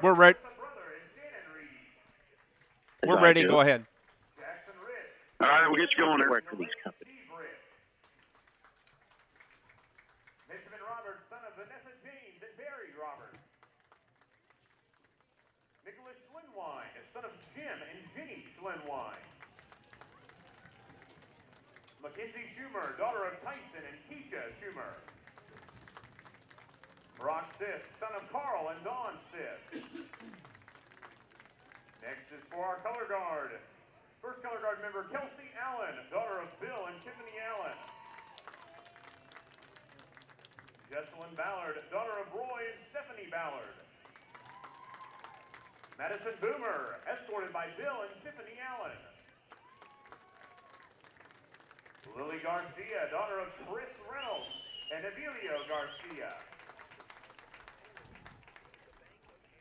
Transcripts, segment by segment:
We're ready. We're ready. Go ahead. All right, we'll get you going there. Work for these companies. Benjamin Roberts, son of Vanessa James and Barry Roberts. Nicholas Schlinwine, son of Jim and Jenny Schlinwine. Mackenzie Schumer, daughter of Tyson and Keisha Schumer. Brock Siff, son of Carl and Dawn Siff. Next is for our color guard. First color guard member, Kelsey Allen, daughter of Bill and Tiffany Allen. Jesselyn Ballard, daughter of Roy and Stephanie Ballard. Madison Boomer, escorted by Bill and Tiffany Allen. Lily Garcia, daughter of Chris Reynolds and Emilio Garcia.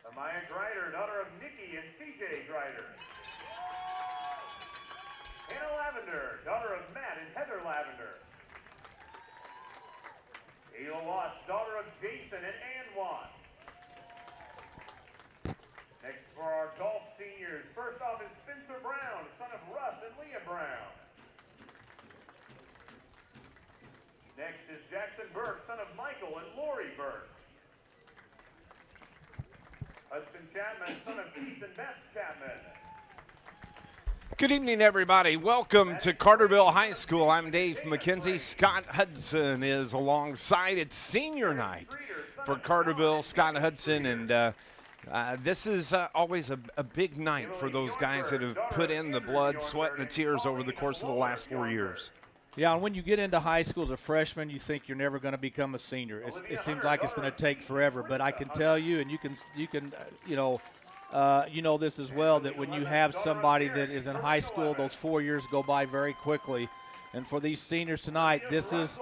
Amaya Grider, daughter of Nikki and CJ Grider. Hannah Lavender, daughter of Matt and Heather Lavender. Ayla Watts, daughter of Jason and Ann Watts. Next for our golf seniors, first off is Spencer Brown, son of Russ and Leah Brown. Next is Jackson Burke, son of Michael and Lori Burke. Hudson Chapman, son of Keith and Beth Chapman. Good evening, everybody. Welcome to Carterville High School. I'm Dave McKenzie. Scott Hudson is alongside. It's senior night for Carterville. Scott Hudson, and this is always a big night for those guys that have put in the blood, sweat, and the tears over the course of the last 4 years. Yeah, and when you get into high school as a freshman, you think you're never going to become a senior. It seems like it's going to take forever, but I can tell you, and you know this as well, that when you have somebody that is in high school, those 4 years go by very quickly. And for these seniors tonight, this is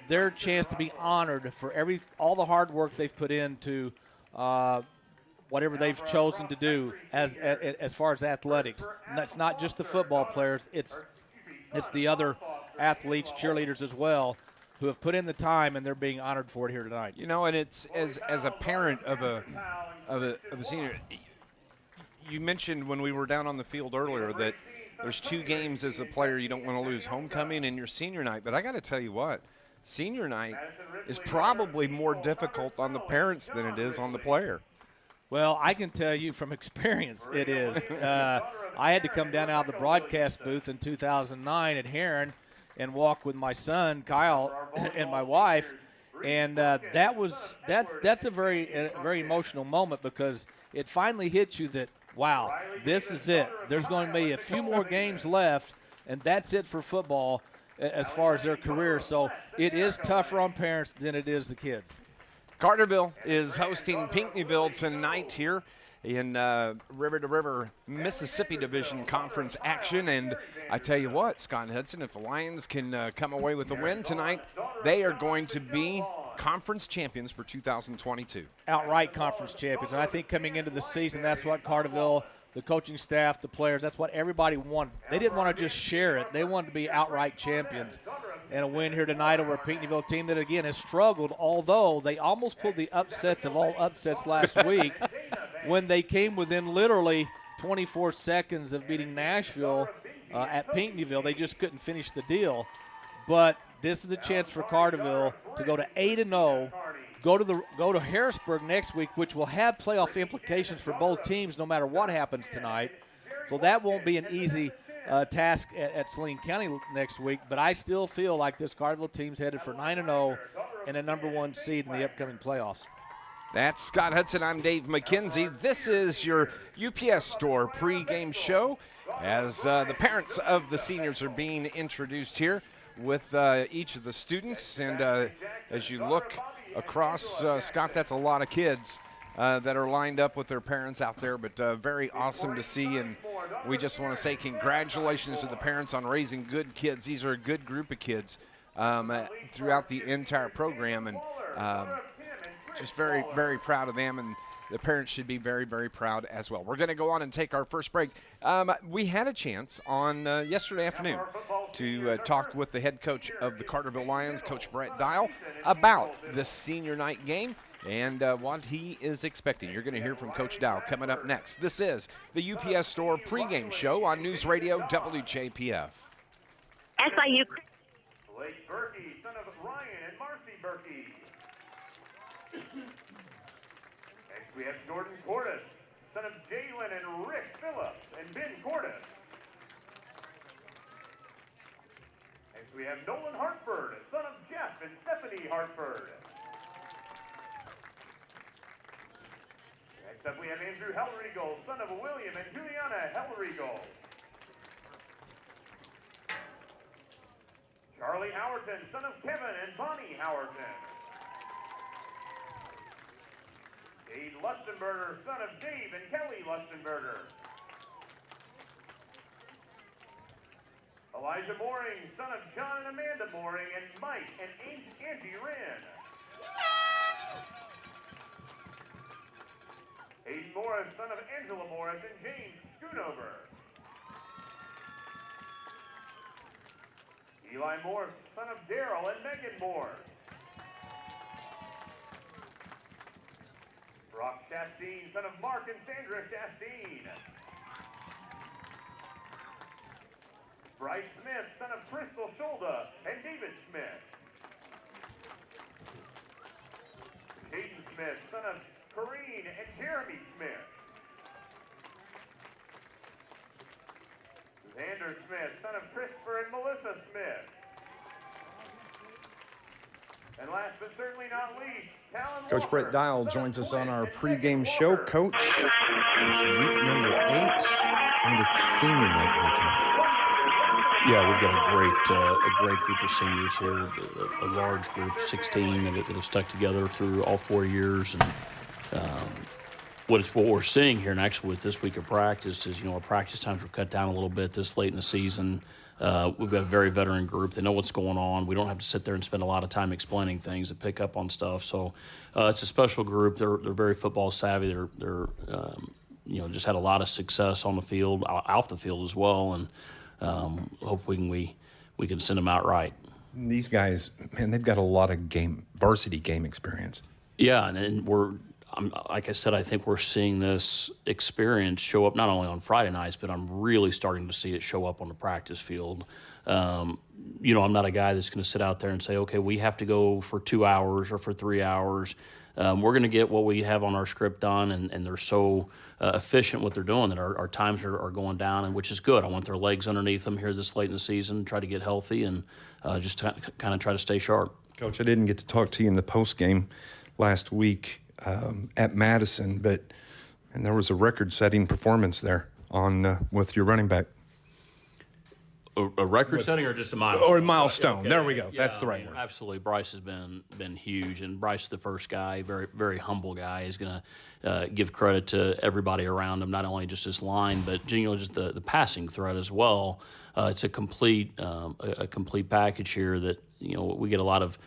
their chance to be honored for all the hard work they've put into whatever they've chosen to do as far as athletics. And that's not just the football players; it's the other athletes, cheerleaders as well, who have put in the time, and they're being honored for it here tonight. You know, and it's as a parent of a senior. You mentioned when we were down on the field earlier that there's 2 games as a player you don't want to lose: homecoming and your senior night. But I got to tell you what, senior night is probably more difficult on the parents than it is on the player. Well, I can tell you from experience it is. I had to come down out of the broadcast booth in 2009 at Heron and walk with my son, Kyle, and my wife. And that's a very emotional moment, because it finally hits you that, wow, this is it. There's going to be a few more games left, and that's it for football as far as their career. So it is tougher on parents than it is the kids. Carterville is hosting Pinckneyville tonight here in River to River Mississippi Division Conference action. And I tell you what, Scott Hudson, if the Lions can come away with a win tonight, they are going to be conference champions for 2022. Outright conference champions. And I think coming into the season, that's what Carterville, the coaching staff, the players, that's what everybody wanted. They didn't want to just share it. They wanted to be outright champions. And a win here tonight over a Pinckneyville team that, again, has struggled, although they almost pulled the upsets of all upsets last week when they came within literally 24 seconds of beating Nashville at Pinckneyville. They just couldn't finish the deal. But this is a chance for Carterville to go to 8-0, go to Harrisburg next week, which will have playoff implications for both teams no matter what happens tonight. So that won't be an easy task at Saline County next week, but I still feel like this Carterville team's headed for 9-0 and a #1 seed in the upcoming playoffs. That's Scott Hudson. I'm Dave McKenzie. This is your UPS Store pregame show as the parents of the seniors are being introduced here with each of the students. And as you look across, Scott, that's a lot of kids that are lined up with their parents out there, but very awesome to see. And we just want to say congratulations to the parents on raising good kids. These are a good group of kids throughout the entire program, and just very, very proud of them, and the parents should be very, very proud as well. We're going to go on and take our first break. We had a chance on yesterday afternoon to talk with the head coach of the Carterville Lions, Coach Brett Dial, about the senior night game. and what he is expecting. You're going to hear from Coach Dow coming up next. This is the UPS Store pregame show on News Radio WJPF. SIU. Blake Berkey, son of Ryan and Marcy Berkey. Next we have Jordan Cordes, son of Jalen and Rick Phillips and Ben Cordes. Next we have Nolan Hartford, son of Jeff and Stephanie Hartford. Next up we have Andrew Hellriegel, son of William and Juliana Hellriegel. Charlie Howerton, son of Kevin and Bonnie Howerton. Dave Lustenberger, son of Dave and Kelly Lustenberger. Elijah Mooring, son of John and Amanda Mooring, and Mike and Angie Wren. Hayden Morris, son of Angela Morris and James Schoonover. Eli Morse, son of Daryl and Megan Morse. Brock Chastain, son of Mark and Sandra Chastain. Bryce Smith, son of Crystal Scholda and David Smith. Caden Smith, son of Corrine and Jeremy Smith. Xander Smith, son of Christopher and Melissa Smith. And last but certainly not least, Talon Coach Walker, Brett Dial son joins of us on Clint our and pregame Megan show. Walker. Coach, it's week number 8, and it's senior night here tonight. Yeah, we've got a great group of seniors here, a large group, 16, that have stuck together through all 4 years. And what we're seeing here, and actually with this week of practice, is our practice times were cut down a little bit this late in the season. We've got a very veteran group. They know what's going on. We don't have to sit there and spend a lot of time explaining things and pick up on stuff. So it's a special group. They're very football savvy. They're just had a lot of success on the field, off the field as well, and hopefully we can send them out right. These guys, man, they've got a lot of varsity game experience. Yeah, and like I said, I think we're seeing this experience show up not only on Friday nights, but I'm really starting to see it show up on the practice field. I'm not a guy that's going to sit out there and say, okay, we have to go for 2 hours or for 3 hours. We're going to get what we have on our script done, and they're so efficient what they're doing that our times are going down, and which is good. I want their legs underneath them here this late in the season, try to get healthy, and just kind of try to stay sharp. Coach, I didn't get to talk to you in the post game last week at Madison, and there was a record-setting performance there with your running back. A record setting or just a milestone? Or a milestone. Okay. There we go. Yeah, That's the right word. Absolutely. Bryce has been huge, and Bryce is the first guy, very, very humble guy. He's going to give credit to everybody around him, not only just his line, but just the passing threat as well. It's a complete package here that we get a lot of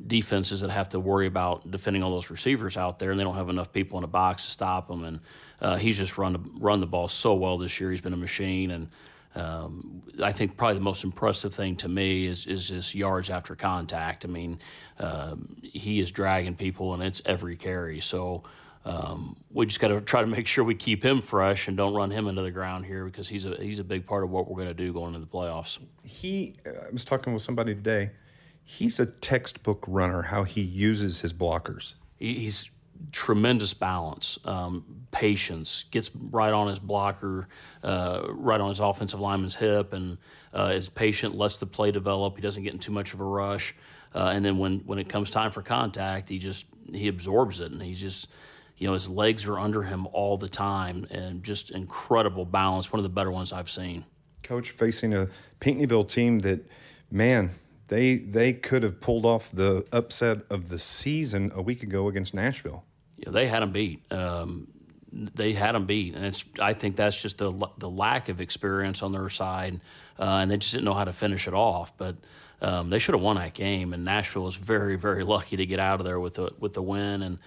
defenses that have to worry about defending all those receivers out there, and they don't have enough people in the box to stop them. And he's just run the ball so well this year. He's been a machine, and I think probably the most impressive thing to me is his yards after contact. I mean, he is dragging people, and it's every carry. So we just got to try to make sure we keep him fresh and don't run him into the ground here, because he's a big part of what we're going to do going into the playoffs. I was talking with somebody today. He's a textbook runner, how he uses his blockers. He's tremendous balance, patience, gets right on his blocker, right on his offensive lineman's hip, and is patient, lets the play develop. He doesn't get in too much of a rush. And then when it comes time for contact, he absorbs it, and he's just, his legs are under him all the time, and just incredible balance, one of the better ones I've seen. Coach, facing a Pinckneyville team that, man, They could have pulled off the upset of the season a week ago against Nashville. Yeah, they had them beat. And I think that's just the lack of experience on their side, and they just didn't know how to finish it off. But they should have won that game, and Nashville was very, very lucky to get out of there with the win. And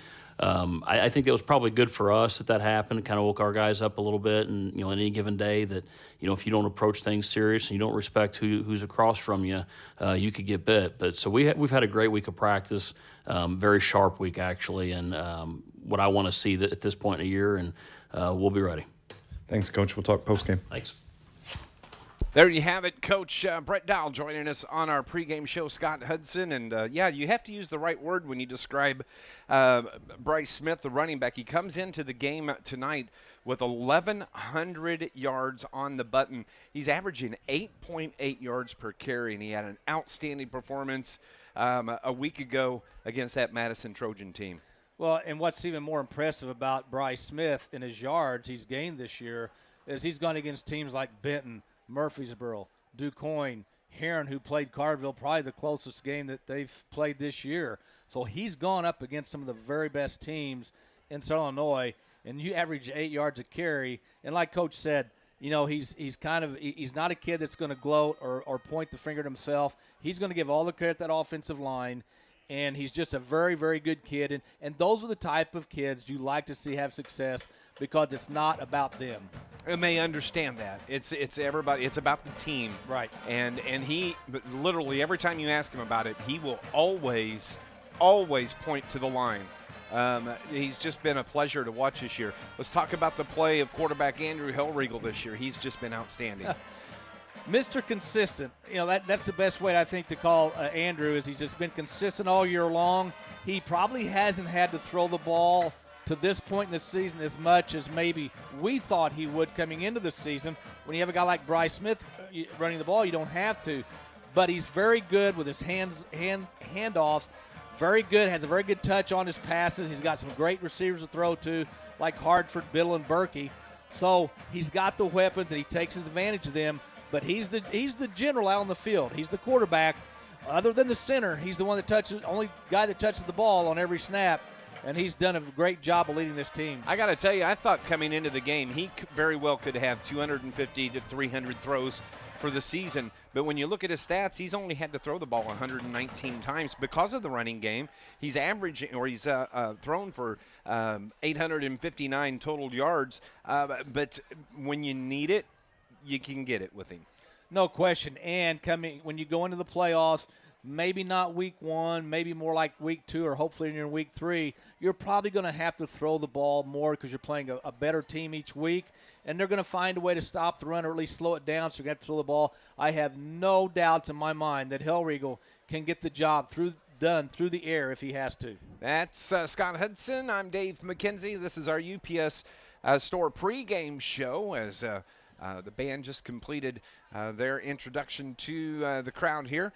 I think it was probably good for us that happened. It kind of woke our guys up a little bit. And, you know, any given day that, you know, if you don't approach things serious and you don't respect who's across from you, you could get bit. But so we've had a great week of practice, very sharp week actually, and what I want to see at this point in the year, and we'll be ready. Thanks, Coach. We'll talk postgame. Thanks. There you have it, Coach Brett Dowell joining us on our pregame show, Scott Hudson. And, yeah, you have to use the right word when you describe Bryce Smith, the running back. He comes into the game tonight with 1,100 yards on the button. He's averaging 8.8 yards per carry, and he had an outstanding performance a week ago against that Madison Trojan team. Well, and what's even more impressive about Bryce Smith in his yards he's gained this year is he's gone against teams like Benton, Murfreesboro, DuQuoin, Heron, who played Carterville, probably the closest game that they've played this year. So he's gone up against some of the very best teams in Southern Illinois, and you average 8 yards a carry. And like Coach said, you know, he's not a kid that's going to gloat or point the finger at himself. He's going to give all the credit to that offensive line, and he's just a very, very good kid. And those are the type of kids you like to see have success because it's not about them. And they understand that. It's everybody. It's about the team. Right. And he, but literally every time you ask him about it, he will always point to the line. He's just been a pleasure to watch this year. Let's talk about the play of quarterback Andrew Hellriegel this year. He's just been outstanding. Mr. Consistent. You know, that's the best way I think to call Andrew is he's just been consistent all year long. He probably hasn't had to throw the ball to this point in the season as much as maybe we thought he would coming into the season. When you have a guy like Bryce Smith running the ball, you don't have to. But he's very good with his handoffs. Very good, has a very good touch on his passes. He's got some great receivers to throw to, like Hartford, Biddle, and Berkey. So he's got the weapons, and he takes advantage of them. But he's the general out on the field. He's the quarterback. Other than the center, he's the one that only guy that touches the ball on every snap. And he's done a great job of leading this team. I got to tell you, I thought coming into the game, he very well could have 250 to 300 throws for the season. But when you look at his stats, he's only had to throw the ball 119 times because of the running game. He's averaging, or he's thrown for 859 total yards. But when you need it, you can get it with him. No question. And when you go into the playoffs, maybe not week 1, maybe more like week 2, or hopefully in week 3, you're probably going to have to throw the ball more because you're playing a better team each week, and they're going to find a way to stop the run or at least slow it down, so you're going to have to throw the ball. I have no doubts in my mind that Hellriegel can get the job done through the air if he has to. That's Scott Hudson. I'm Dave McKenzie. This is our UPS Store pregame show as the band just completed their introduction to the crowd here.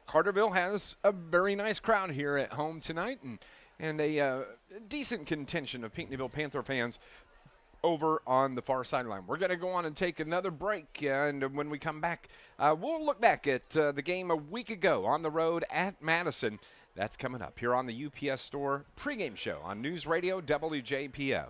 Carterville has a very nice crowd here at home tonight, and a decent contingent of Pinckneyville Panther fans over on the far sideline. We're going to go on and take another break, and when we come back, we'll look back at the game a week ago on the road at Madison. That's coming up here on the UPS Store pregame show on News Radio WJPF.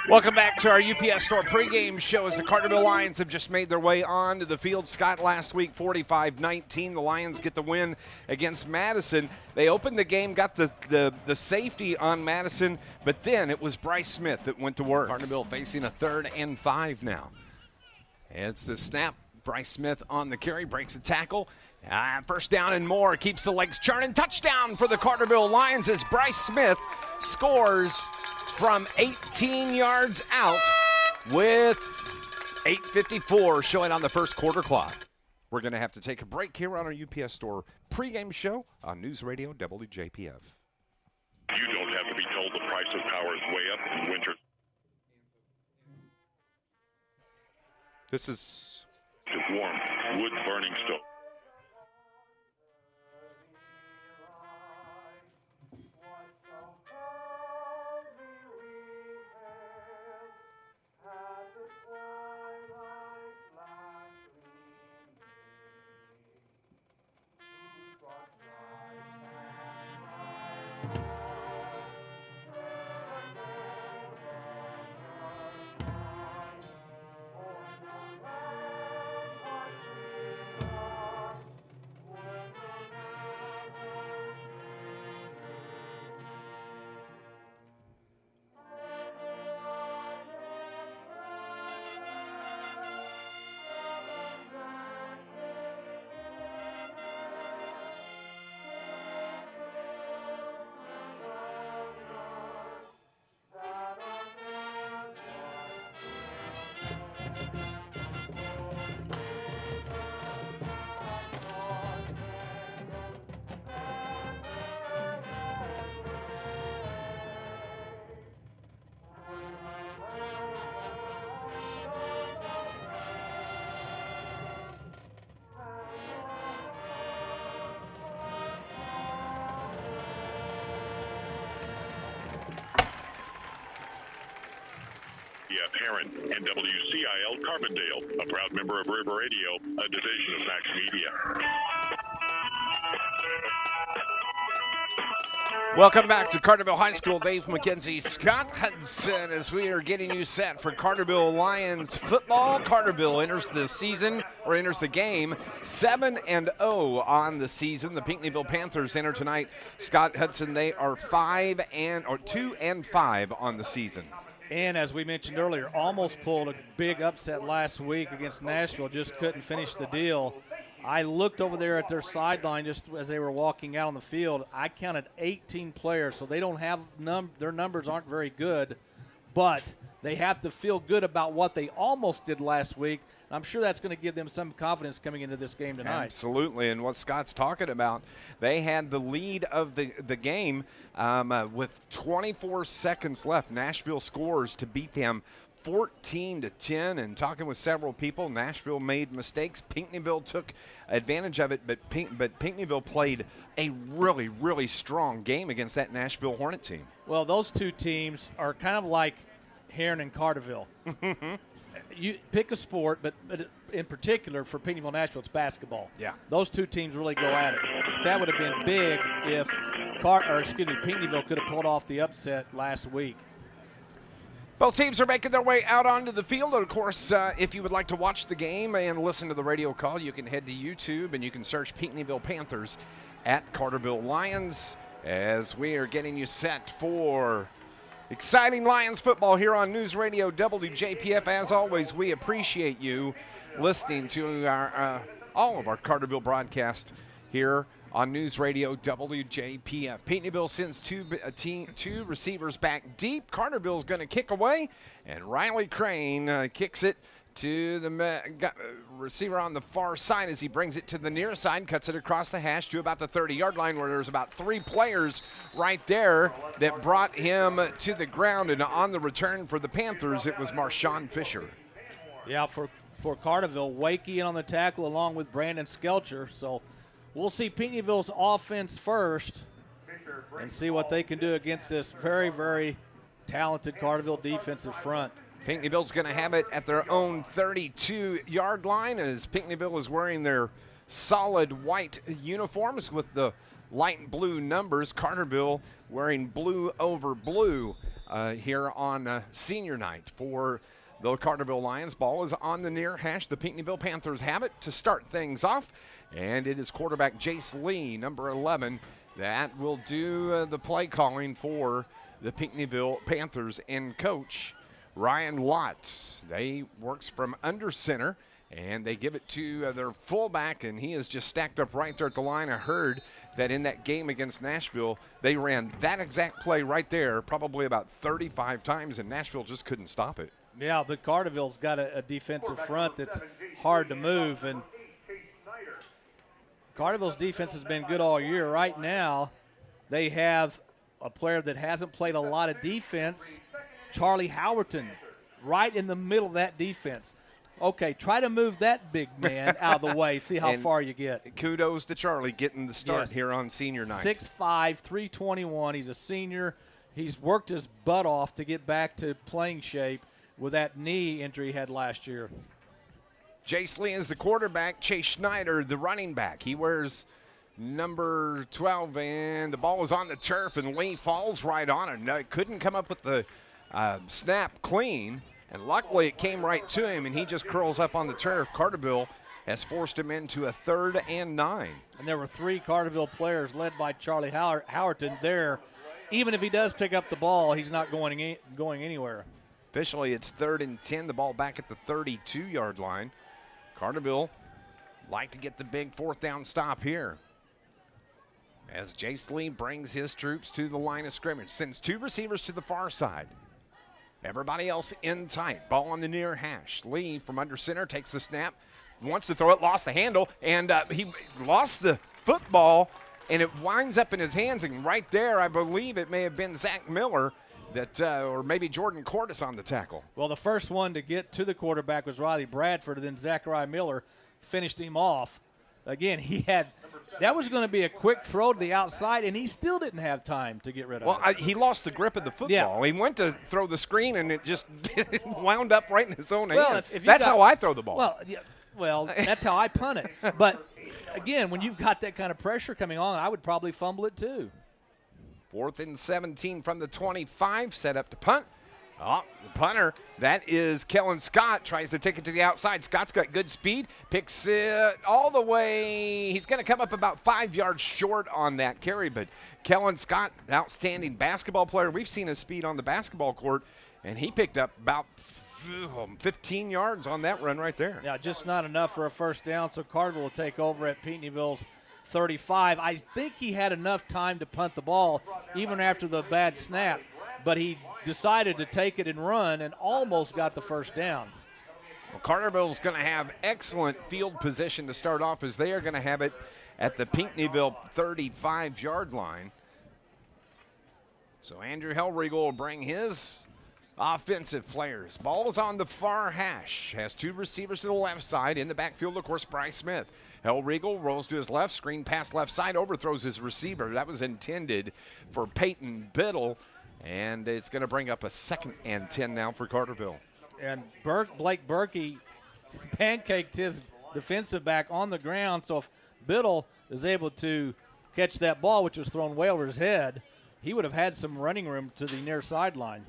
Welcome back to our UPS Store pregame show as the Carterville Lions have just made their way onto the field. Scott, last week, 45-19. The Lions get the win against Madison. They opened the game, got the safety on Madison, but then it was Bryce Smith that went to work. Carterville facing a 3rd and 5 now. It's the snap. Bryce Smith on the carry, breaks a tackle. First down and more, keeps the legs churning. Touchdown for the Carterville Lions as Bryce Smith scores from 18 yards out with 8:54 showing on the first quarter clock. We're going to have to take a break here on our UPS Store pregame show on News Radio WJPF. You don't have to be told the price of power is way up in winter. This is Warm, wood-burning stove. Parent and WCIL Carbondale, a proud member of River Radio, a division of Max Media. Welcome back to Carterville High School. Dave McKenzie, Scott Hudson, as we are getting you set for Carterville Lions football. Carterville enters the game 7-0 on the season. The Pinckneyville Panthers enter tonight. Scott Hudson, they are 2-5 on the season. And as we mentioned earlier, almost pulled a big upset last week against Nashville, just couldn't finish the deal. I looked over there at their sideline just as they were walking out on the field. I counted 18 players, so they don't have their numbers aren't very good, but they have to feel good about what they almost did last week. And I'm sure that's going to give them some confidence coming into this game tonight. Absolutely, and what Scott's talking about, they had the lead of the game with 24 seconds left. Nashville scores to beat them 14-10, and talking with several people, Nashville made mistakes. Pinckneyville took advantage of it, but Pinckneyville played a really, really strong game against that Nashville Hornet team. Well, those two teams are kind of like Heron and Carterville. You pick a sport, but in particular for Pinckneyville Nashville, it's basketball. Yeah. Those two teams really go at it. That would have been big if Pinckneyville could have pulled off the upset last week. Both teams are making their way out onto the field. And of course, if you would like to watch the game and listen to the radio call, you can head to YouTube and you can search Pinckneyville Panthers at Carterville Lions as we are getting you set for exciting Lions football here on News Radio WJPF. As always, we appreciate you listening to our all of our Carterville broadcast here on News Radio WJPF. Pinckneyville sends two receivers back deep. Carterville's going to kick away, and Riley Crane kicks it to the receiver on the far side as he brings it to the near side, cuts it across the hash to about the 30-yard line, where there's about three players right there that brought him to the ground. And on the return for the Panthers, it was Marshawn Fisher. Yeah, for Carterville, Wakey in on the tackle along with Brandon Skelcher. So we'll see Pinckneyville's offense first and see what they can do against this very, very talented Carterville defensive front. Pinckneyville's going to have it at their own 32-yard line as Pinckneyville is wearing their solid white uniforms with the light blue numbers. Carterville wearing blue over blue here on senior night for the Carterville Lions. Ball is on the near hash. The Pinckneyville Panthers have it to start things off, and it is quarterback Jace Lee, number 11, that will do the play calling for the Pinckneyville Panthers, and coach Ryan Lott. They works from under center, and they give it to their fullback, and he is just stacked up right there at the line. I heard that in that game against Nashville, they ran that exact play right there probably about 35 times, and Nashville just couldn't stop it. Yeah, but Carterville's got a defensive front that's hard to move, and Carterville's defense has been good all year. Right now, they have a player that hasn't played a lot of defense, Charlie Howerton, right in the middle of that defense. Okay, try to move that big man out of the way, see how far you get. Kudos to Charlie getting the start here on senior night. 6'5", 321. He's a senior. He's worked his butt off to get back to playing shape with that knee injury he had last year. Jace Lee is the quarterback. Chase Schneider, the running back. He wears number 12, and the ball is on the turf, and Lee falls right on it. No, couldn't come up with the snap clean, and luckily it came right to him, and he just curls up on the turf. Carterville has forced him into a 3rd and 9. And there were 3 Carterville players led by Charlie Howerton there. Even if he does pick up the ball, he's not going anywhere. Officially, it's 3rd and 10, the ball back at the 32-yard line. Carterville like to get the big 4th down stop here, as Jace Lee brings his troops to the line of scrimmage, sends 2 receivers to the far side. Everybody else in tight. Ball on the near hash. Lee from under center takes the snap, wants to throw it, lost the handle, and he lost the football, and it winds up in his hands. And right there, I believe it may have been Zach Miller that, or maybe Jordan Cordes on the tackle. Well, the first one to get to the quarterback was Riley Bradford, and then Zachariah Miller finished him off. Again, that was going to be a quick throw to the outside, and he still didn't have time to get rid of it. He lost the grip of the football. Yeah. He went to throw the screen, and it just wound up right in his own hand. That's how I throw the ball. Well, that's how I punt it. But, again, when you've got that kind of pressure coming on, I would probably fumble it too. 4th and 17 from the 25, set up to punt. Oh, the punter, that is Kellen Scott, tries to take it to the outside. Scott's got good speed, picks it all the way. He's going to come up about 5 yards short on that carry, but Kellen Scott, outstanding basketball player. We've seen his speed on the basketball court, and he picked up about 15 yards on that run right there. Yeah, just not enough for a first down, so Carterville will take over at Pinckneyville's 35. I think he had enough time to punt the ball even after the bad snap, but he decided to take it and run and almost got the first down. Well, Carterville's going to have excellent field position to start off, as they are going to have it at the Pinckneyville 35-yard line. So Andrew Hellriegel will bring his offensive players. Ball's on the far hash. Has 2 receivers to the left side. In the backfield, of course, Bryce Smith. Hellriegel rolls to his left, screen pass left side, overthrows his receiver. That was intended for Peyton Biddle, and it's going to bring up a 2nd and 10 now for Carterville. And Blake Berkey pancaked his defensive back on the ground, so if Biddle is able to catch that ball, which was thrown way over his head, he would have had some running room to the near sideline.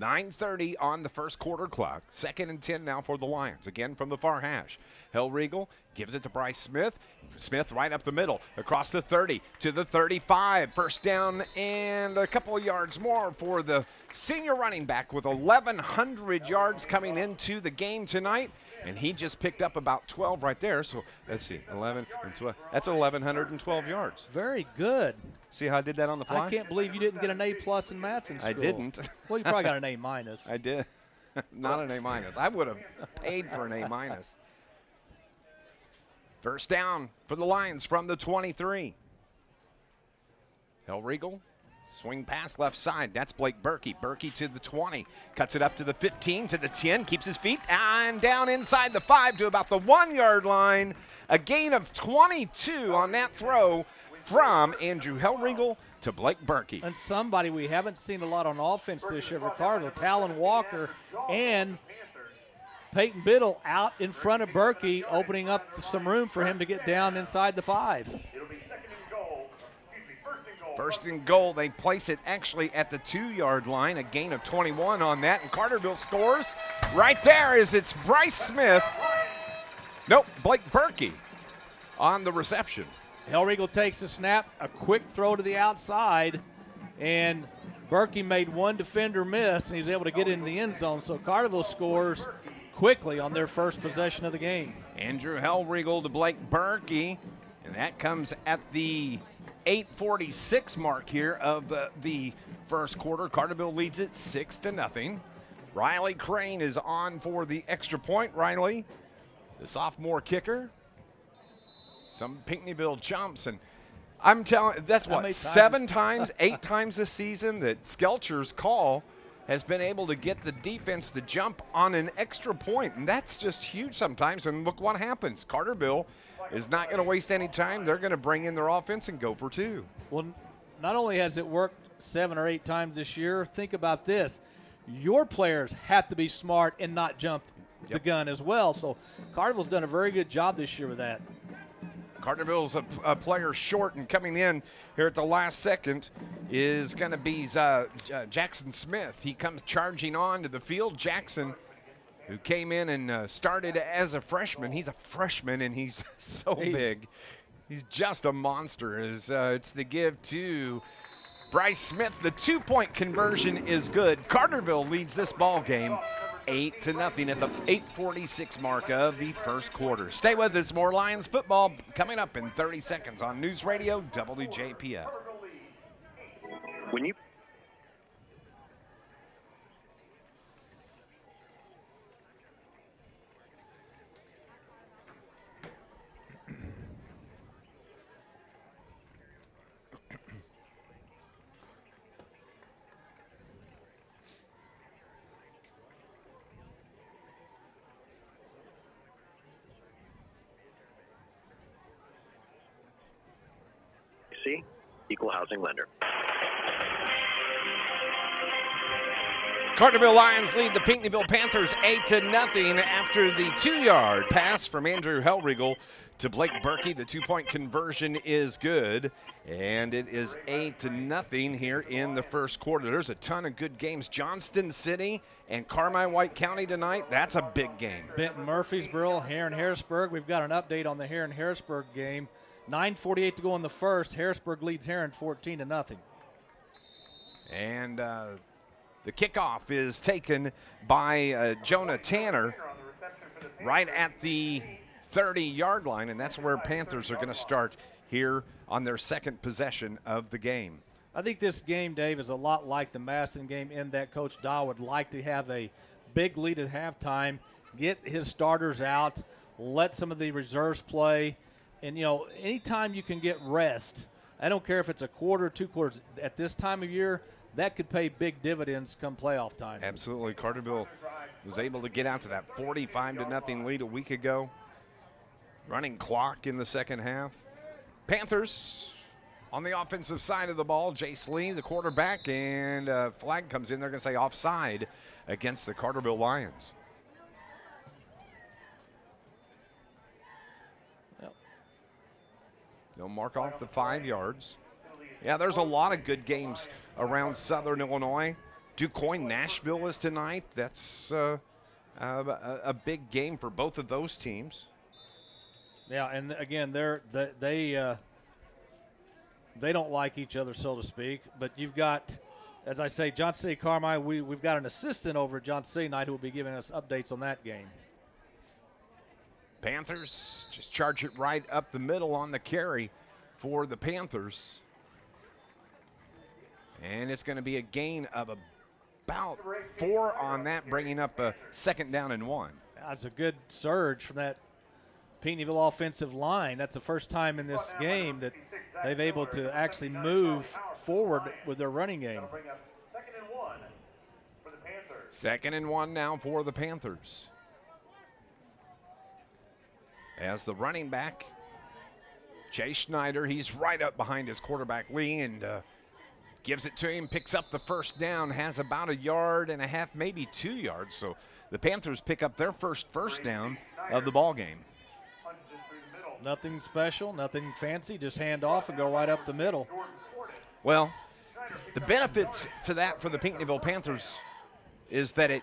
9:30 on the first quarter clock. 2nd and 10 now for the Lions. Again from the far hash. Hellriegel gives it to Bryce Smith. Smith right up the middle, across the 30 to the 35. First down and a couple of yards more for the senior running back with 1,100 yards coming into the game tonight. And he just picked up about 12 right there. So let's see, 11 and 12. That's 1,112 yards. Very good. See how I did that on the fly? I can't believe you didn't get an A+ in math in school. I didn't. Well, you probably got an A-. I did. Not an A-. I would have paid for an A-. First down for the Lions from the 23. Hellriegel, swing pass left side. That's Blake Berkey. Berkey to the 20. Cuts it up to the 15, to the 10. Keeps his feet and down inside the 5 to about the 1-yard line. A gain of 22 on that throw from Andrew Hellriegel to Blake Berkey. And somebody we haven't seen a lot on offense this year for Carterville, Talon Walker and Peyton Biddle out in front of Berkey, opening up some room for him to get down inside the 5. It'll be 2nd and goal. Excuse me, 1st and goal First and goal, they place it actually at the 2-yard line, a gain of 21 on that, and Carterville scores. Right there is it's Bryce Smith. Nope, Blake Berkey on the reception. Hellriegel takes the snap, a quick throw to the outside, and Berkey made one defender miss, and he's able to get into the end zone. So Carterville scores quickly on their first possession of the game. Andrew Hellriegel to Blake Berkey, and that comes at the 8:46 mark here of the first quarter. Carterville leads it 6-0. Riley Crane is on for the extra point. Riley, the sophomore kicker. Some Pinckneyville jumps, and I'm telling, that's what, 7 times, 8 times this season that Skelcher's call has been able to get the defense to jump on an extra point, and that's just huge sometimes. And look what happens. Carterville is not going to waste any time. They're going to bring in their offense and go for 2. Well, not only has it worked 7 or 8 times this year, think about this. Your players have to be smart and not jump the gun as well. So Carterville's done a very good job this year with that. Carterville's a player short, and coming in here at the last second is going to be Jackson Smith. He comes charging on to the field. Jackson, who came in and started as a freshman. He's a freshman, and he's so big. He's just a monster. It's the give to Bryce Smith. The 2-point conversion is good. Carterville leads this ball game 8-0 at the 8:46 mark of the first quarter. Stay with us. More Lions football coming up in 30 seconds on News Radio WJPF. When you Equal housing lender. Carterville Lions lead the Pinckneyville Panthers 8-0 after the 2-yard pass from Andrew Hellriegel to Blake Berkey. The 2-point conversion is good, and it is 8-0 here in the first quarter. There's a ton of good games. Johnston City and Carmi-White County tonight. That's a big game. Benton Murfreesboro, Heron-Harrisburg. We've got an update on the Heron-Harrisburg game. 9:48 to go in the first. Harrisburg leads Heron 14-0. And the kickoff is taken by Jonah Tanner right at the 30-yard line, and that's where Panthers are going to start here on their second possession of the game. I think this game, Dave, is a lot like the Madison game in that Coach Dahl would like to have a big lead at halftime, get his starters out, let some of the reserves play. And, you know, anytime you can get rest, I don't care if it's a quarter, 2 quarters, at this time of year, that could pay big dividends come playoff time. Absolutely. Carterville was able to get out to that 45-0 lead a week ago. Running clock in the second half. Panthers on the offensive side of the ball. Jace Lee, the quarterback, and flag comes in. They're going to say offside against the Carterville Lions. They'll mark off the 5 yards. Yeah, there's a lot of good games around Southern Illinois. DuQuoin Nashville is tonight. That's a big game for both of those teams. Yeah, and again, they don't like each other, so to speak. But you've got, as I say, Johnson City Carmi. We've got an assistant over at Johnson City tonight who will be giving us updates on that game. Panthers just charge it right up the middle on the carry for the Panthers. And it's going to be a gain of about 4 on that, bringing up a 2nd down and 1. That's a good surge from that Pinckneyville offensive line. That's the first time in this game that they've able to actually move forward with their running game. 2nd and 1 now for the Panthers. As the running back, Chase Schneider, he's right up behind his quarterback Lee and gives it to him, picks up the first down, has about 1.5 yards, maybe 2 yards. So the Panthers pick up their first down of the ball game. Nothing special, nothing fancy, just hand off and go right up the middle. Well, the benefits to that for the Pinckneyville Panthers is that it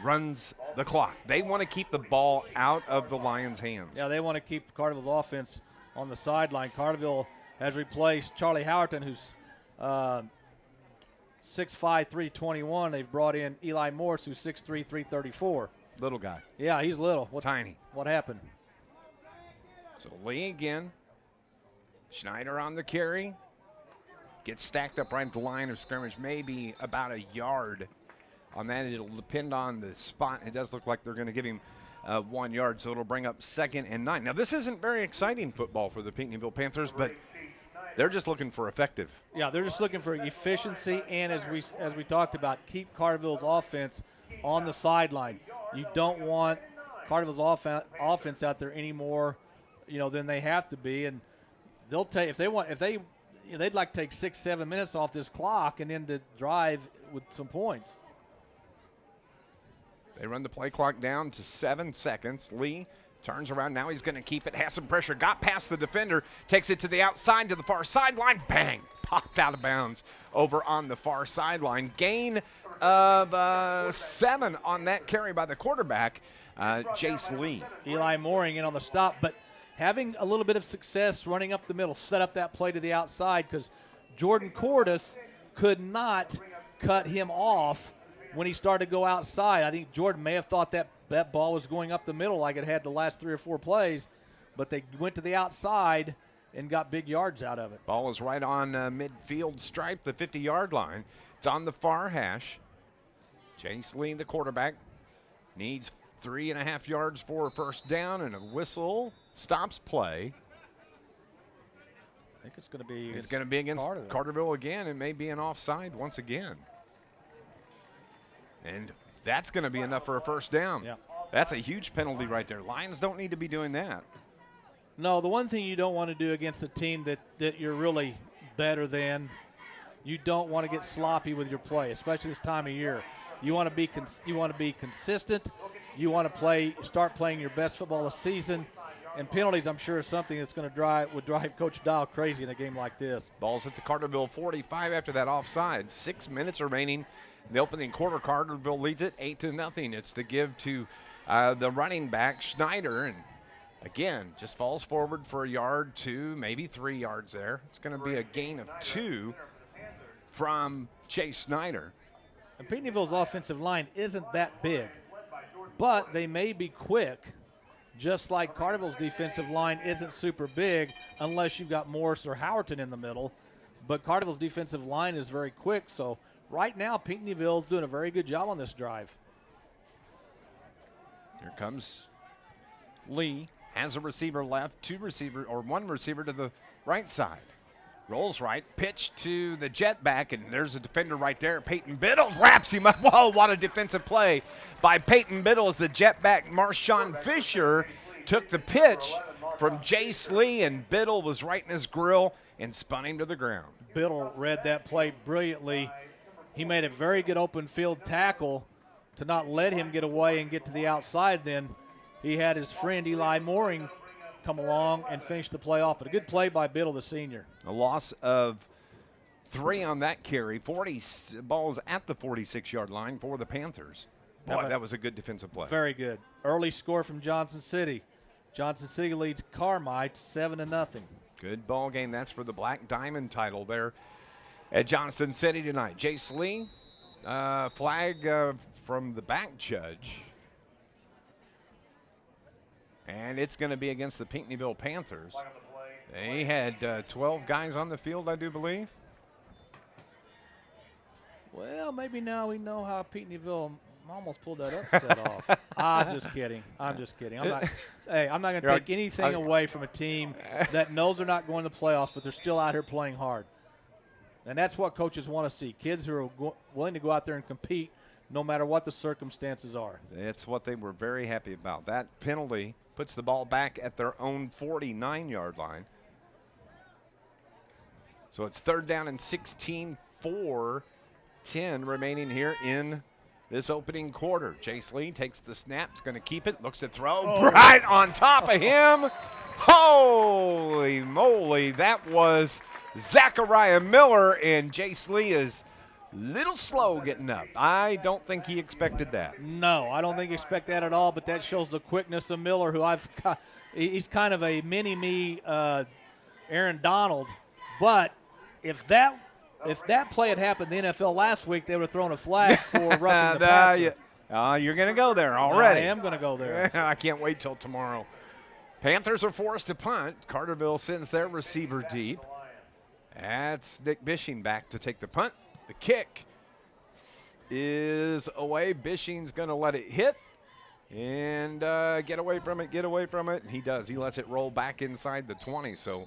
runs the clock. They want to keep the ball out of the Lions' hands. Yeah, they want to keep Carterville's offense on the sideline. Carterville has replaced Charlie Howerton, who's 6'5", 321. They've brought in Eli Morse, who's 6'3", 334. Little guy. Yeah, he's little. Tiny. What happened? So Lee again. Schneider on the carry. Gets stacked up right at the line of scrimmage, maybe about a yard. On that, it'll depend on the spot. It does look like they're going to give him 1 yard, so it'll bring up 2nd and 9. Now, this isn't very exciting football for the Pinckneyville Panthers, but they're just looking for effective. Yeah, they're just looking for efficiency and, as we talked about, keep Carterville's offense on the sideline. You don't want Carterville's offense out there any more, than they have to be, and they'll take they'd like to take 6-7 minutes off this clock and then to drive with some points. They run the play clock down to 7 seconds. Lee turns around. Now he's going to keep it. Has some pressure. Got past the defender. Takes it to the outside to the far sideline. Bang! Popped out of bounds over on the far sideline. Gain of 7 on that carry by the quarterback, Jace Lee. Eli Mooring in on the stop, but having a little bit of success running up the middle, set up that play to the outside because Jordan Cordis could not cut him off when he started to go outside. I think Jordan may have thought that ball was going up the middle like it had the last 3 or 4 plays, but they went to the outside and got big yards out of it. Ball is right on midfield stripe, the 50-yard line. It's on the far hash. Jace Lee, the quarterback, needs 3.5 yards for a first down, and a whistle stops play. I think it's going to be against Carterville again. It may be an offside once again. And that's going to be enough for a first down. Yeah. That's a huge penalty right there. Lions don't need to be doing that. No, the one thing you don't want to do against a team that you're really better than, you don't want to get sloppy with your play, especially this time of year. You want to be consistent. You want to start playing your best football of the season. And penalties, I'm sure, is something that's going to would drive Coach Dial crazy in a game like this. Ball's at the Carterville 45 after that offside. 6 minutes remaining. In the opening quarter, Carterville leads it 8-0. It's the give to the running back, Schneider, and again, just falls forward for a yard, 2, maybe 3 yards there. It's going to be a gain of 2 from Chase Schneider. And Pinckneyville's offensive line isn't that big, but they may be quick, just like Carterville's defensive line isn't super big unless you've got Morse or Howerton in the middle. But Carterville's defensive line is very quick, so right now Pinckneyville's doing a very good job on this drive. Here comes Lee. Has a receiver left, one receiver to the right side. Rolls right, pitch to the jet back, and there's a defender right there. Peyton Biddle wraps him up. Whoa, what a defensive play by Peyton Biddle as the jet back Marshawn Fisher took the pitch from Jace Lee, and Biddle was right in his grill and spun him to the ground. Biddle read that play brilliantly. He made a very good open field tackle to not let him get away and get to the outside. Then he had his friend Eli Mooring come along and finish the play off. But a good play by Biddle, the senior. A loss of 3 on that carry. 40 balls at the 46-yard line for the Panthers. Boy, that was a good defensive play. Very good. Early score from Johnson City. Johnson City leads Carmite 7-0. Good ball game. That's for the Black Diamond title there at Johnson City tonight. Jace Lee, flag from the back judge. And it's going to be against the Pinckneyville Panthers. They had 12 guys on the field, I do believe. Well, maybe now we know how Pinckneyville almost pulled that upset off. I'm just kidding. I'm not going to take anything away from a team that knows they're not going to the playoffs, but they're still out here playing hard. And that's what coaches want to see, kids who are willing to go out there and compete no matter what the circumstances are. That's what they were very happy about. That penalty puts the ball back at their own 49-yard line. So it's 3rd down and 16, 4-10 remaining here in this opening quarter. Jace Lee takes the snap, is going to keep it, looks to throw right on top of him. Holy moly, that was Zachariah Miller, and Jace Lee is little slow getting up. I don't think he expected that. No, I don't think he expected that at all, but that shows the quickness of Miller, who he's kind of a mini-me Aaron Donald. But if that play had happened in the NFL last week, they would have thrown a flag for roughing the passer. You're going to go there already. I am going to go there. I can't wait till tomorrow. Panthers are forced to punt. Carterville sends their receiver deep. That's Nick Bishing back to take the punt. The kick is away. Bishing's going to let it hit and get away from it, And he does. He lets it roll back inside the 20. So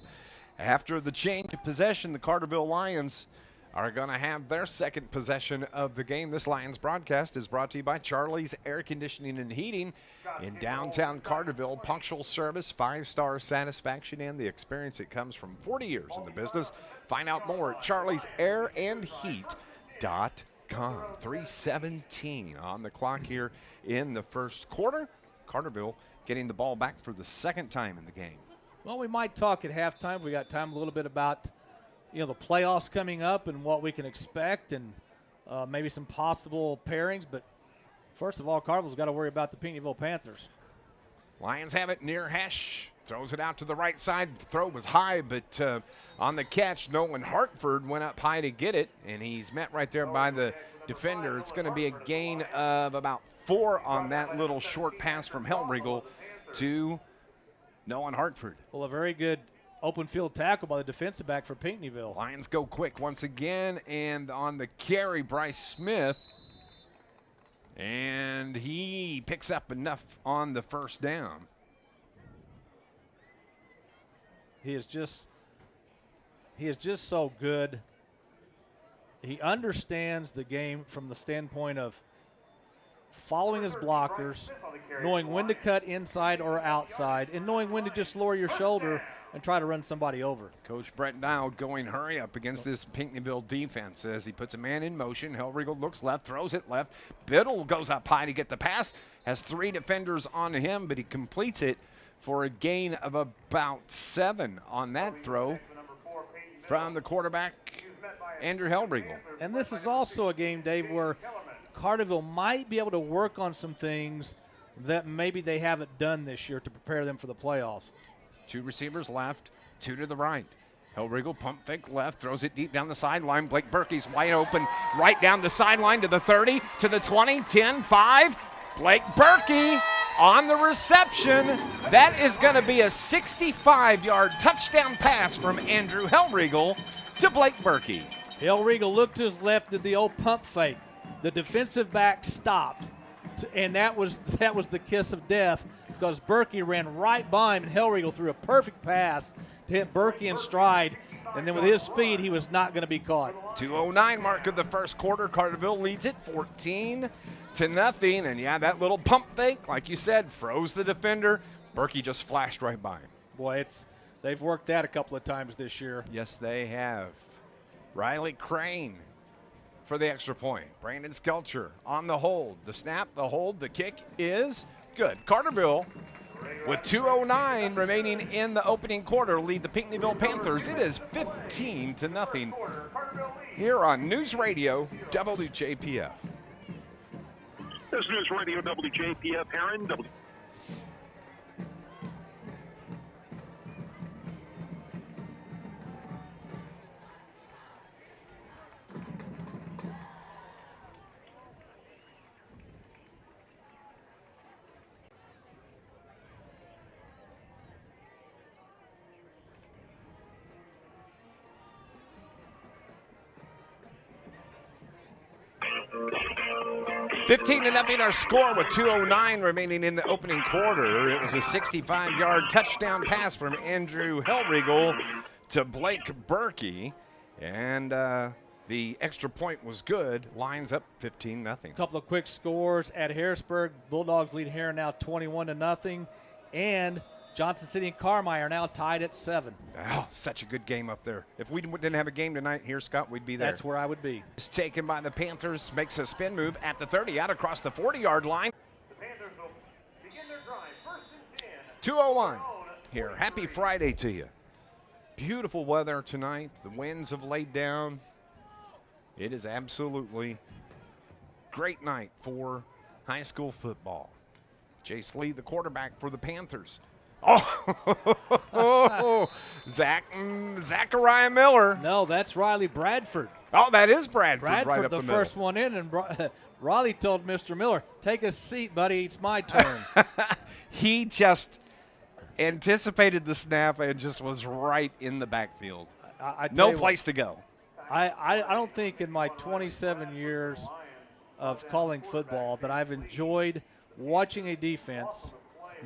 after the change of possession, the Carterville Lions are going to have their second possession of the game. This Lions broadcast is brought to you by Charlie's Air Conditioning and Heating in downtown Carterville. Punctual service, 5-star satisfaction, and the experience that comes from 40 years in the business. Find out more at charliesairandheat.com. 3:17 on the clock here in the first quarter. Carterville getting the ball back for the second time in the game. Well, we might talk at halftime. We got time a little bit about the playoffs coming up and what we can expect, and maybe some possible pairings. But first of all, Carterville's got to worry about the Pinckneyville Panthers. Lions have it near hash. Throws it out to the right side. The throw was high, but on the catch, Nolan Hartford went up high to get it, and he's met right there by the defender. It's going to be a gain of about 4 on that little short pass from Hellriegel to Nolan Hartford. Well, a very good open field tackle by the defensive back for Pinckneyville. Lions go quick once again, and on the carry, Bryce Smith. And he picks up enough on the first down. He is just so good. He understands the game from the standpoint of following his blockers, knowing when to cut inside or outside, and knowing when to just lower your shoulder and try to run somebody over. Coach Brett Dial going hurry up against this Pinckneyville defense as he puts a man in motion. Hellriegel looks left, throws it left. Biddle goes up high to get the pass. Has 3 defenders on him, but he completes it for a gain of about 7 on that throw from the quarterback, Andrew Hellriegel. And this is also a game, Dave, where Carterville might be able to work on some things that maybe they haven't done this year to prepare them for the playoffs. 2 receivers left, 2 to the right. Hellriegel pump fake left, throws it deep down the sideline. Blake Berkey's wide open right down the sideline to the 30, to the 20, 10, 5. Blake Berkey on the reception. That is going to be a 65-yard touchdown pass from Andrew Hellriegel to Blake Berkey. Hellriegel looked to his left, did the old pump fake. The defensive back stopped, and that was the kiss of death, because Berkey ran right by him, and Hellriegel threw a perfect pass to hit Berkey in stride, and then with his speed, he was not going to be caught. 2:09 mark of the first quarter. Carterville leads it 14-0, and yeah, that little pump fake, like you said, froze the defender. Berkey just flashed right by him. Boy, they've worked that a couple of times this year. Yes, they have. Riley Crane for the extra point. Brandon Skelcher on the hold. The snap, the hold, the kick is good. Carterville, with 2:09 remaining in the opening quarter, lead the Pinckneyville Panthers. It is 15-0 here on News Radio WJPF. This is News Radio WJPF, Heron. 15-0 our score with 2:09 remaining in the opening quarter. It was a 65-yard touchdown pass from Andrew Hellriegel to Blake Berkey. And the extra point was good. Lions up 15-0. A couple of quick scores at Harrisburg. Bulldogs lead Heron now 21-0. And Johnson City and Carmi are now tied at 7. Oh, such a good game up there. If we didn't have a game tonight here, Scott, we'd be there. That's where I would be. It's taken by the Panthers, makes a spin move at the 30, out across the 40-yard line. The Panthers will begin their drive. 1st and 10. 2:01. here. Happy Friday to you. Beautiful weather tonight. The winds have laid down. It is absolutely great night for high school football. Jace Lee, the quarterback for the Panthers. Oh, Zachariah Miller. No, that's Riley Bradford. Oh, that is Bradford right Bradford, up the middle. first one in, and Riley told Mr. Miller, take a seat, buddy, it's my turn. He just anticipated the snap and just was right in the backfield. I No place to go. I don't think in my 27 years of calling football that I've enjoyed watching a defense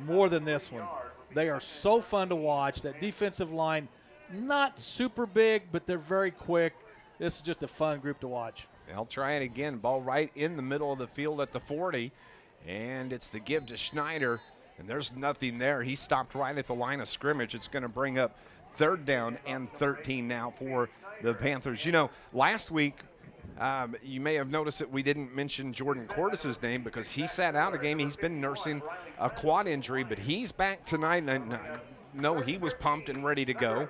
more than this one. They are so fun to watch. That defensive line, not super big, but they're very quick. This is just a fun group to watch. They'll try it again. Ball right in the middle of the field at the 40. And it's the give to Schneider. And there's nothing there. He stopped right at the line of scrimmage. It's going to bring up 3rd down and 13 now for the Panthers. You know, last week, you may have noticed that we didn't mention Jordan Cordes' name because he sat out a game. He's been nursing a quad injury, but he's back tonight. And no, he was pumped and ready to go.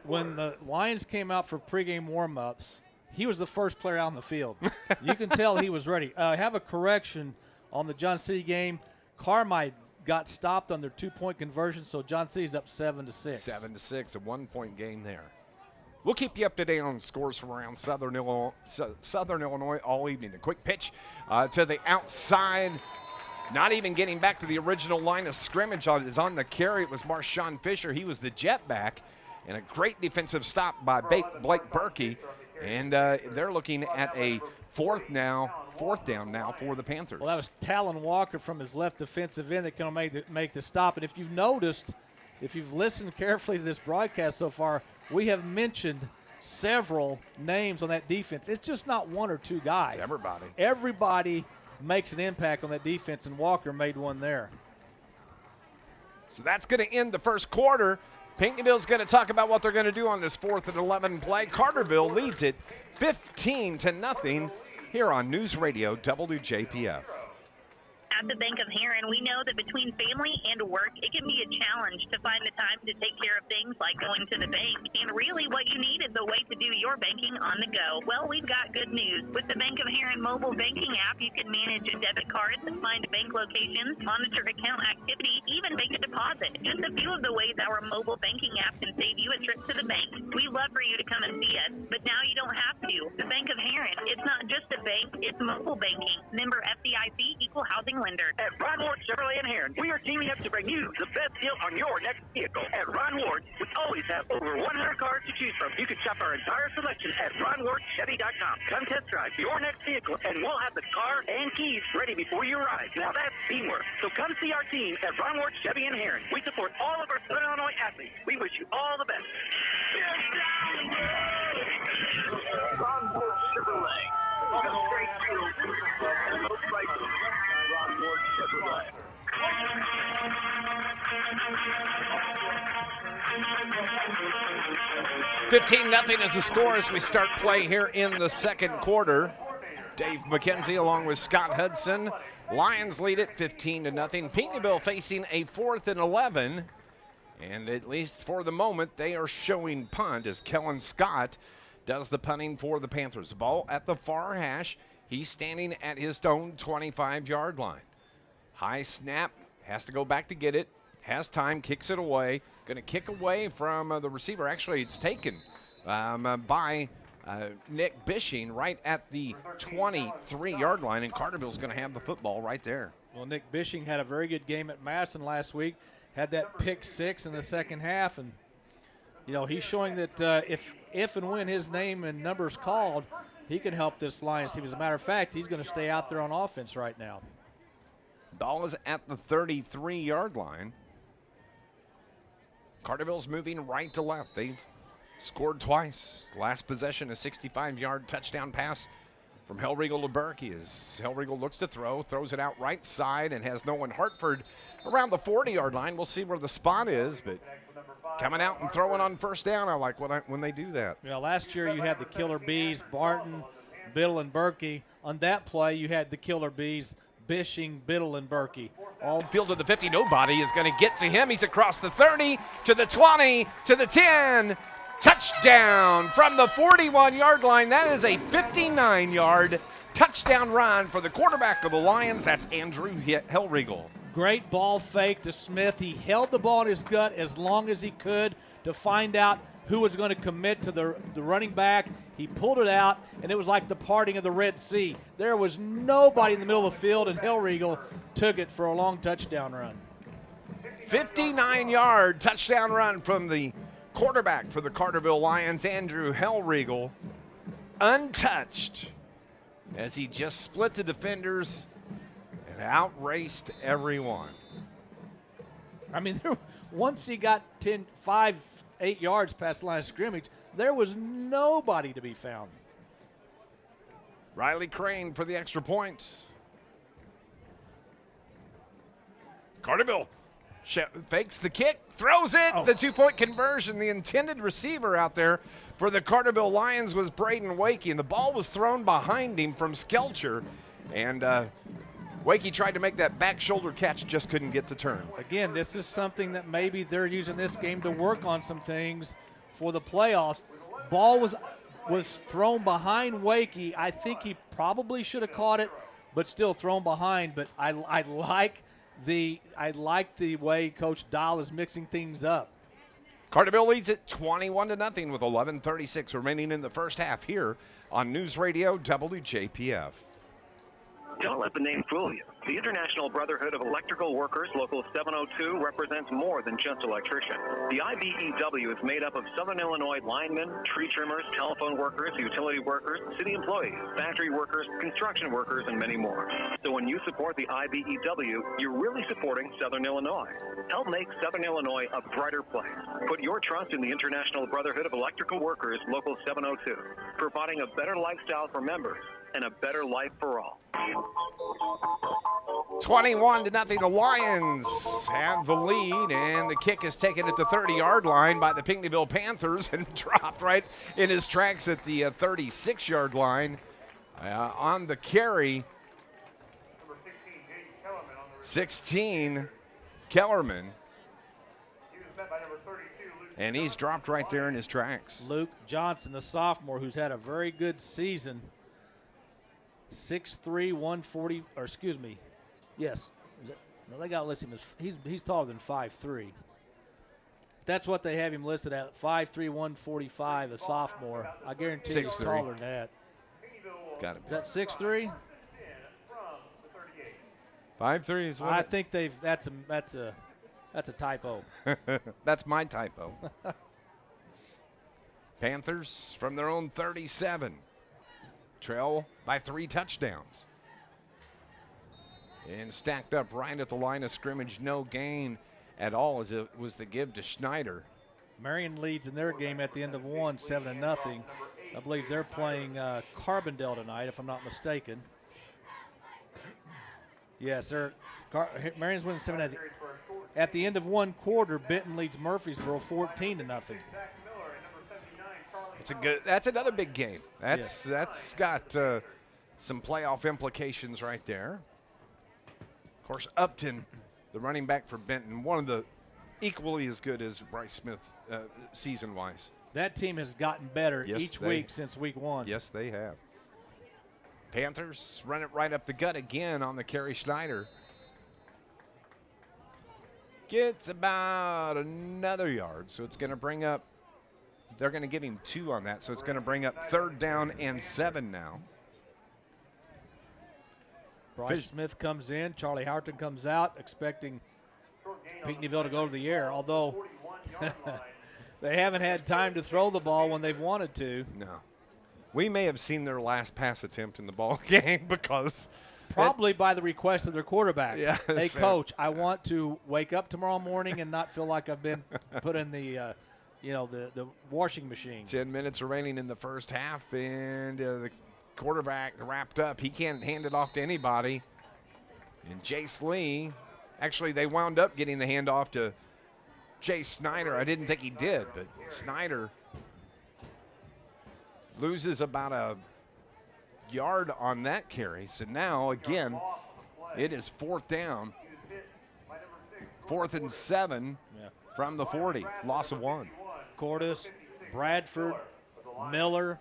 When the Lions came out for pregame warm-ups, he was the first player out on the field. You can tell he was ready. I have a correction on the John City game. Carmine got stopped on their 2-point conversion, so John City's up 7-6. 7-6, a 1-point game there. We'll keep you up to date on scores from around Southern Illinois all evening. A quick pitch to the outside. Not even getting back to the original line of scrimmage is on the carry. It was Marshawn Fisher. He was the jet back. And a great defensive stop by Blake Berkey. And they're looking at a 4th down now for the Panthers. Well, that was Talon Walker from his left defensive end that can make the stop. And if you've noticed, if you've listened carefully to this broadcast so far, we have mentioned several names on that defense. It's just not one or two guys. It's everybody. Everybody makes an impact on that defense, and Walker made one there. So that's going to end the first quarter. Pinckneyville's going to talk about what they're going to do on this 4th and 11 play. Carterville leads it 15-0 here on News Radio WJPF. At the Bank of Heron, we know that between family and work, it can be a challenge to find the time to take care of things like going to the bank. And really what you need is a way to do your banking on the go. Well, we've got good news. With the Bank of Heron mobile banking app, you can manage debit cards, find bank locations, monitor account activity, even make a deposit. Just a few of the ways our mobile banking app can save you a trip to the bank. We love for you to come and see us, but now you don't have to. The Bank of Heron, it's not just a bank, it's mobile banking. Member FDIC, equal housing lender. At Ron Ward Chevrolet in Heron, we are teaming up to bring you the best deal on your next vehicle. At Ron Ward, we always have over 100 cars to choose from. You can shop our entire selection at RonWardChevy.com. Come test drive your next vehicle, and we'll have the car and keys ready before you arrive. Now that's teamwork. So come see our team at Ron Ward Chevy in Heron. We support all of our Southern Illinois athletes. We wish you all the best. Ron Ward Chevrolet. Straight deals. Most prices. Ron Ward Chevrolet. 15-0 is the score as we start play here in the second quarter. Dave McKenzie along with Scott Hudson. Lions lead it 15-0. Pinckneyville facing a 4th and 11. And at least for the moment, they are showing punt as Kellen Scott does the punting for the Panthers. The ball at the far hash. He's standing at his own 25-yard line. High snap, has to go back to get it. Has time, kicks it away. Going to kick away from the receiver. Actually, it's taken by Nick Bishing right at the 23-yard line, and Carterville's going to have the football right there. Well, Nick Bishing had a very good game at Madison last week. Had that pick 6 in the second half, and you know he's showing that if and when his name and number's called, he can help this Lions team. As a matter of fact, he's going to stay out there on offense right now. Ball is at the 33-yard line. Carterville's moving right to left. They've scored twice. Last possession, a 65-yard touchdown pass from Hellriegel to Berkey as Hellriegel looks to throw, throws it out right side and has no one. Hartford around the 40-yard line. We'll see where the spot is, but coming out and throwing on first down, I like when they do that. Yeah, last year you had the Killer Bees, Barton, Biddle, and Berkey. On that play, you had the Killer Bees, Bishing, Biddle, and Berkey. All Field to the 50. Nobody is going to get to him. He's across the 30 to the 20 to the 10. Touchdown from the 41-yard line. That is a 59-yard touchdown run for the quarterback of the Lions. That's Andrew Hellriegel. Great ball fake to Smith. He held the ball in his gut as long as he could to find out who was going to commit to the running back. He pulled it out, and it was like the parting of the Red Sea. There was nobody in the middle of the field, and Hellriegel took it for a long touchdown run. 59-yard touchdown run from the quarterback for the Carterville Lions, Andrew Hellriegel, untouched as he just split the defenders and outraced everyone. I mean, once he got 8 yards past the line of scrimmage, there was nobody to be found. Riley Crane for the extra point. Carterville fakes the kick, throws it, the 2-point conversion. The intended receiver out there for the Carterville Lions was Braden Wakey, and the ball was thrown behind him from Skelcher. And Wakey tried to make that back shoulder catch, just couldn't get to turn. Again, this is something that maybe they're using this game to work on some things for the playoffs. Ball was thrown behind Wakey. I think he probably should have caught it, but still thrown behind. But I like the way Coach Dahl is mixing things up. Carterville leads it 21-0 with 11:36 remaining in the first half here on News Radio WJPF. Don't let the name fool you. The International Brotherhood of Electrical Workers, Local 702, represents more than just electricians. The IBEW is made up of Southern Illinois linemen, tree trimmers, telephone workers, utility workers, city employees, factory workers, construction workers, and many more. So when you support the IBEW, you're really supporting Southern Illinois. Help make Southern Illinois a brighter place. Put your trust in the International Brotherhood of Electrical Workers, Local 702, providing a better lifestyle for members and a better life for all. 21-0, the Lions have the lead, and the kick is taken at the 30-yard line by the Pinckneyville Panthers and dropped right in his tracks at the 36-yard line. On the carry, 16, Kellerman. And he's dropped right there in his tracks. Luke Johnson, the sophomore, who's had a very good season. 6'3", 140, or excuse me, yes. No, they got listed as he's taller than 5'3". That's what they have him listed at, 5'3", 145, a sophomore. I guarantee he's taller than that. Got it. Is that 6'3"? 5'3" is what I think that's a typo. That's my typo. Panthers from their own 37. Trail by 3 touchdowns. And stacked up right at the line of scrimmage. No gain at all as it was the give to Schneider. Marion leads in their game at the end of 1, 7-0. I believe they're playing Carbondale tonight, if I'm not mistaken. Yes, Marion's winning 7-0. At the end of one quarter, Benton leads Murfreesboro 14-0. That's another big game. That's got some playoff implications right there. Of course, Upton, the running back for Benton, one of the equally as good as Bryce Smith season-wise. That team has gotten better each week since week 1. Yes, they have. Panthers run it right up the gut again on the carry. Schneider gets about another yard, so it's going to bring up. They're going to give him 2 on that, so it's going to bring up 3rd down and 7 now. Bryce Smith comes in. Charlie Howerton comes out, expecting Pinckneyville to go to the air, although they haven't had time to throw the ball when they've wanted to. No. We may have seen their last pass attempt in the ball game because probably by the request of their quarterback. Yes, hey, Coach, I want to wake up tomorrow morning and not feel like I've been put in the the washing machine. 10 minutes remaining in the first half, and the quarterback wrapped up. He can't hand it off to anybody. And Jace Lee, actually, they wound up getting the handoff to Jay Snyder. I didn't think he did, but Snyder loses about a yard on that carry. So now, again, It is 4th down. 4th and 7 from the 40. Loss of 1. Cordes, Bradford, Miller,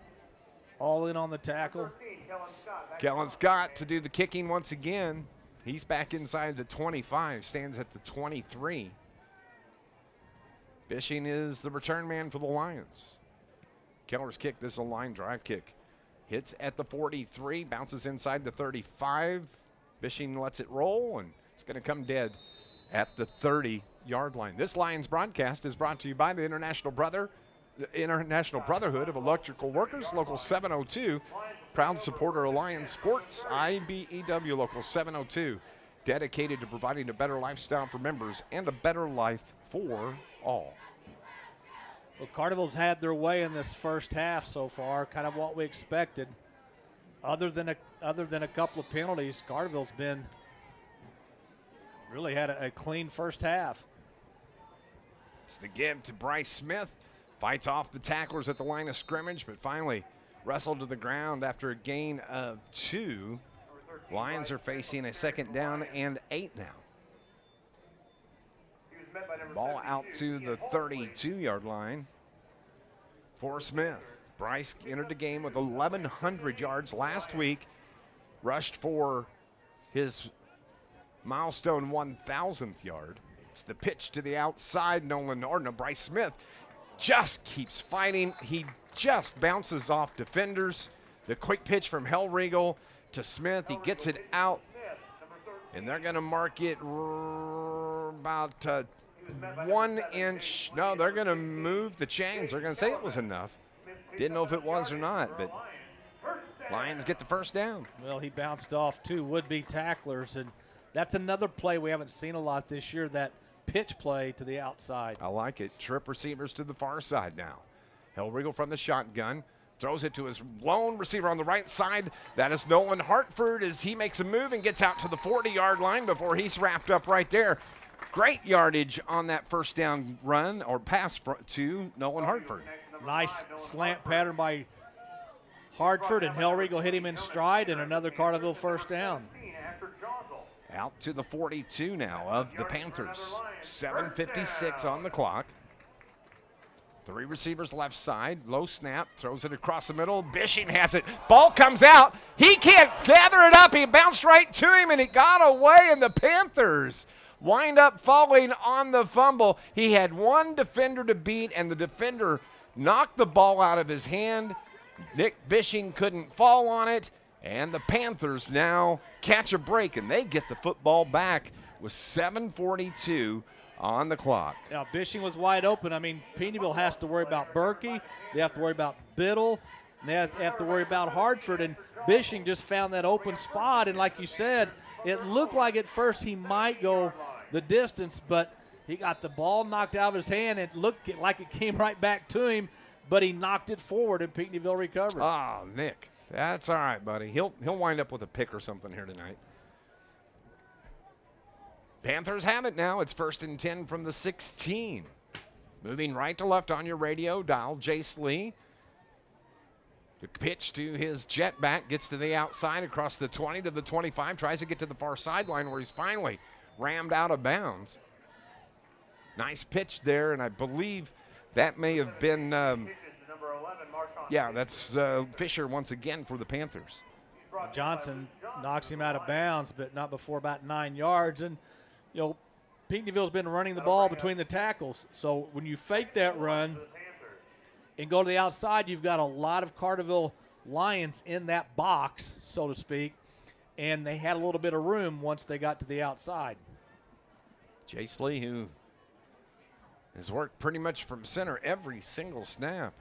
all in on the tackle. Kellen Scott to do the kicking once again. He's back inside the 25, stands at the 23. Bishing is the return man for the Lions. Keller's kick, this is a line drive kick. Hits at the 43, bounces inside the 35. Bishing lets it roll, and it's going to come dead at the 30-yard line. This Lions broadcast is brought to you by the International Brotherhood of Electrical Workers, Local 702. Proud supporter of Lions Sports, IBEW Local 702. Dedicated to providing a better lifestyle for members and a better life for all. Well, Carterville's had their way in this first half so far, kind of what we expected. Other than a couple of penalties, Carterville's really had a clean first half. It's the give to Bryce Smith. Fights off the tacklers at the line of scrimmage, but finally wrestled to the ground after a gain of 2. Lions are facing a 2nd down and 8 now. Ball out to the 32-yard line for Smith. Bryce entered the game with 1,100 yards last week. Rushed for his milestone 1,000th yard. It's the pitch to the outside. Nolan Nordna. Bryce Smith just keeps fighting. He just bounces off defenders. The quick pitch from Hellriegel to Smith. He gets it out, and they're going to mark it about 1 inch. No, they're going to move the chains. They're going to say it was enough. Didn't know if it was or not, but Lions get the first down. Well, he bounced off 2 would-be tacklers, and that's another play we haven't seen a lot this year, that pitch play to the outside. I like it. Trip receivers to the far side now. Hellriegel from the shotgun. Throws it to his lone receiver on the right side. That is Nolan Hartford as he makes a move and gets out to the 40-yard line before he's wrapped up right there. Great yardage on that first down run or pass to Nolan Hartford. Nice slant pattern by Hartford, and Hellriegel hit him in stride, and another Carterville first down. Out to the 42 now of the Panthers. 7:56 on the clock. 3 receivers left side. Low snap. Throws it across the middle. Bishing has it. Ball comes out. He can't gather it up. He bounced right to him, and it got away, and the Panthers wind up falling on the fumble. He had one defender to beat, and the defender knocked the ball out of his hand. Nick Bishing couldn't fall on it, and the Panthers now catch a break, and they get the football back with 7:42 on the clock. Now, Bishing was wide open. I mean, Pinckneyville has to worry about Berkey. They have to worry about Biddle. And they have to worry about Hartford. And Bishing just found that open spot. And like you said, it looked like at first he might go the distance, but he got the ball knocked out of his hand. It looked like it came right back to him, but he knocked it forward, and Pinckneyville recovered. Oh, Nick, that's all right, buddy. He'll wind up with a pick or something here tonight. Panthers have it now. It's 1st and 10 from the 16. Moving right to left on your radio dial, Jace Lee. The pitch to his jet back gets to the outside across the 20 to the 25. Tries to get to the far sideline where he's finally rammed out of bounds. Nice pitch there, and I believe that may have been, that's Fisher once again for the Panthers. Johnson knocks him out of bounds, but not before about 9 yards. And, you know, Pinckneyville's been running the ball between the tackles. So when you fake that run and go to the outside, you've got a lot of Carterville Lions in that box, so to speak, and they had a little bit of room once they got to the outside. Jace Lee, who has worked pretty much from center every single snap.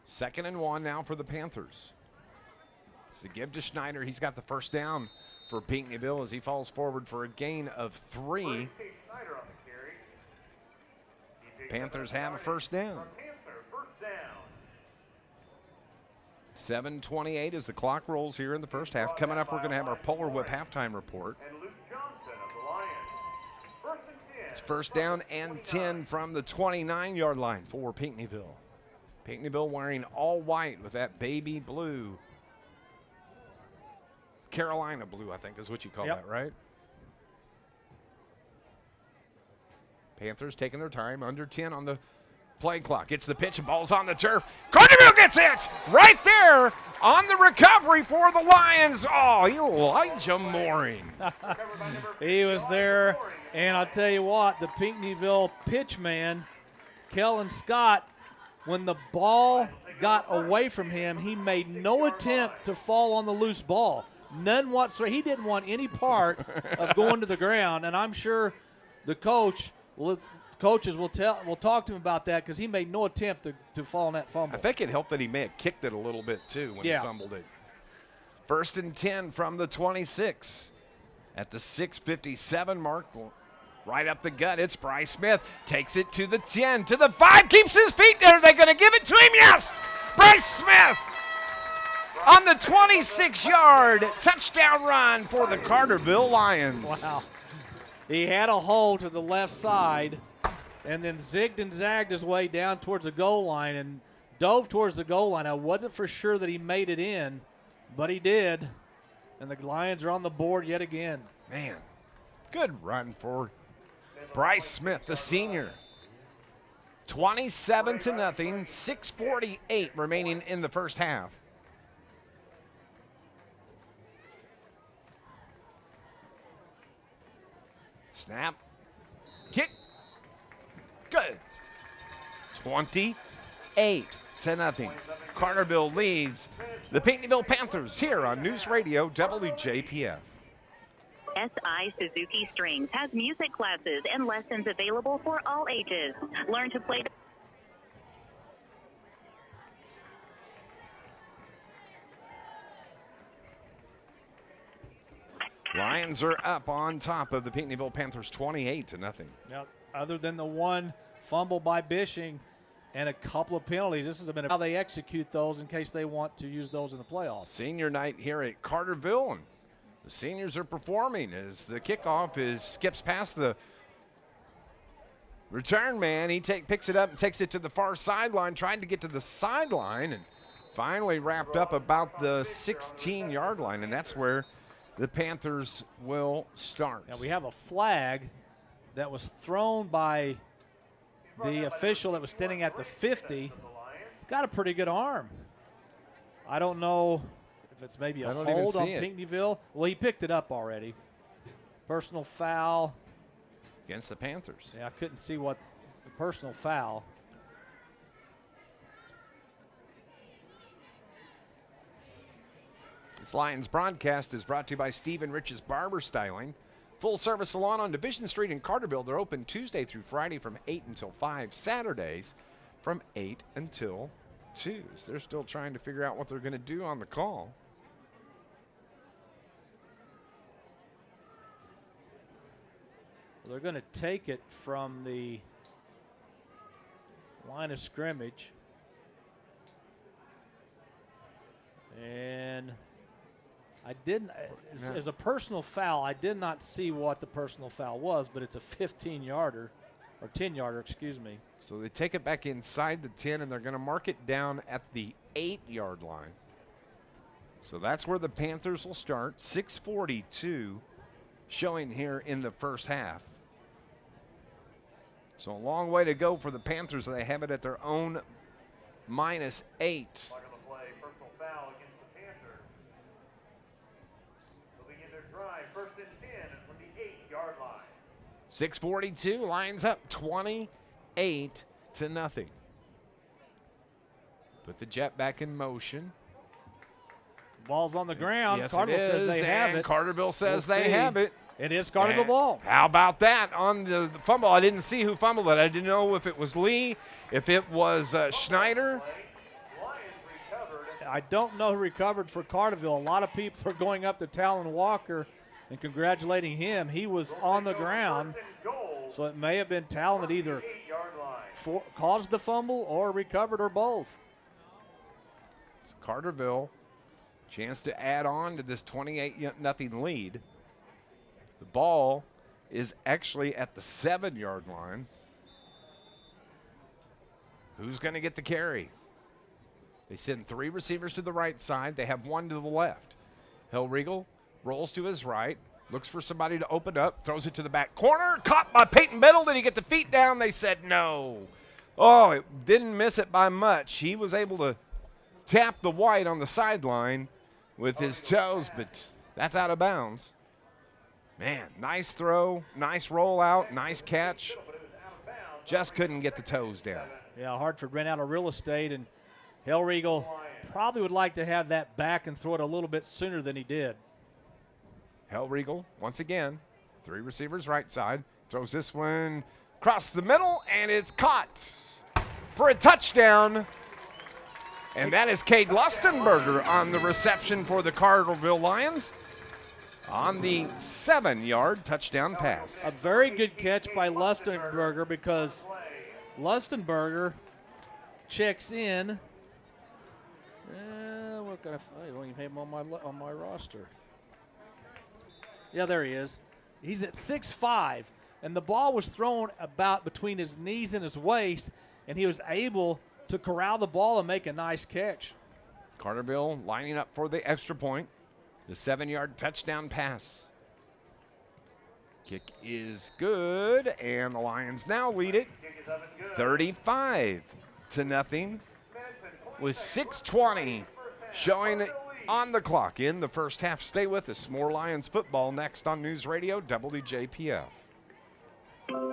2nd and 1 now for the Panthers. It's the give to Schneider. He's got the first down for Pinckneyville as he falls forward for a gain of 3. Panthers have a first down. 7:28 as the clock rolls here in the first half. Coming up, we're going to have our Polar Whip halftime report. It's 1st down and 10 from the 29-yard line for Pinckneyville. Pinckneyville wearing all white with that baby blue Carolina blue, I think is what you call Yep. that, right? Panthers taking their time, under 10 on the play clock. Gets the pitch and ball's on the turf. Carterville gets it right there on the recovery for the Lions. Oh, Elijah Mooring. He was there, and I'll tell you what, the Pinckneyville pitchman, Kellen Scott, when the ball got away from him, he made no attempt to fall on the loose ball. None whatsoever. He didn't want any part of going to the ground, and I'm sure the coaches will talk to him about that because he made no attempt to fall on that fumble. I think it helped that he may have kicked it a little bit too when he fumbled it. 1st and 10 from the 26 at the 6:57 mark. Right up the gut, it's Bryce Smith. Takes it to the 10, to the 5, keeps his feet there. Are they going to give it to him? Yes! Bryce Smith on the 26-yard touchdown run for the Carterville Lions. Wow. He had a hole to the left side and then zigged and zagged his way down towards the goal line and dove towards the goal line. I wasn't for sure that he made it in, but he did. And the Lions are on the board yet again. Man, good run for Bryce Smith, the senior. 27-0, 6:48 remaining in the first half. Snap. Kick. Good. 28-0. Carterville leads the Pinckneyville Panthers here on News Radio WJPF. SI Suzuki Strings has music classes and lessons available for all ages. Learn to play. Lions are up on top of the Pinckneyville Panthers 28-0. Now, other than the one fumble by Bishing and a couple of penalties, this has been how they execute those in case they want to use those in the playoffs. Senior night here at Carterville, and the seniors are performing as the kickoff skips past the return man. He picks it up and takes it to the far sideline, trying to get to the sideline, and finally wrapped up about the 16-yard line, and that's where the Panthers will start. Now we have a flag that was thrown by the official that was standing at the 50. Got a pretty good arm. I don't know if it's maybe a hold on Pinckneyville. Well, he picked it up already. Personal foul. Against the Panthers. Yeah, I couldn't see what the personal foul. This Lions broadcast is brought to you by Steve and Rich's Barber Styling. Full-service salon on Division Street in Carterville. They're open Tuesday through Friday from 8 until 5, Saturdays from 8 until 2. So they're still trying to figure out what they're going to do on the call. They're going to take it from the line of scrimmage. And I didn't, as a personal foul, I did not see what the personal foul was, but it's a 15-yarder, or 10-yarder, excuse me. So they take it back inside the 10, and they're going to mark it down at the 8-yard line. So that's where the Panthers will start. 6:42 showing here in the first half. So a long way to go for the Panthers. They have it at their own -8. Personal foul against the Panthers. They'll begin their drive. 1st and 10 from the 8-yard line. 6:42, Lions up 28-0. Put the jet back in motion. Ball's on the ground. Yes, Carterville it is, says they have it. Carterville says We'll they see. have it. It is Carterville ball. How about that on the fumble? I didn't see who fumbled it. I didn't know if it was Lee, if it was Schneider. I don't know who recovered for Carterville. A lot of people are going up to Talon Walker and congratulating him. He was on the ground, so it may have been Talon that either caused the fumble or recovered or both. So Carterville, chance to add on to this 28-0 lead. The ball is actually at the 7-yard line. Who's going to get the carry? They send 3 receivers to the right side. They have 1 to the left. Hellriegel rolls to his right, looks for somebody to open up, throws it to the back corner, caught by Peyton Biddle. Did he get the feet down? They said no. Oh, it didn't miss it by much. He was able to tap the white on the sideline with his toes, but that's out of bounds. Man, nice throw, nice rollout, nice catch. Just couldn't get the toes down. Yeah, Hartford ran out of real estate, and Hellriegel probably would like to have that back and throw it a little bit sooner than he did. Hellriegel, once again, 3 receivers right side, throws this one across the middle, and it's caught for a touchdown. And that is Cade Lustenberger on the reception for the Carterville Lions on the 7-yard touchdown pass. A very good catch by Lustenberger, because Lustenberger checks in. What kind of? I don't even have him on my roster. Yeah, there he is. He's at 6'5", and the ball was thrown about between his knees and his waist, and he was able to corral the ball and make a nice catch. Carterville lining up for the extra point. The 7-yard touchdown pass. Kick is good, and the Lions now lead it 35-0 with 6:20 showing on the clock in the first half. Stay with us. More Lions football next on News Radio WJPF.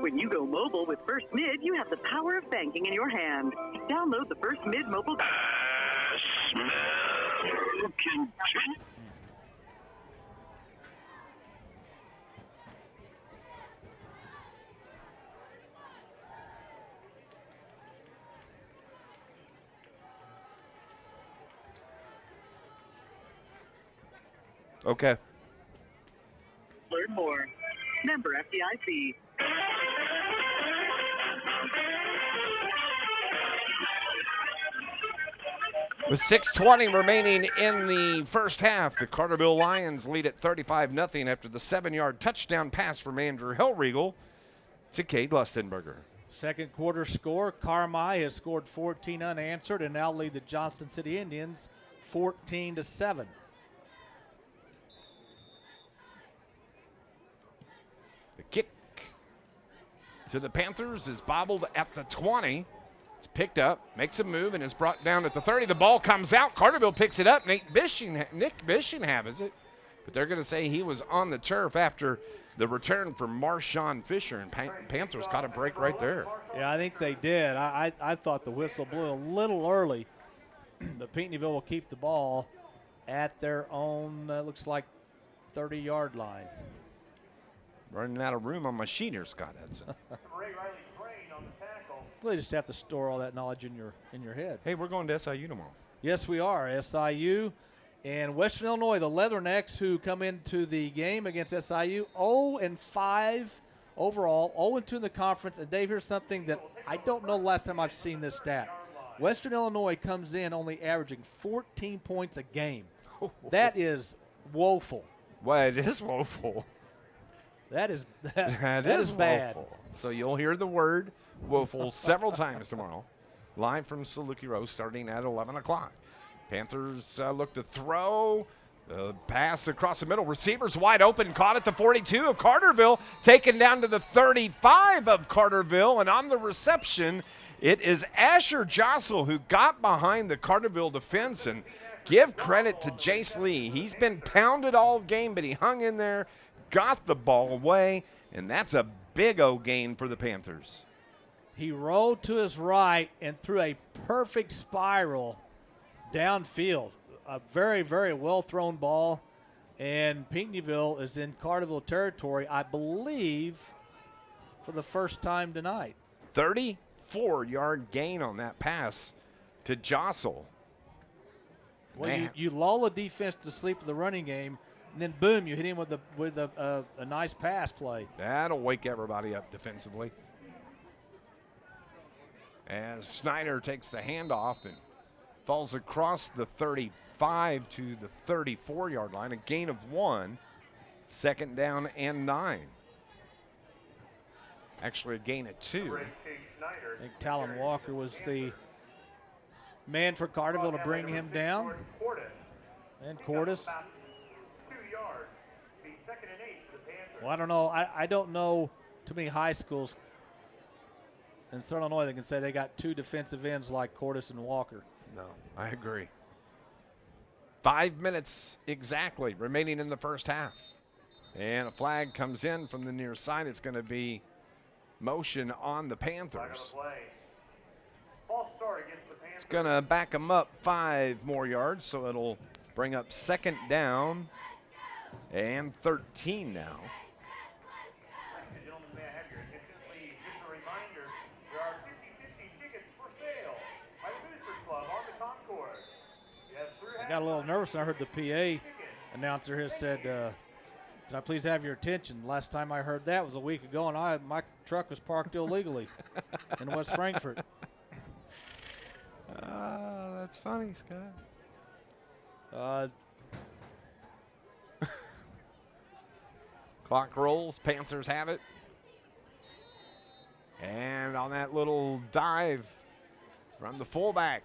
When you go mobile with First Mid, you have the power of banking in your hand. Download the First Mid mobile. Okay. Learn more. Member FDIC. With 6:20 remaining in the first half, the Carterville Lions lead at 35-0 after the 7-yard touchdown pass from Andrew Hellriegel to Cade Lustenberger. Second quarter score, Carmi has scored 14 unanswered and now lead the Johnston City Indians 14-7. The kick to the Panthers is bobbled at the 20. It's picked up, makes a move, and is brought down at the 30. The ball comes out. Carterville picks it up. Nick Bishingham has it. But they're going to say he was on the turf after the return from Marshawn Fisher, and Panthers caught a break right there. Yeah, I think they did. I thought the whistle blew a little early. But Pinckneyville will keep the ball at their own, looks like, 30-yard line. Running out of room on my sheet here, Scott Hudson. Well, you just have to store all that knowledge in your head. Hey, we're going to SIU tomorrow. Yes, we are. SIU and Western Illinois, the Leathernecks, who come into the game against SIU 0-5 overall, 0-2 in the conference. And Dave, here's something that I don't know the last time I've seen this stat. Western Illinois comes in only averaging 14 points a game. That is woeful. Well, it is woeful. That is that is bad. Woeful. So you'll hear the word woeful several times tomorrow. Live from Saluki Row starting at 11 o'clock. Panthers look to throw. The pass across the middle. Receivers wide open. Caught at the 42 of Carterville. Taken down to the 35 of Carterville. And on the reception, it is Asher Jostle who got behind the Carterville defense. And give credit to Jace Lee. He's been pounded all game, but he hung in there, got the ball away, and that's a big O gain for the Panthers. He rolled to his right and threw a perfect spiral downfield. A very, very well-thrown ball, and Pinckneyville is in Carterville territory, I believe, for the first time tonight. 34-yard gain on that pass to Jostle. Well, you lull a defense to sleep with the running game, and then boom, you hit him with a nice pass play. That'll wake everybody up defensively. As Snyder takes the handoff and falls across the 35 to the 34-yard line, a gain of 1, second down and 9. Actually, a gain of 2. I think Talon Walker was the man for Carterville to bring him down. And Cordes. Well, I don't know. I don't know too many high schools in Southern Illinois that can say they got 2 defensive ends like Cordes and Walker. No, I agree. 5 minutes exactly remaining in the first half. And a flag comes in from the near side. It's going to be motion on the Panthers. False start against the Panthers. It's going to back them up 5 more yards, so it'll bring up second down and 13 now. Gentlemen, may I have your attention, please? Just a reminder, there are 50-50 tickets for sale by the Boosters Club on the concourse. Yes, I got a little nervous when I heard the PA announcer has said, can I please have your attention? Last time I heard that was a week ago, and my truck was parked illegally in West Frankfort. That's funny, Scott. Clock rolls. Panthers have it. And on that little dive from the fullback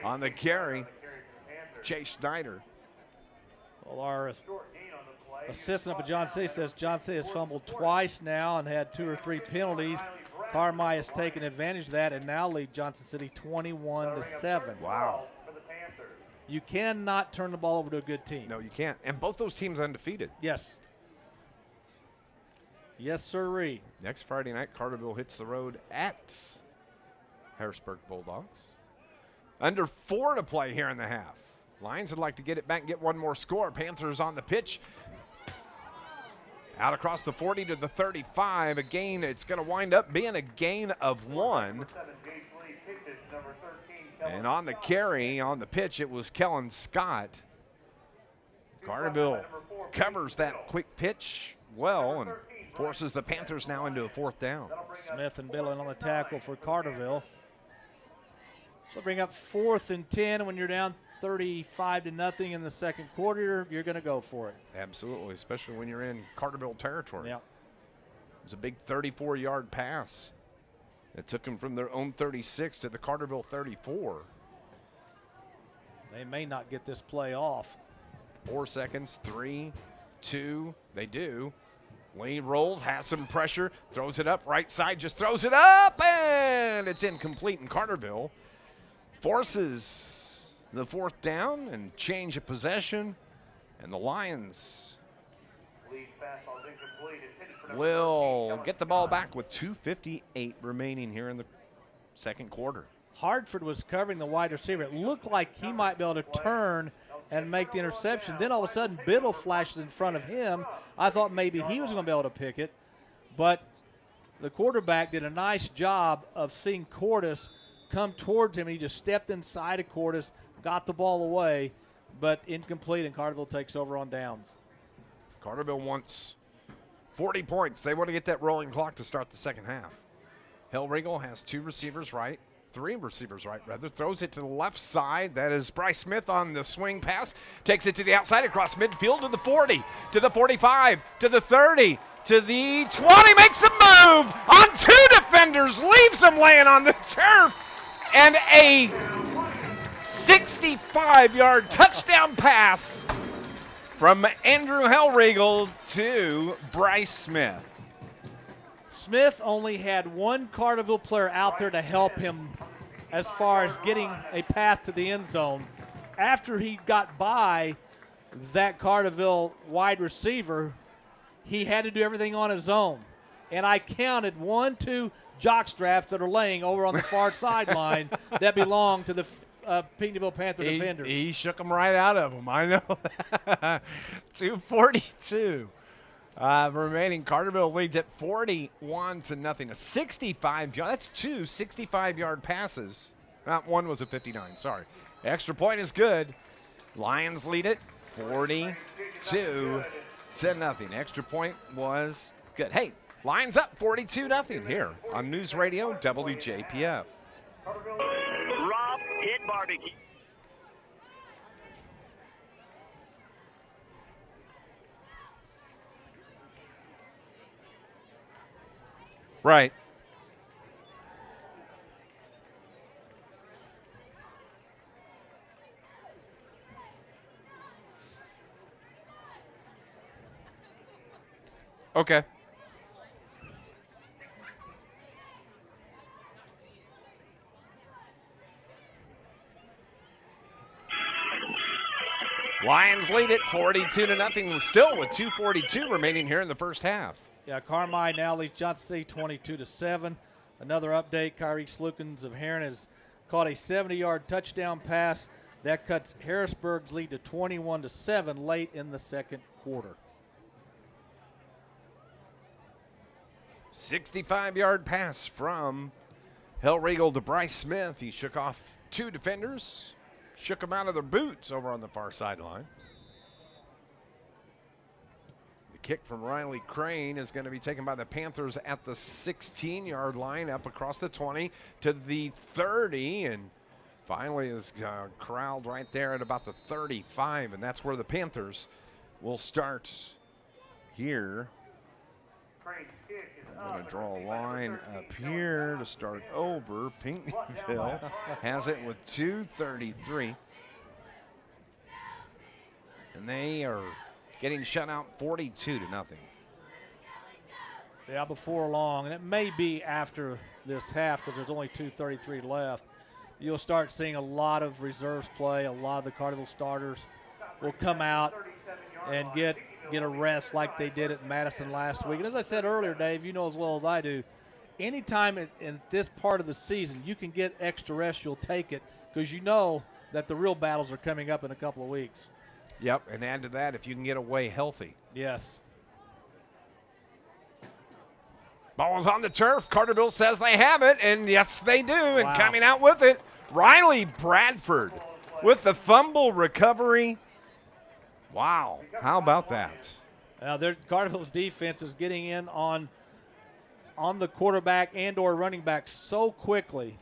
on the carry, Chase Snyder. Well, our assistant up at John C. says John C. has fumbled twice now and had 2 or 3 penalties. Carmi has taken advantage of that and now lead Johnson City 21-7. Wow. You cannot turn the ball over to a good team. No, you can't. And both those teams undefeated. Yes. Yes, sirree. Next Friday night, Carterville hits the road at Harrisburg Bulldogs. Under 4 to play here in the half. Lions would like to get it back and get one more score. Panthers on the pitch. Out across the 40 to the 35. Again, it's going to wind up being a gain of 1. And on the carry, on the pitch, it was Kellen Scott. Carterville covers that quick pitch well and forces the Panthers now into a 4th down. Smith and Billen on the tackle for Carterville. So bring up 4th and 10 when you're down 35-0 in the second quarter. You're going to go for it. Absolutely, especially when you're in Carterville territory. Yeah. It was a big 34-yard pass. It took them from their own 36 to the Carterville 34. They may not get this play off. 4 seconds, 3, 2, they do. Lee rolls, has some pressure, throws it up, right side, just throws it up, and it's incomplete. And Carterville forces the 4th down and change of possession. And the Lions will get the ball back with 2:58 remaining here in the second quarter. Hartford was covering the wide receiver. It looked like he might be able to turn and make the interception. Then all of a sudden, Biddle flashes in front of him. I thought maybe he was going to be able to pick it. But the quarterback did a nice job of seeing Cordes come towards him, and he just stepped inside of Cordes, got the ball away, but incomplete, and Carterville takes over on downs. Carterville wants 40 points. They want to get that rolling clock to start the second half. Hellriegel has 2 receivers right. 3 receivers right, rather. Throws it to the left side. That is Bryce Smith on the swing pass. Takes it to the outside across midfield to the 40, to the 45, to the 30, to the 20. Makes a move on 2 defenders. Leaves them laying on the turf. And a 65-yard touchdown pass from Andrew Hellriegel to Bryce Smith. Smith only had 1 Carterville player out there to help him as far as getting a path to the end zone. After he got by that Carterville wide receiver, he had to do everything on his own. And I counted 1, 2 jock straps that are laying over on the far sideline that belong to the Pinckneyville Panther defenders. He shook them right out of them. I know. 2:42 remaining. Carterville leads at 41-0. A 65-yard. That's 2 65-yard passes. Not one was a 59. Sorry. Extra point is good. Lions lead it 42-0. Extra point was good. Hey, Lions up 42-0 here on News Radio WJPF. Rob Pit Barbecue. Right. Okay. Lions lead it 42-0, still with 2:42 remaining here in the first half. Yeah, Carmi now leads Johnson City 22-7. Another update, Kyrie Slukins of Heron has caught a 70-yard touchdown pass. That cuts Harrisburg's lead to 21-7 late in the second quarter. 65-yard pass from Hellriegel to Bryce Smith. He shook off 2 defenders, shook them out of their boots over on the far sideline. The kick from Riley Crane is going to be taken by the Panthers at the 16-yard line, up across the 20 to the 30, and finally is corralled right there at about the 35, and that's where the Panthers will start here. I'm going to draw a line up here to start over. Pinckneyville has it with 2:33. And they are getting shut out 42-0. Yeah, before long, and it may be after this half because there's only 2:33 left, you'll start seeing a lot of reserves play. A lot of the Carterville starters will come out and get a rest like they did at Madison last week. And as I said earlier, Dave, you know as well as I do, anytime in this part of the season you can get extra rest, you'll take it because you know that the real battles are coming up in a couple of weeks. Yep, and add to that if you can get away healthy. Yes. Ball is on the turf. Carterville says they have it, and yes, they do. And Wow. coming out with it, Riley Bradford with the fumble recovery. Wow, how about that? Carterville's defense is getting in on the quarterback and or running back so quickly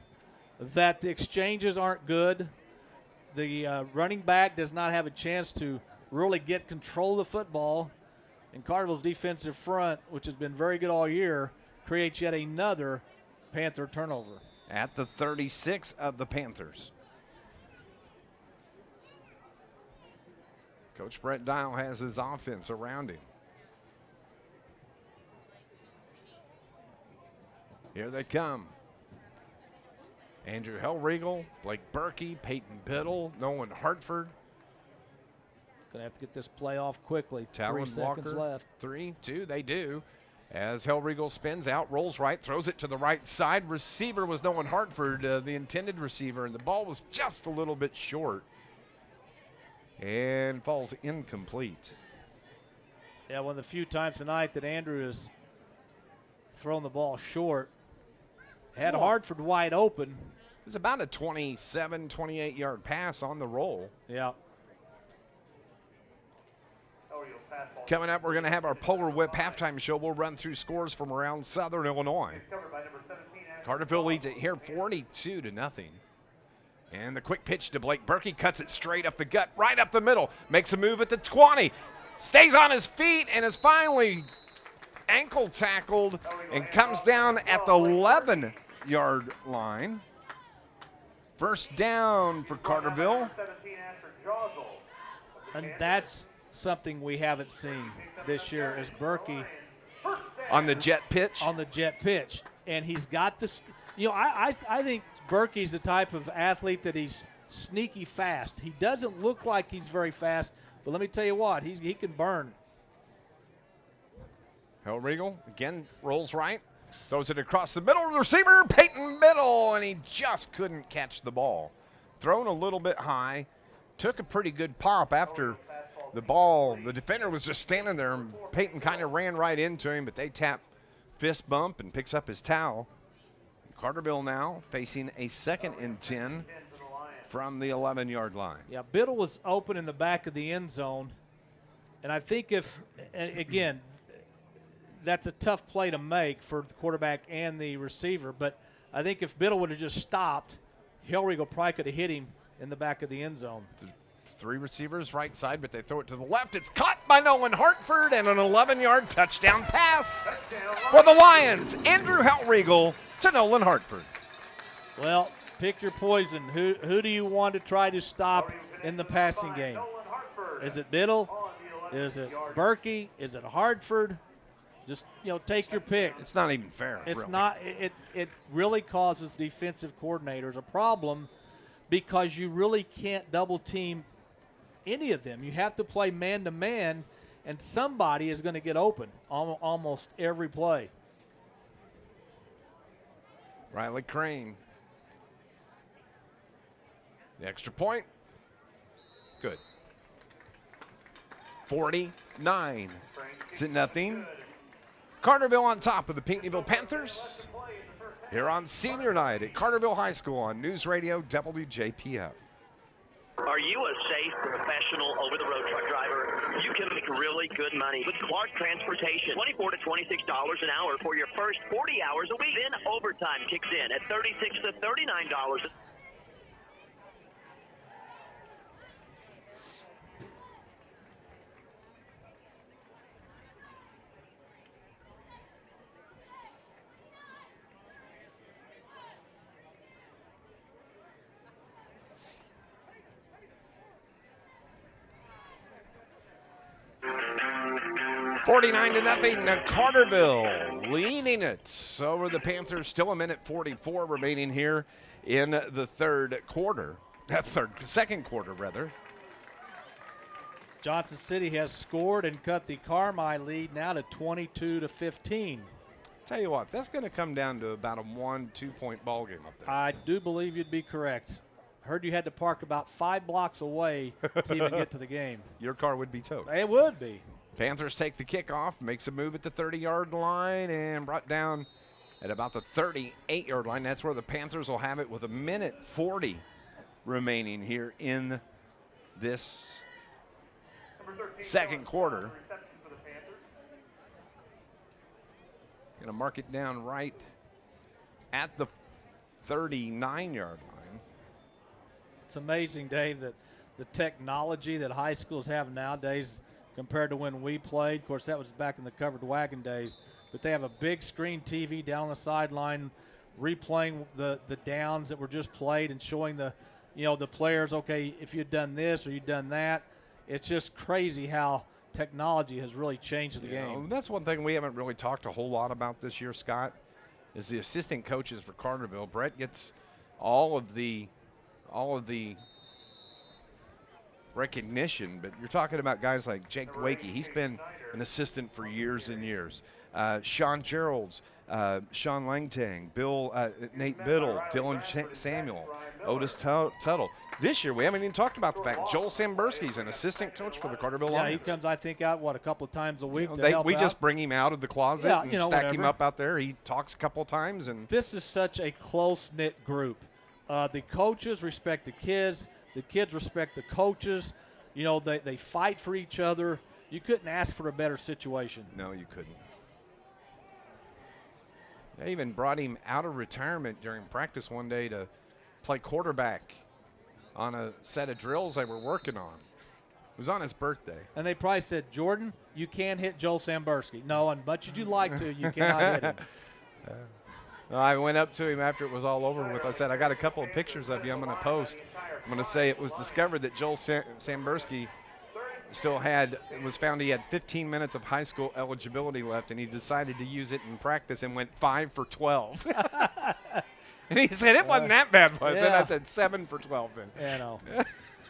that the exchanges aren't good. The running back does not have a chance to really get control of the football. And Carterville's defensive front, which has been very good all year, creates yet another Panther turnover. At the 36 of the Panthers. Coach Brett Dial has his offense around him. Here they come. Andrew Hellriegel, Blake Berkey, Peyton Biddle, Nolan Hartford. Going to have to get this play off quickly. Talon 3 seconds Walker, left. 3, 2, they do. As Hellriegel spins out, rolls right, throws it to the right side. Receiver was Nolan Hartford, the intended receiver, and the ball was just a little bit short and falls incomplete. Yeah, one of the few times tonight that Andrew has thrown the ball short. Had Hartford wide open. It was about a 27, 28-yard pass on the roll. Yeah. Coming up, we're going to have our Polar Whip halftime show. We'll run through scores from around Southern Illinois. Carterville leads it here 42-0. And the quick pitch to Blake Berkey cuts it straight up the gut, right up the middle. Makes a move at the 20. Stays on his feet and is finally ankle tackled and comes down at the 11-yard line. First down for Carterville. And that's something we haven't seen this year is Berkey on the jet pitch. On the jet pitch. And he's got this, I think Berkey's the type of athlete that he's sneaky fast. He doesn't look like he's very fast, but let me tell you what, he can burn. Hellriegel again rolls right, throws it across the middle. Receiver Peyton Biddle, and he just couldn't catch the ball. Thrown a little bit high, took a pretty good pop after the ball. The defender was just standing there, and Peyton kind of ran right into him, but they tap fist bump and picks up his towel. Carterville now facing a 2nd and 10 from the 11-yard line. Yeah, Biddle was open in the back of the end zone, and I think again, that's a tough play to make for the quarterback and the receiver, but I think if Biddle would have just stopped, Hellriegel probably could have hit him in the back of the end zone. 3 receivers right side, but they throw it to the left. It's caught by Nolan Hartford, and an 11-yard touchdown pass for the Lions. Andrew Hellriegel to Nolan Hartford. Well, pick your poison. Who do you want to try to stop in the passing game? Is it Biddle? Is it Berkey? Is it Hartford? Just, take your pick. It's not even fair. It's really. not. It really causes defensive coordinators a problem because you really can't double team any of them. You have to play man to man, and somebody is going to get open almost every play. Riley Crane. The extra point. Good. 49 to nothing. Carterville on top of the Pinckneyville Panthers here on senior night at Carterville High School on News Radio WJPF. Are you a safe, professional, over-the-road truck driver? You can make really good money with Clark Transportation. $24 to $26 an hour for your first 40 hours a week. Then overtime kicks in at $36 to $39. 49 to nothing. Carterville leading it over the Panthers. Still a minute 44 remaining here in the second quarter rather. Johnson City has scored and cut the Carmi lead now to 22 to 15. Tell you what, that's going to come down to about a 1-2 point ball game up there. I do believe you'd be correct. Heard you had to park about 5 blocks away to even get to the game. Your car would be towed. It would be. Panthers take the kickoff, makes a move at the 30-yard line, and brought down at about the 38-yard line. That's where the Panthers will have it with a minute 40 remaining here in this second quarter. Going to mark it down right at the 39-yard line. It's amazing, Dave, that the technology that high schools have nowadays compared to when we played. Of course, that was back in the covered wagon days. But they have a big screen TV down on the sideline replaying the downs that were just played and showing the players, okay, if you'd done this or you'd done that. It's just crazy how technology has really changed the game. That's one thing we haven't really talked a whole lot about this year, Scott, is the assistant coaches for Carterville. Brett gets all of the recognition, but you're talking about guys like Jake Wakey. He's been an assistant for years and years. Sean Geralds, Sean Langtang, Nate Biddle, Dylan Samuel, Otis Tuttle. This year, we haven't even talked about the fact Joel Samberski's an assistant coach for the Carterville Lions. Yeah, he comes, I think, out, a couple of times a week we just bring him out of the closet and stack him up out there. He talks a couple of times. And this is such a close-knit group. The coaches respect the kids respect the coaches. They fight for each other. You couldn't ask for a better situation. No, you couldn't. They even brought him out of retirement during practice one day to play quarterback on a set of drills they were working on. It was on his birthday. And they probably said, Jordan, you can't hit Joel Samberski. No, and much as you'd like to, you cannot hit him. I went up to him after it was all over with. I said, I got a couple of pictures of you I'm going to post. I'm going to say it was discovered that Joel Samberski was found he had 15 minutes of high school eligibility left, and he decided to use it in practice and went 5 for 12. And he said, it wasn't that bad, was it? I said 7 for 12 then.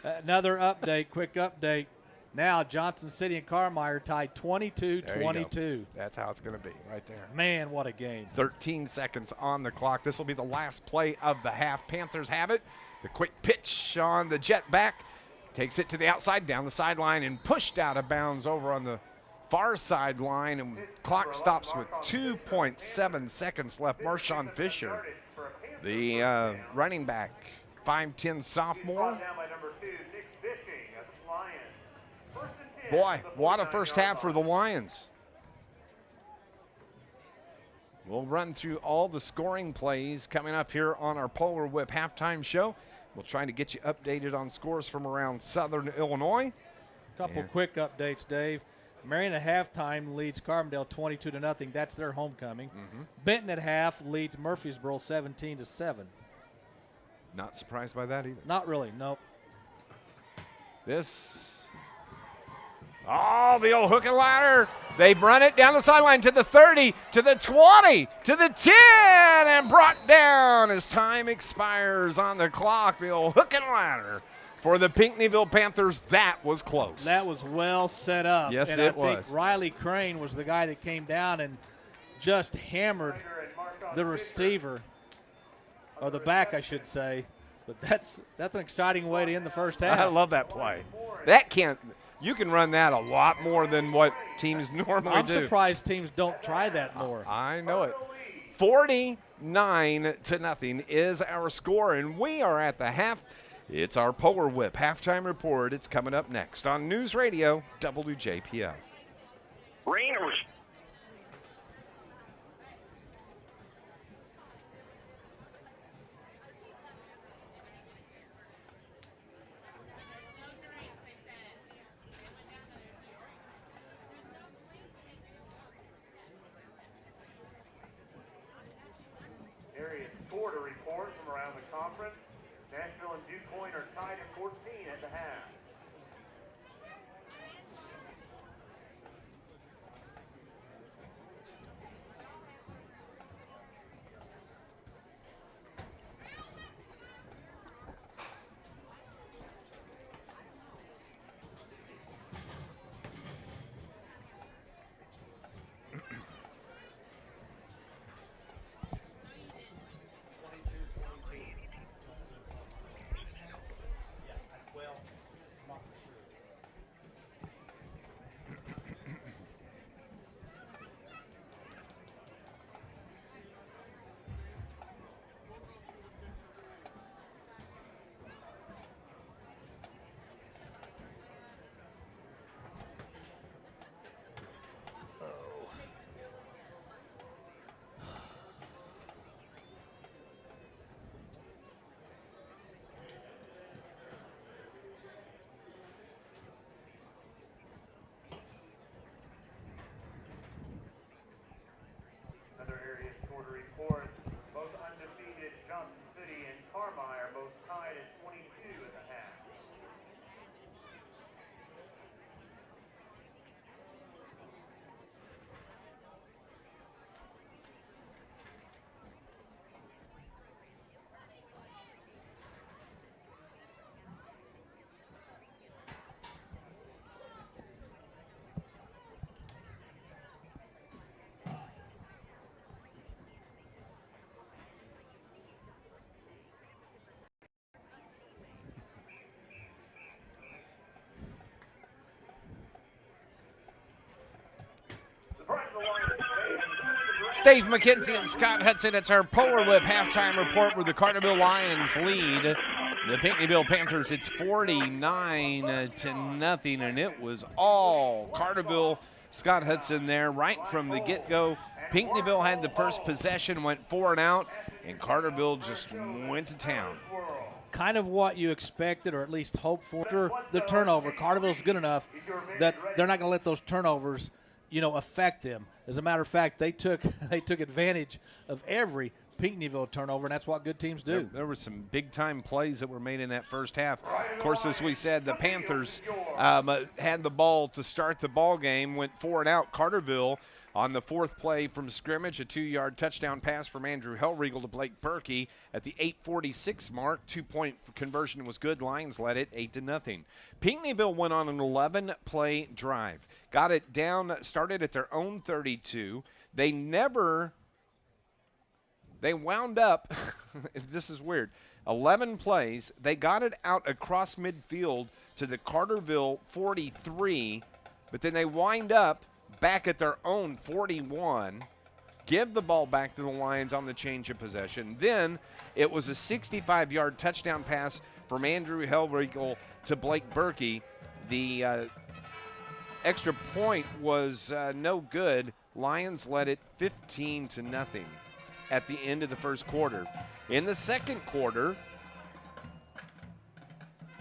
Another update, quick update. Now Johnson City and Carmi tied 22-22. That's how it's going to be right there. Man, what a game. 13 seconds on the clock. This will be the last play of the half. Panthers have it. The quick pitch on the jet back. Takes it to the outside, down the sideline, and pushed out of bounds over on the far sideline. And clock stops with 2.7 seconds left. Marshawn Fisher, the running back, 5'10 sophomore. Boy, what a first half for the Lions. We'll run through all the scoring plays coming up here on our Polar Whip halftime show. We'll try to get you updated on scores from around Southern Illinois. A couple quick updates, Dave. Marion at halftime leads Carbondale 22-0. That's their homecoming. Benton at half leads Murfreesboro 17-7. Not surprised by that either. Not really, nope. This Oh, the old hook and ladder. They run it down the sideline to the 30, to the 20, to the 10, and brought down as time expires on the clock. The old hook and ladder for the Pinckneyville Panthers. That was close. That was well set up. Yes, and it I think was. Riley Crane was the guy that came down and just hammered the receiver, or the back, I should say. But that's an exciting way to end the first half. I love that play. You can run that a lot more than what teams normally do. I'm surprised teams don't try that more. I know it. 49-0 is our score, and we are at the half. It's our Polar Whip halftime report. It's coming up next on News Radio WJPF. Rain or Area score to report from around the conference. Nashville and DuPont are tied at 14 at the half. Another area score to report. Both undefeated Johnson City and Carmi are both tied at 22 at the half. Steve McKenzie and Scott Hudson. It's our Polar Whip halftime report where the Carterville Lions lead the Pinckneyville Panthers. It's 49-0, and it was all Carterville. Scott Hudson there right from the get-go. Pinckneyville had the first possession, went 4 and out, and Carterville just went to town. Kind of what you expected, or at least hoped for. After the turnover, Carterville's good enough that they're not going to let those turnovers, affect them. As a matter of fact, they took advantage of every Pinckneyville turnover, and that's what good teams do. There were some big-time plays that were made in that first half. Of course, as we said, the Panthers had the ball to start the ball game, went 4 and out. Carterville on the 4th play from scrimmage, a 2-yard touchdown pass from Andrew Hellriegel to Blake Berkey. At the 8:46 mark, 2-point conversion was good. Lions led it 8-0. Pinckneyville went on an 11-play drive. Got it down, started at their own 32. They wound up, this is weird, 11 plays. They got it out across midfield to the Carterville 43, but then they wind up back at their own 41, give the ball back to the Lions on the change of possession. Then it was a 65-yard touchdown pass from Andrew Hellriegel to Blake Berkey. The extra point was no good. Lions led it 15-0 at the end of the first quarter. In the second quarter,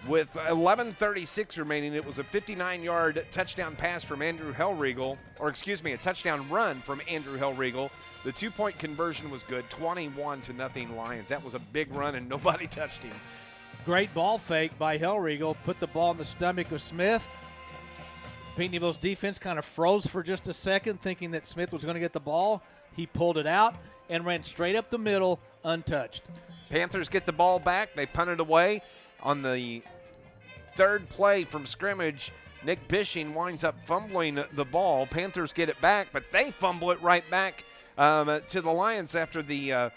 with 11:36 remaining, it was a 59-yard touchdown pass from Andrew Hellriegel, a touchdown run from Andrew Hellriegel. The 2-point conversion was good, 21-0 Lions. That was a big run, and nobody touched him. Great ball fake by Hellriegel, put the ball in the stomach of Smith. Pinckneyville's defense kind of froze for just a second, thinking that Smith was going to get the ball. He pulled it out and ran straight up the middle, untouched. Panthers get the ball back. They punt it away. On the third play from scrimmage, Nick Bishing winds up fumbling the ball. Panthers get it back, but they fumble it right back to the Lions after the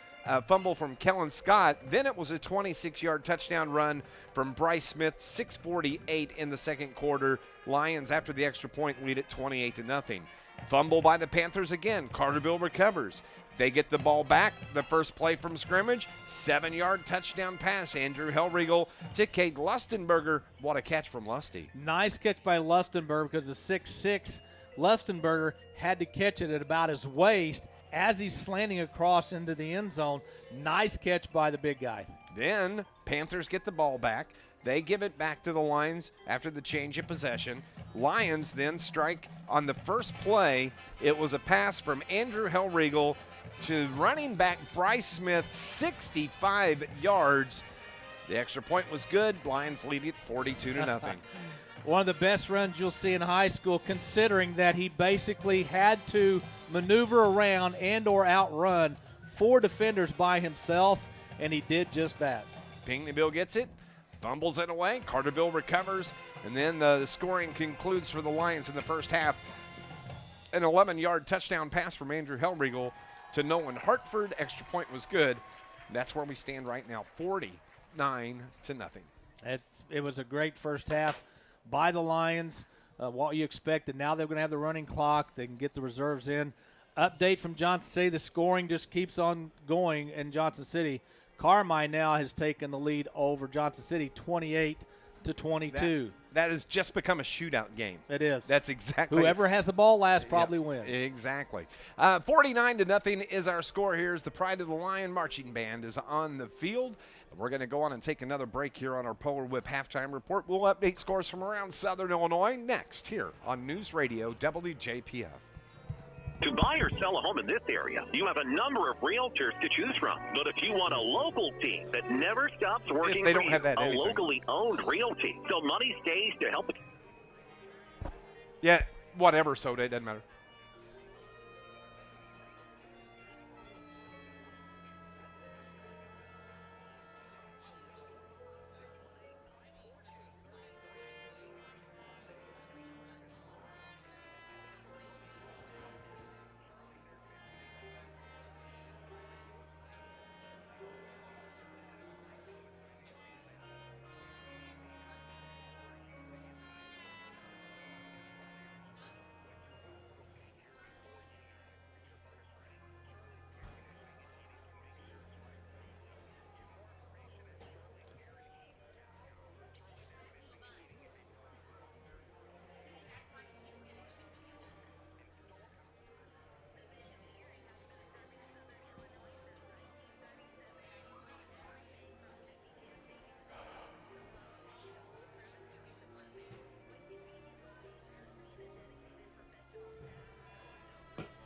fumble from Kellen Scott. Then it was a 26-yard touchdown run from Bryce Smith, 6:48 in the second quarter. Lions, after the extra point, lead it 28-0. Fumble by the Panthers again. Carterville recovers. They get the ball back. The first play from scrimmage, 7-yard touchdown pass. Andrew Hellriegel to Cade Lustenberger. What a catch from Lusty. Nice catch by Lustenberger, because the 6'6" Lustenberger had to catch it at about his waist as he's slanting across into the end zone. Nice catch by the big guy. Then Panthers get the ball back. They give it back to the Lions after the change of possession. Lions then strike on the first play. It was a pass from Andrew Hellriegel to running back Bryce Smith, 65 yards. The extra point was good. Lions lead it 42-0. One of the best runs you'll see in high school, considering that he basically had to maneuver around and or outrun 4 defenders by himself, and he did just that. Pinckneyville gets it, fumbles it away. Carterville recovers, and then the scoring concludes for the Lions in the first half. An 11-yard touchdown pass from Andrew Hellriegel to Nolan Hartford. Extra point was good. That's where we stand right now, 49-0. It was a great first half by the Lions. What you expected. Now they're going to have the running clock. They can get the reserves in. Update from Johnson City. The scoring just keeps on going in Johnson City. Carmine now has taken the lead over Johnson City, 28-22. That has just become a shootout game. It is. That's exactly. Whoever has the ball last probably wins. Exactly. 49-0 is our score here as the Pride of the Lion Marching Band is on the field. We're going to go on and take another break here on our Polar Whip halftime report. We'll update scores from around Southern Illinois next here on News Radio WJPF. To buy or sell a home in this area, you have a number of realtors to choose from. But if you want a local team that never stops working they for don't you, have that a anything. locally owned realty, so money stays to help. Yeah, whatever, Soda, it doesn't matter.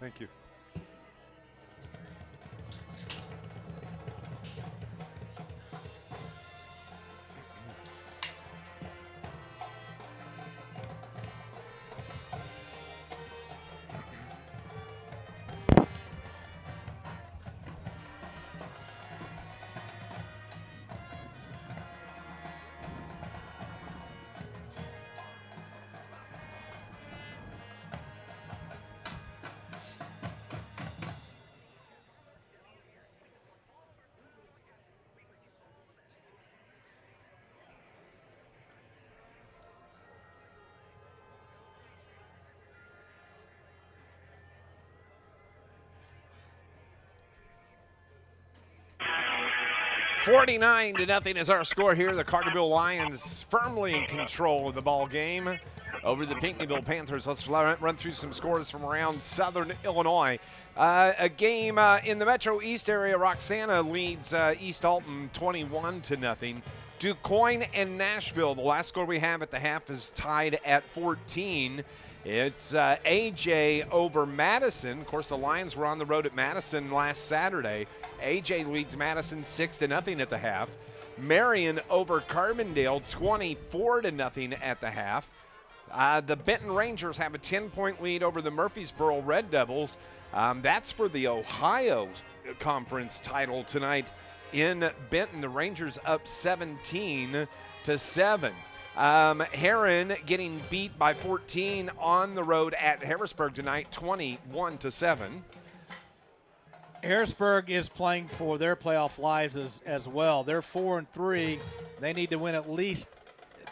Thank you. $49-0 is our score here. The Carterville Lions firmly in control of the ball game over the Pinckneyville Panthers. Let's run through some scores from around Southern Illinois. A game in the Metro East area. Roxana leads East Alton 21-0. DuQuoin and Nashville. The last score we have at the half is tied at 14. It's AJ over Madison. Of course, the Lions were on the road at Madison last Saturday. AJ leads Madison 6-0 at the half. Marion over Carbondale 24-0 at the half. The Benton Rangers have a 10-point lead over the Murfreesboro Red Devils. That's for the Ohio Conference title tonight in Benton. The Rangers up 17-7. Heron getting beat by 14 on the road at Harrisburg tonight, 21-7. Harrisburg is playing for their playoff lives as well. They're 4-3. They need to win at least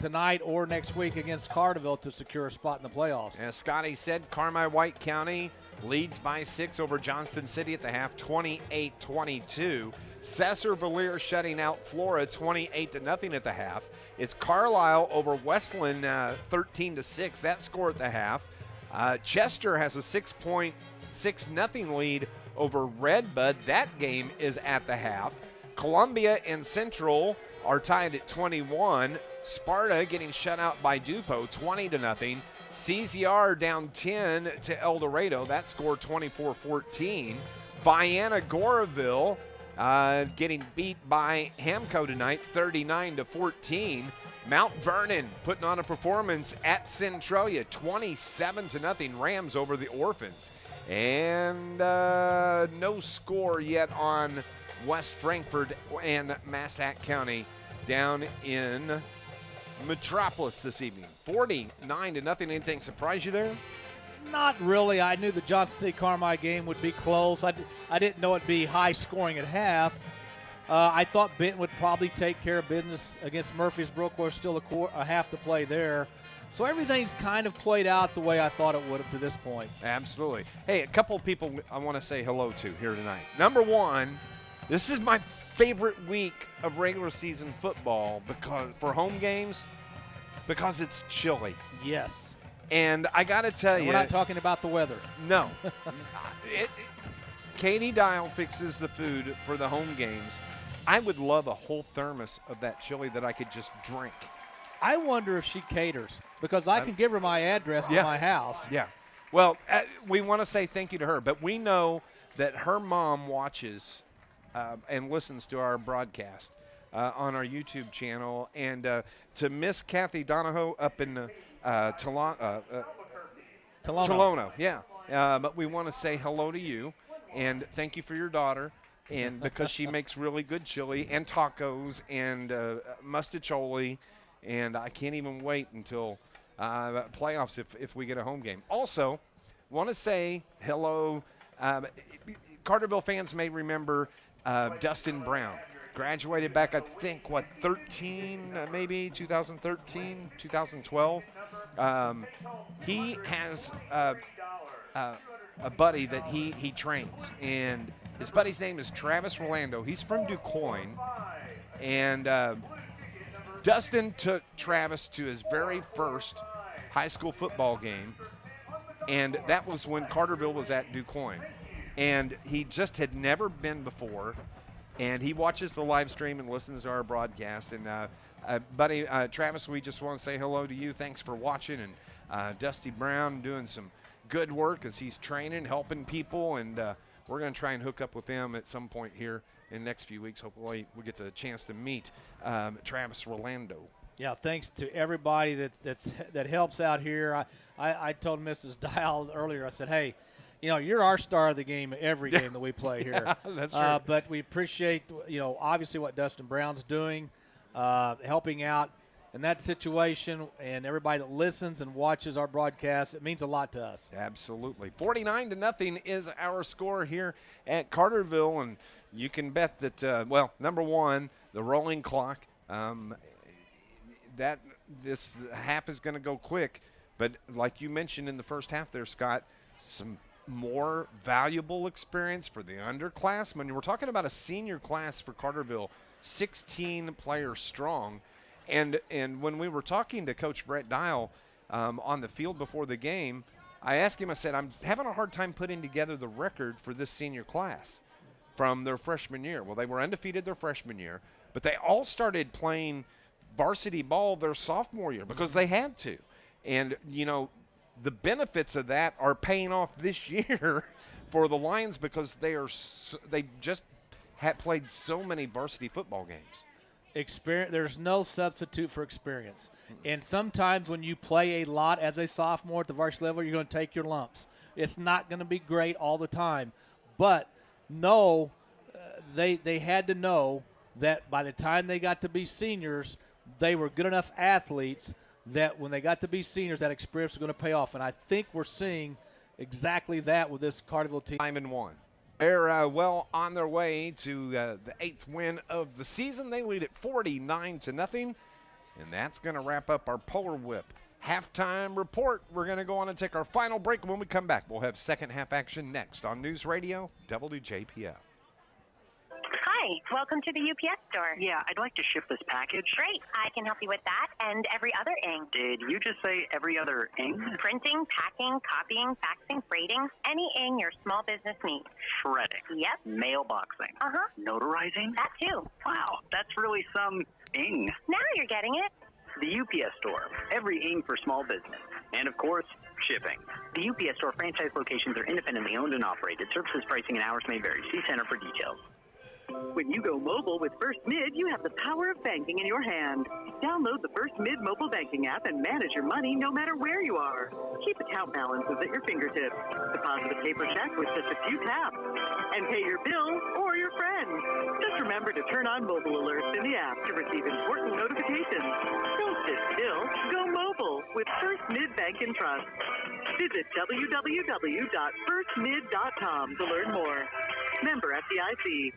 tonight or next week against Carterville to secure a spot in the playoffs. As Scotty said, Carmi-White County leads by 6 over Johnston City at the half, 28-22. Sesser-Valier shutting out Flora 28-0 at the half. It's Carlisle over Westland 13-6. That score at the half. Chester has a 6.6-0 lead over Redbud. That game is at the half. Columbia and Central are tied at 21. Sparta getting shut out by Dupo 20-0. CZR down 10 to El Dorado. That score 24-14. Vienna Goraville getting beat by Hamco tonight 39-14. Mount Vernon putting on a performance at Centralia 27-0. Rams over the Orphans. And no score yet on West Frankfort and Massac County down in Metropolis this evening. 49-0. Anything surprise you there? Not really. I knew the Johnson City Carmi game would be close. I didn't know it'd be high scoring at half. I thought Benton would probably take care of business against Murfreesboro. Of course, still a half to play there. So everything's kind of played out the way I thought it would have to this point. Absolutely. Hey, a couple of people I want to say hello to here tonight. Number one, this is my favorite week of regular season football for home games because it's chilly. Yes. And I got to tell you. We're not talking about the weather. No. Katie Dial fixes the food for the home games. I would love a whole thermos of that chili that I could just drink. I wonder if she caters because I can give her my address to my house. Yeah. Well, we want to say thank you to her, but we know that her mom watches and listens to our broadcast on our YouTube channel. And to Miss Kathy Donahoe up in Tolono. Yeah. But we want to say hello to you and thank you for your daughter. And because she makes really good chili and tacos and mustacholi. And I can't even wait until playoffs if we get a home game. Also, want to say hello. Carterville fans may remember Dustin Brown. Graduated back, I think, 2013, 2012. He has a buddy that he trains. And his buddy's name is Travis Rolando. He's from DuQuoin. And Dustin took Travis to his very first high school football game, and that was when Carterville was at DuQuoin. And he just had never been before, and he watches the live stream and listens to our broadcast. And buddy Travis, we just want to say hello to you. Thanks for watching. And Dusty Brown doing some good work as he's training, helping people, and we're going to try and hook up with them at some point here in the next few weeks. Hopefully we'll get the chance to meet Travis Rolando. Yeah, thanks to everybody that helps out here. I told Mrs. Dial earlier, I said, hey, you're our star of the game every game that we play here. Yeah, that's right. But we appreciate, obviously what Dustin Brown's doing, helping out in that situation, and everybody that listens and watches our broadcast. It means a lot to us. Absolutely. 49-0 is our score here at Carterville, and you can bet that, number one, the rolling clock, that this half is going to go quick. But like you mentioned in the first half there, Scott, some more valuable experience for the underclassmen. We're talking about a senior class for Carterville, 16 players strong. And when we were talking to Coach Brett Dial on the field before the game, I asked him, I said, I'm having a hard time putting together the record for this senior class from their freshman year. Well, they were undefeated their freshman year, but they all started playing varsity ball their sophomore year because they had to. And, the benefits of that are paying off this year for the Lions because they just played so many varsity football games. experience. There's no substitute for experience. And sometimes when you play a lot as a sophomore at the varsity level, you're going to take your lumps. It's not going to be great all the time. But no, they had to know that by the time they got to be seniors, they were good enough athletes that when they got to be seniors, that experience was going to pay off. And I think we're seeing exactly that with this Carterville team. 5-1. They're well on their way to the 8th win of the season. They lead it 49-0, and that's going to wrap up our Polar Whip halftime report. We're going to go on and take our final break. When we come back, we'll have second half action next on News Radio WJPF. Hi, welcome to the UPS store. Yeah, I'd like to ship this package. Great, I can help you with that and every other ink. Did you just say every other ink? Printing, packing, copying, faxing, freighting, any ing your small business needs. Shredding. Yep. Mailboxing. Uh-huh. Notarizing. That too. Wow, that's really some ing. Now you're getting it. The UPS store. Every ing for small business. And of course, shipping. The UPS store franchise locations are independently owned and operated. Services, pricing, and hours may vary. See Center for details. When you go mobile with First Mid, you have the power of banking in your hand. Download the First Mid mobile banking app and manage your money no matter where you are. Keep account balances at your fingertips. Deposit a paper check with just a few taps. And pay your bills or your friends. Just remember to turn on mobile alerts in the app to receive important notifications. Don't sit still. Go mobile with First Mid Bank and Trust. Visit www.firstmid.com to learn more. Member FDIC.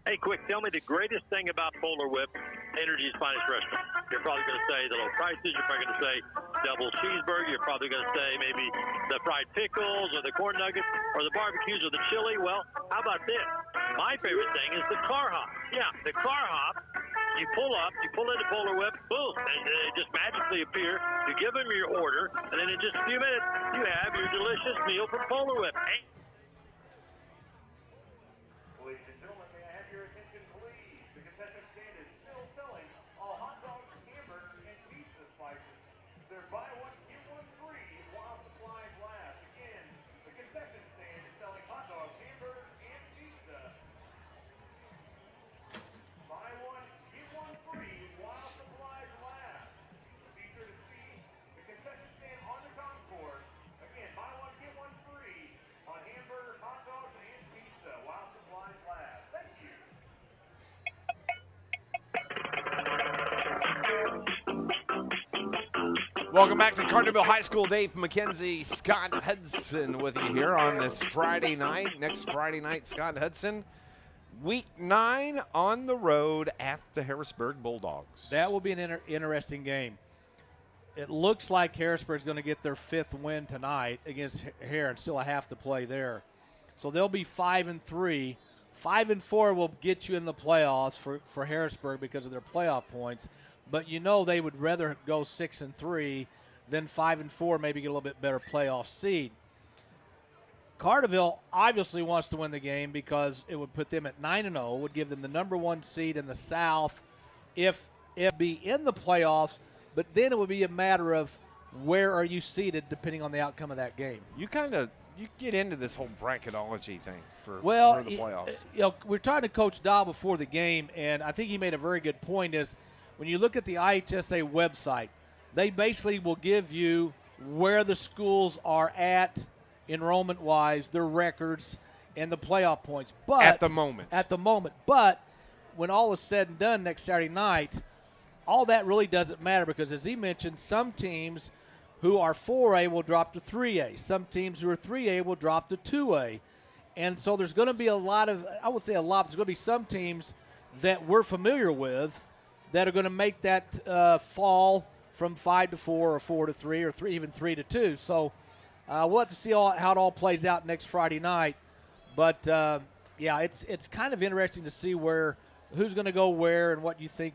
Hey, quick, tell me the greatest thing about Polar Whip, Energy's finest restaurant. You're probably going to say the low prices. You're probably going to say double cheeseburger. You're probably going to say maybe the fried pickles or the corn nuggets or the barbecues or the chili. Well, how about this? My favorite thing is the car hop. Yeah, the car hop. You pull up, you pull into Polar Whip, boom, and they just magically appear. You give them your order, and then in just a few minutes, you have your delicious meal from Polar Whip. Hey. Ladies and gentlemen, may I have your attention, please? The concession stand is still selling all hot dogs, hamburgers, and pizza slices. They're buy one, get one free while supplies last. Again, the concession stand is selling hot dogs, hamburgers, and pizza. Buy one, get one free while supplies last. Feature to see the concession stand on the concourse. Again, buy one, get one free on hamburgers, hot dogs, and pizza while supplies last. Thank you. Welcome back to Carterville High School. Dave McKenzie, Scott Hudson with you here on this Friday night. Next Friday night, Scott Hudson, Week 9 on the road at the Harrisburg Bulldogs. That will be an interesting game. It looks like Harrisburg's going to get their 5th win tonight against Hare, and still a half to play there. So they'll be 5-3. 5-4 will get you in the playoffs for Harrisburg because of their playoff points. But you know they would rather go 6-3 than 5-4, maybe get a little bit better playoff seed. Carterville obviously wants to win the game because it would put them at 9-0, would give them the number 1 seed in the South if be in the playoffs, but then it would be a matter of where are you seated depending on the outcome of that game. You get into this whole bracketology thing for the playoffs. We're talking to Coach Dahl before the game, and I think he made a very good point is when you look at the IHSA website, they basically will give you where the schools are at enrollment-wise, their records, and the playoff points. But at the moment. But when all is said and done next Saturday night, all that really doesn't matter because, as he mentioned, some teams who are 4A will drop to 3A. Some teams who are 3A will drop to 2A. And so there's going to be there's going to be some teams that we're familiar with that are going to make that fall from 5-4 or 4-3 or even 3-2. So we'll have to see how it all plays out next Friday night. But, it's kind of interesting to see who's going to go where and what you think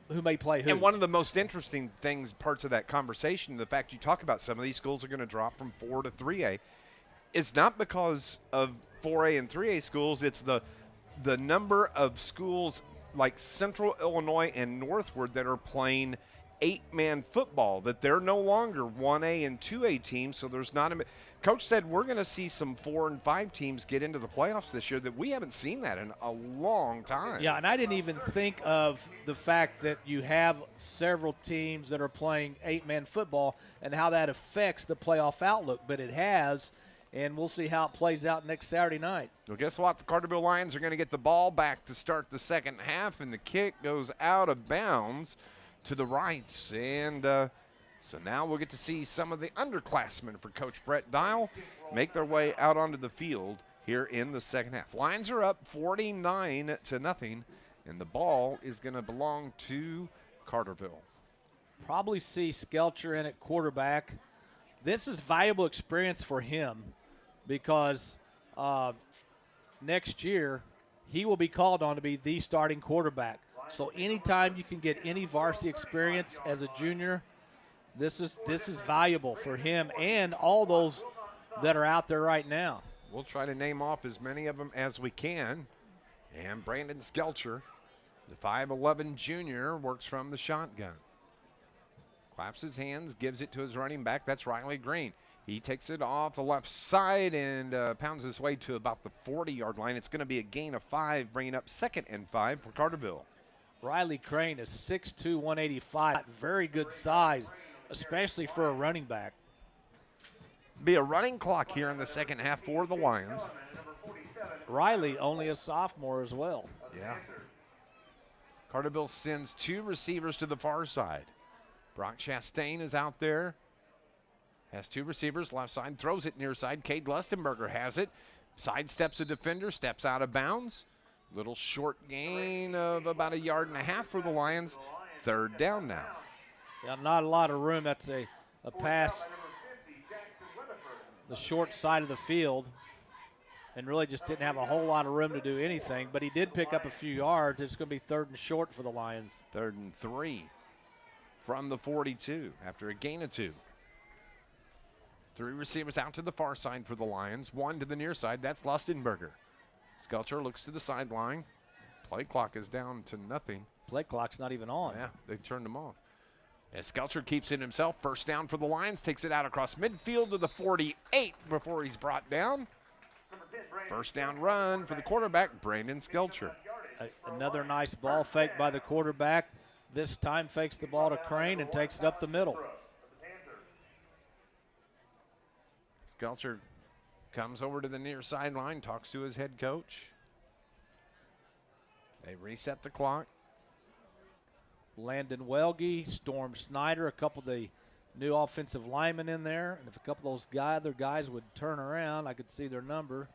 who may play who. And one of the most interesting parts of that conversation, the fact you talk about some of these schools are going to drop from 4 to 3A, it's not because of 4A and 3A schools. It's the number of schools like Central Illinois and Northward that are playing 8-man football, that they're no longer 1A and 2A teams, so there's not a – Coach said we're going to see some 4 and 5 teams get into the playoffs this year that we haven't seen that in a long time. Yeah, and I didn't even think of the fact that you have several teams that are playing 8-man football and how that affects the playoff outlook, but it has, and we'll see how it plays out next Saturday night. Well, guess what? The Carterville Lions are going to get the ball back to start the second half, and the kick goes out of bounds to the right. And so now we'll get to see some of the underclassmen for Coach Brett Dial make their way out onto the field here in the second half. Lions are up 49-0, and the ball is going to belong to Carterville. Probably see Skelcher in at quarterback. This is valuable experience for him because next year he will be called on to be the starting quarterback. So anytime you can get any varsity experience as a junior, this is valuable for him and all those that are out there right now. We'll try to name off as many of them as we can. And Brandon Skelcher, the 5'11 junior, works from the shotgun. Claps his hands, gives it to his running back. That's Riley Green. He takes it off the left side and pounds his way to about the 40-yard line. It's going to be a gain of 5, bringing up 2nd and 5 for Carterville. Riley Crane is 6'2", 185. Very good size, especially for a running back. Be a running clock here in the second half for the Lions. Riley, only a sophomore as well. Yeah. Carterville sends 2 receivers to the far side. Brock Chastain is out there. Has 2 receivers, left side, throws it near side. Cade Lustenberger has it. Sidesteps a defender, steps out of bounds. Little short gain of about 1.5 yards for the Lions. 3rd down now. Yeah, not a lot of room. That's a pass the short side of the field and really just didn't have a whole lot of room to do anything, but he did pick up a few yards. It's going to be 3rd and short for the Lions. 3rd and 3 from the 42 after a gain of 2. 3 receivers out to the far side for the Lions, 1 to the near side. That's Lustenberger. Skelcher looks to the sideline. Play clock is down to nothing. Play clock's not even on. Yeah, they've turned them off. As Skelcher keeps it himself, 1st down for the Lions, takes it out across midfield to the 48 before he's brought down. 1st down run for the quarterback, Brandon Skelcher. Another nice ball fake by the quarterback. This time fakes the ball to Crane and takes it up the middle. Skelcher comes over to the near sideline, talks to his head coach. They reset the clock. Landon Welge, Storm Snyder, a couple of the new offensive linemen in there. And if a couple of those other guys would turn around, I could see their number.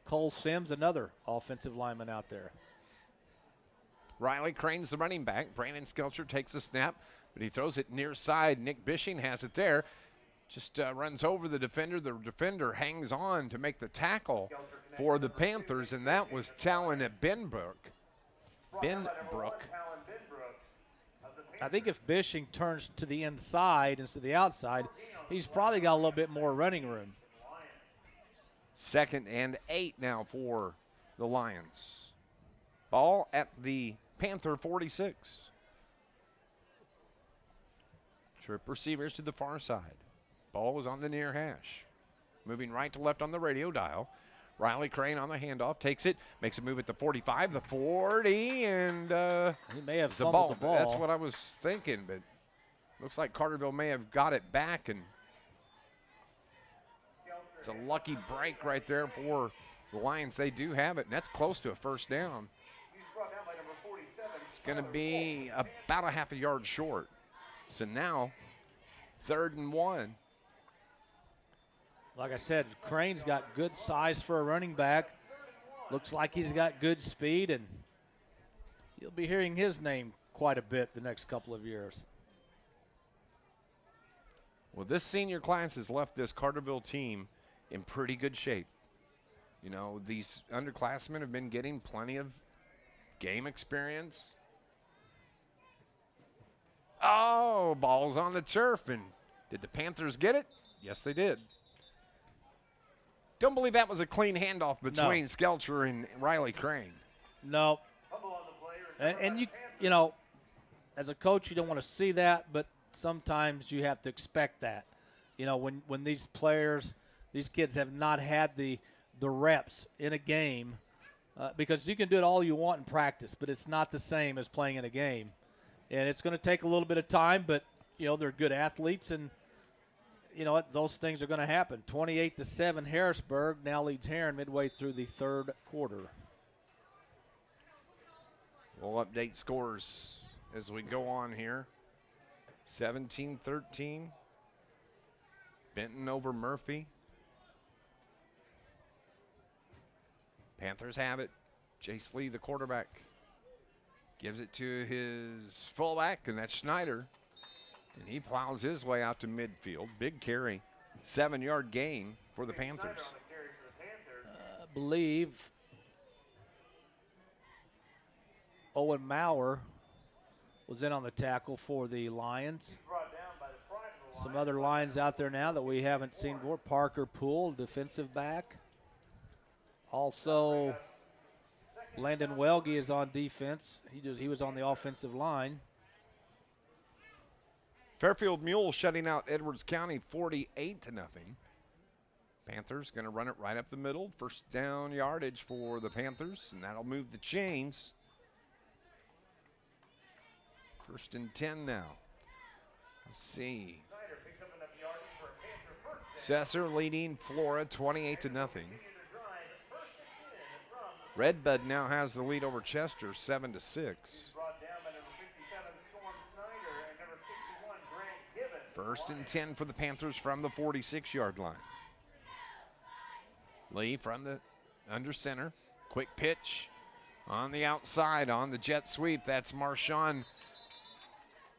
Cole Sims, another offensive lineman out there. Riley Crane's the running back. Brandon Skelcher takes a snap, but he throws it near side. Nick Bishing has it there. Just runs over the defender. The defender hangs on to make the tackle for the Panthers, and that was Talon at Benbrook. I think if Bishing turns to the inside instead of the outside, he's probably got a little bit more running room. 2nd and 8 now for the Lions. Ball at the Panther 46. Trip receivers to the far side. Ball was on the near hash. Moving right to left on the radio dial. Riley Crane on the handoff, takes it, makes a move at the 45, the 40, and he may have fumbled the ball. That's what I was thinking, but looks like Carterville may have got it back, and it's a lucky break right there for the Lions. They do have it, and that's close to a 1st down. It's going to be about 0.5 yard short. So now, 3rd and 1. Like I said, Crane's got good size for a running back. Looks like he's got good speed, and you'll be hearing his name quite a bit the next couple of years. Well, this senior class has left this Carterville team in pretty good shape. You know, these underclassmen have been getting plenty of game experience. Oh, ball's on the turf, and did the Panthers get it? Yes, they did. Don't believe that was a clean handoff between Skelcher and Riley Crane. No. And you know, as a coach, you don't want to see that, but sometimes you have to expect that. You know, when these players, these kids have not had the reps in a game, because you can do it all you want in practice, but it's not the same as playing in a game. And it's going to take a little bit of time, but, you know, they're good athletes, and, you know what, those things are going to happen. 28-7, Harrisburg now leads Heron midway through the third quarter. We'll update scores as we go on here. 17-13. Benton over Murphy. Panthers have it. Jace Lee, the quarterback, gives it to his fullback, and that's Schneider. And he plows his way out to midfield. Big carry. 7-yard gain for the Panthers. I believe Owen Maurer was in on the tackle for the Lions. Some other Lions out there now that we haven't seen before. Parker Poole, defensive back. Also, Landon Welge is on defense. He was on the offensive line. Fairfield Mules shutting out Edwards County 48-0. Panthers going to run it right up the middle. First down yardage for the Panthers, and that'll move the chains. 1st and 10 now. Let's see. Sesser leading Flora 28-0. Redbud now has the lead over Chester 7-6. 1st and 10 for the Panthers from the 46-yard line. Lee from the under center. Quick pitch on the outside on the jet sweep. That's Marshawn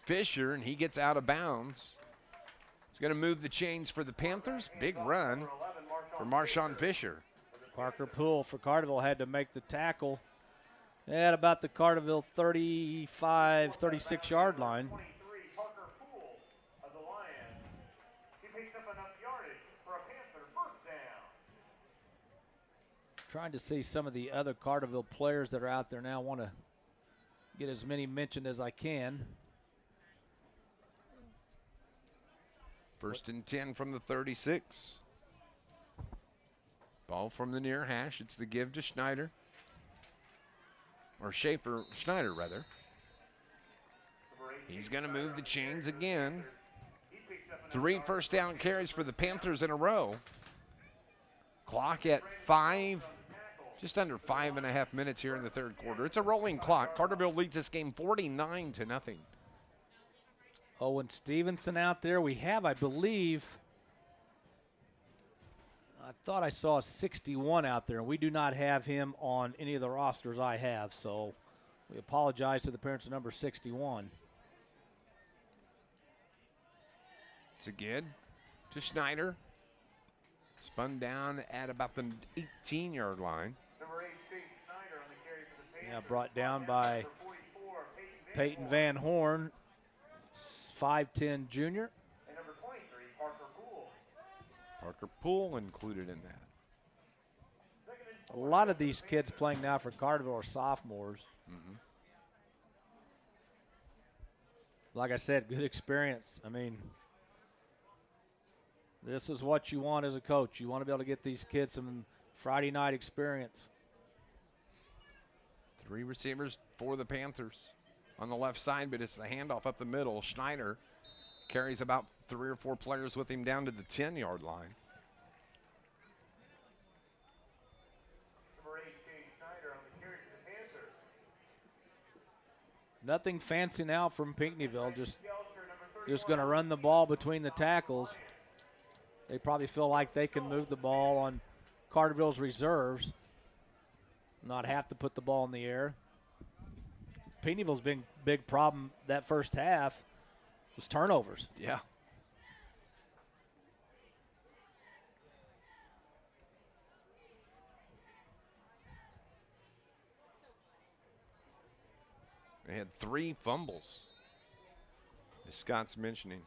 Fisher, and he gets out of bounds. He's going to move the chains for the Panthers. Big run for Marshawn Fisher. Parker Poole for Carterville had to make the tackle at about the Carterville 35, 36-yard line. Trying to see some of the other Carterville players that are out there now. Want to get as many mentioned as I can. 1st and 10 from the 36. Ball from the near hash. It's the give to Schneider. Or Schneider, rather. He's going to move the chains again. 3 first down carries for the Panthers in a row. Clock at 5, just under 5.5 minutes here in the third quarter. It's a rolling clock. Carterville leads this game 49-0. Owen Stevenson out there. We have, I believe, I thought I saw 61 out there, and we do not have him on any of the rosters I have, so we apologize to the parents of number 61. It's a good to Schneider. Spun down at about the 18-yard line. Yeah, brought down by Peyton Van Horn, 5'10" junior. Parker Poole included in that. A lot of these kids playing now for Carterville are sophomores. Mm-hmm. Like I said, good experience. I mean, this is what you want as a coach. You want to be able to get these kids some Friday night experience. 3 receivers for the Panthers on the left side, but it's the handoff up the middle. Schneider carries about 3 or 4 players with him down to the 10-yard line. Nothing fancy now from Pinckneyville. Just going to run the ball between the tackles. They probably feel like they can move the ball on Carterville's reserves, not have to put the ball in the air. Pinckneyville's big problem that first half was turnovers. Yeah. They had 3 fumbles, as Scott's mentioning.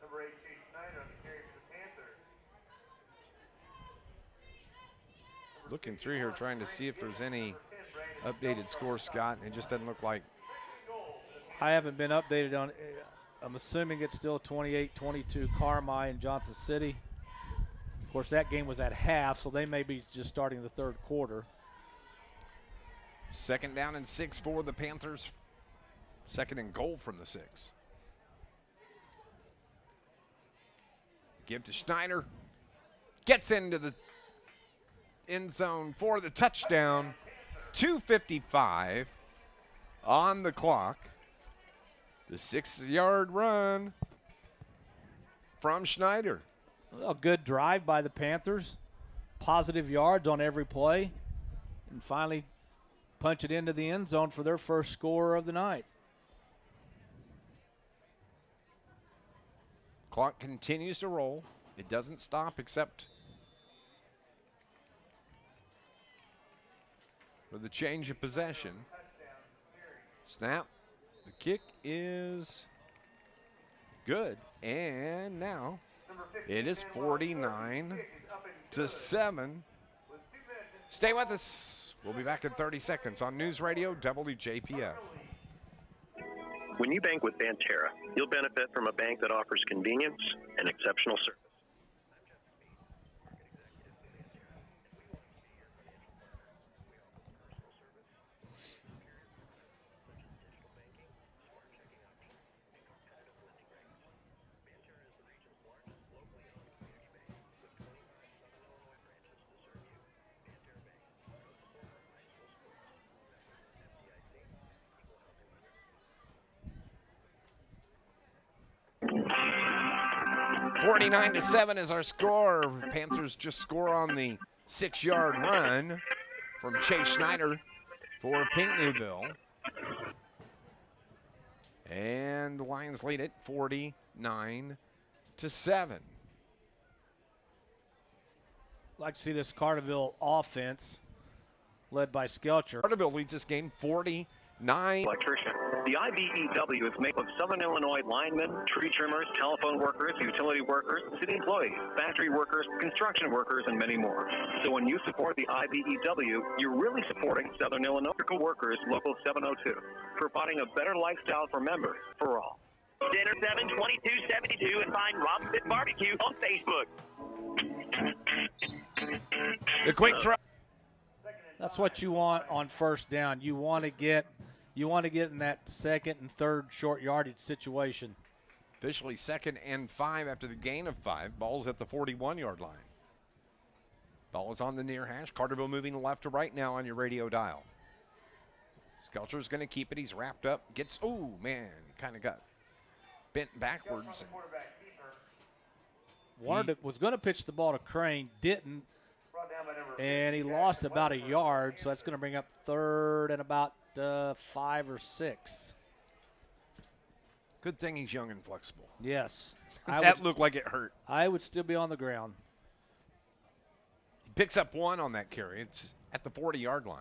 Number 8, Chase Snyder on the carry for the Panthers. Looking through here, trying to see if there's any updated score, Scott, and it just doesn't look like. I haven't been updated on. I'm assuming it's still 28-22 Carmi and Johnson City. Of course, that game was at half, so they may be just starting the third quarter. 2nd down and 6 for the Panthers. 2nd and goal from the 6. Give to Schneider. Gets into the end zone for the touchdown. 2:55 on the clock. The 6-yard run from Schneider. A good drive by the Panthers. Positive yards on every play. And finally punch it into the end zone for their first score of the night. Clock continues to roll. It doesn't stop except for the change of possession. Snap. The kick is good. And now it is 49-7. Stay with us. We'll be back in 30 seconds on News Radio WJPF. When you bank with Banterra, you'll benefit from a bank that offers convenience and exceptional service. 49-7 is our score. Panthers just score on the 6-yard run from Chase Schneider for Pinckneyville. And the Lions lead it 49-7. I'd like to see this Carterville offense led by Skelcher. Carterville leads this game 49. Electrician. The IBEW is made up of Southern Illinois linemen, tree trimmers, telephone workers, utility workers, city employees, factory workers, construction workers, and many more. So when you support the IBEW, you're really supporting Southern Illinois Workers Local 702, providing a better lifestyle for members for all. Dinner 72272 and find Rob's Pit Barbecue on Facebook. The quick throw. That's what you want on first down. You want to get in that 2nd and 3rd short yardage situation. Officially 2nd and 5 after the gain of 5. Ball's at the 41-yard line. Ball is on the near hash. Carterville moving left to right now on your radio dial. Skelcher's going to keep it. He's wrapped up. Gets, oh, man, kind of got bent backwards. Was going to pitch the ball to Crane, didn't, and he lost about a yard, so that's going to bring up 3rd and about 5 or 6. Good thing he's young and flexible. Yes. That looked like it hurt. I would still be on the ground. He picks up 1 on that carry. It's at the 40-yard line.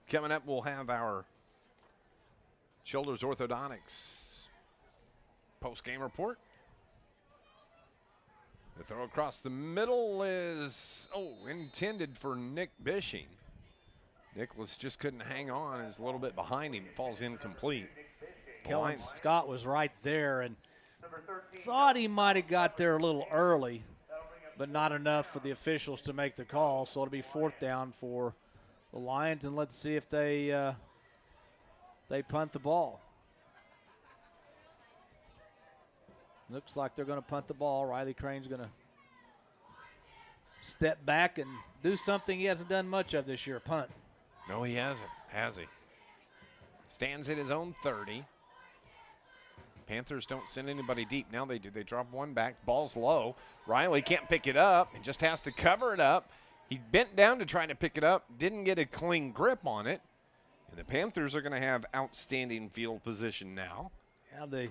Coming up, we'll have our Shoulders Orthodontics post-game report. The throw across the middle is, intended for Nick Bishing. Nicholas just couldn't hang on. Is a little bit behind him. It falls incomplete. Kellen Scott was right there and thought he might have got there a little early, but not enough for the officials to make the call. So it'll be 4th down for the Lions, and let's see if they punt the ball. Looks like they're going to punt the ball. Riley Crane's going to step back and do something he hasn't done much of this year, punt. No, he hasn't, has he? Stands at his own 30. Panthers don't send anybody deep. Now they do. They drop 1 back. Ball's low. Riley can't pick it up and just has to cover it up. He bent down to try to pick it up, didn't get a clean grip on it. And the Panthers are going to have outstanding field position now. Yeah,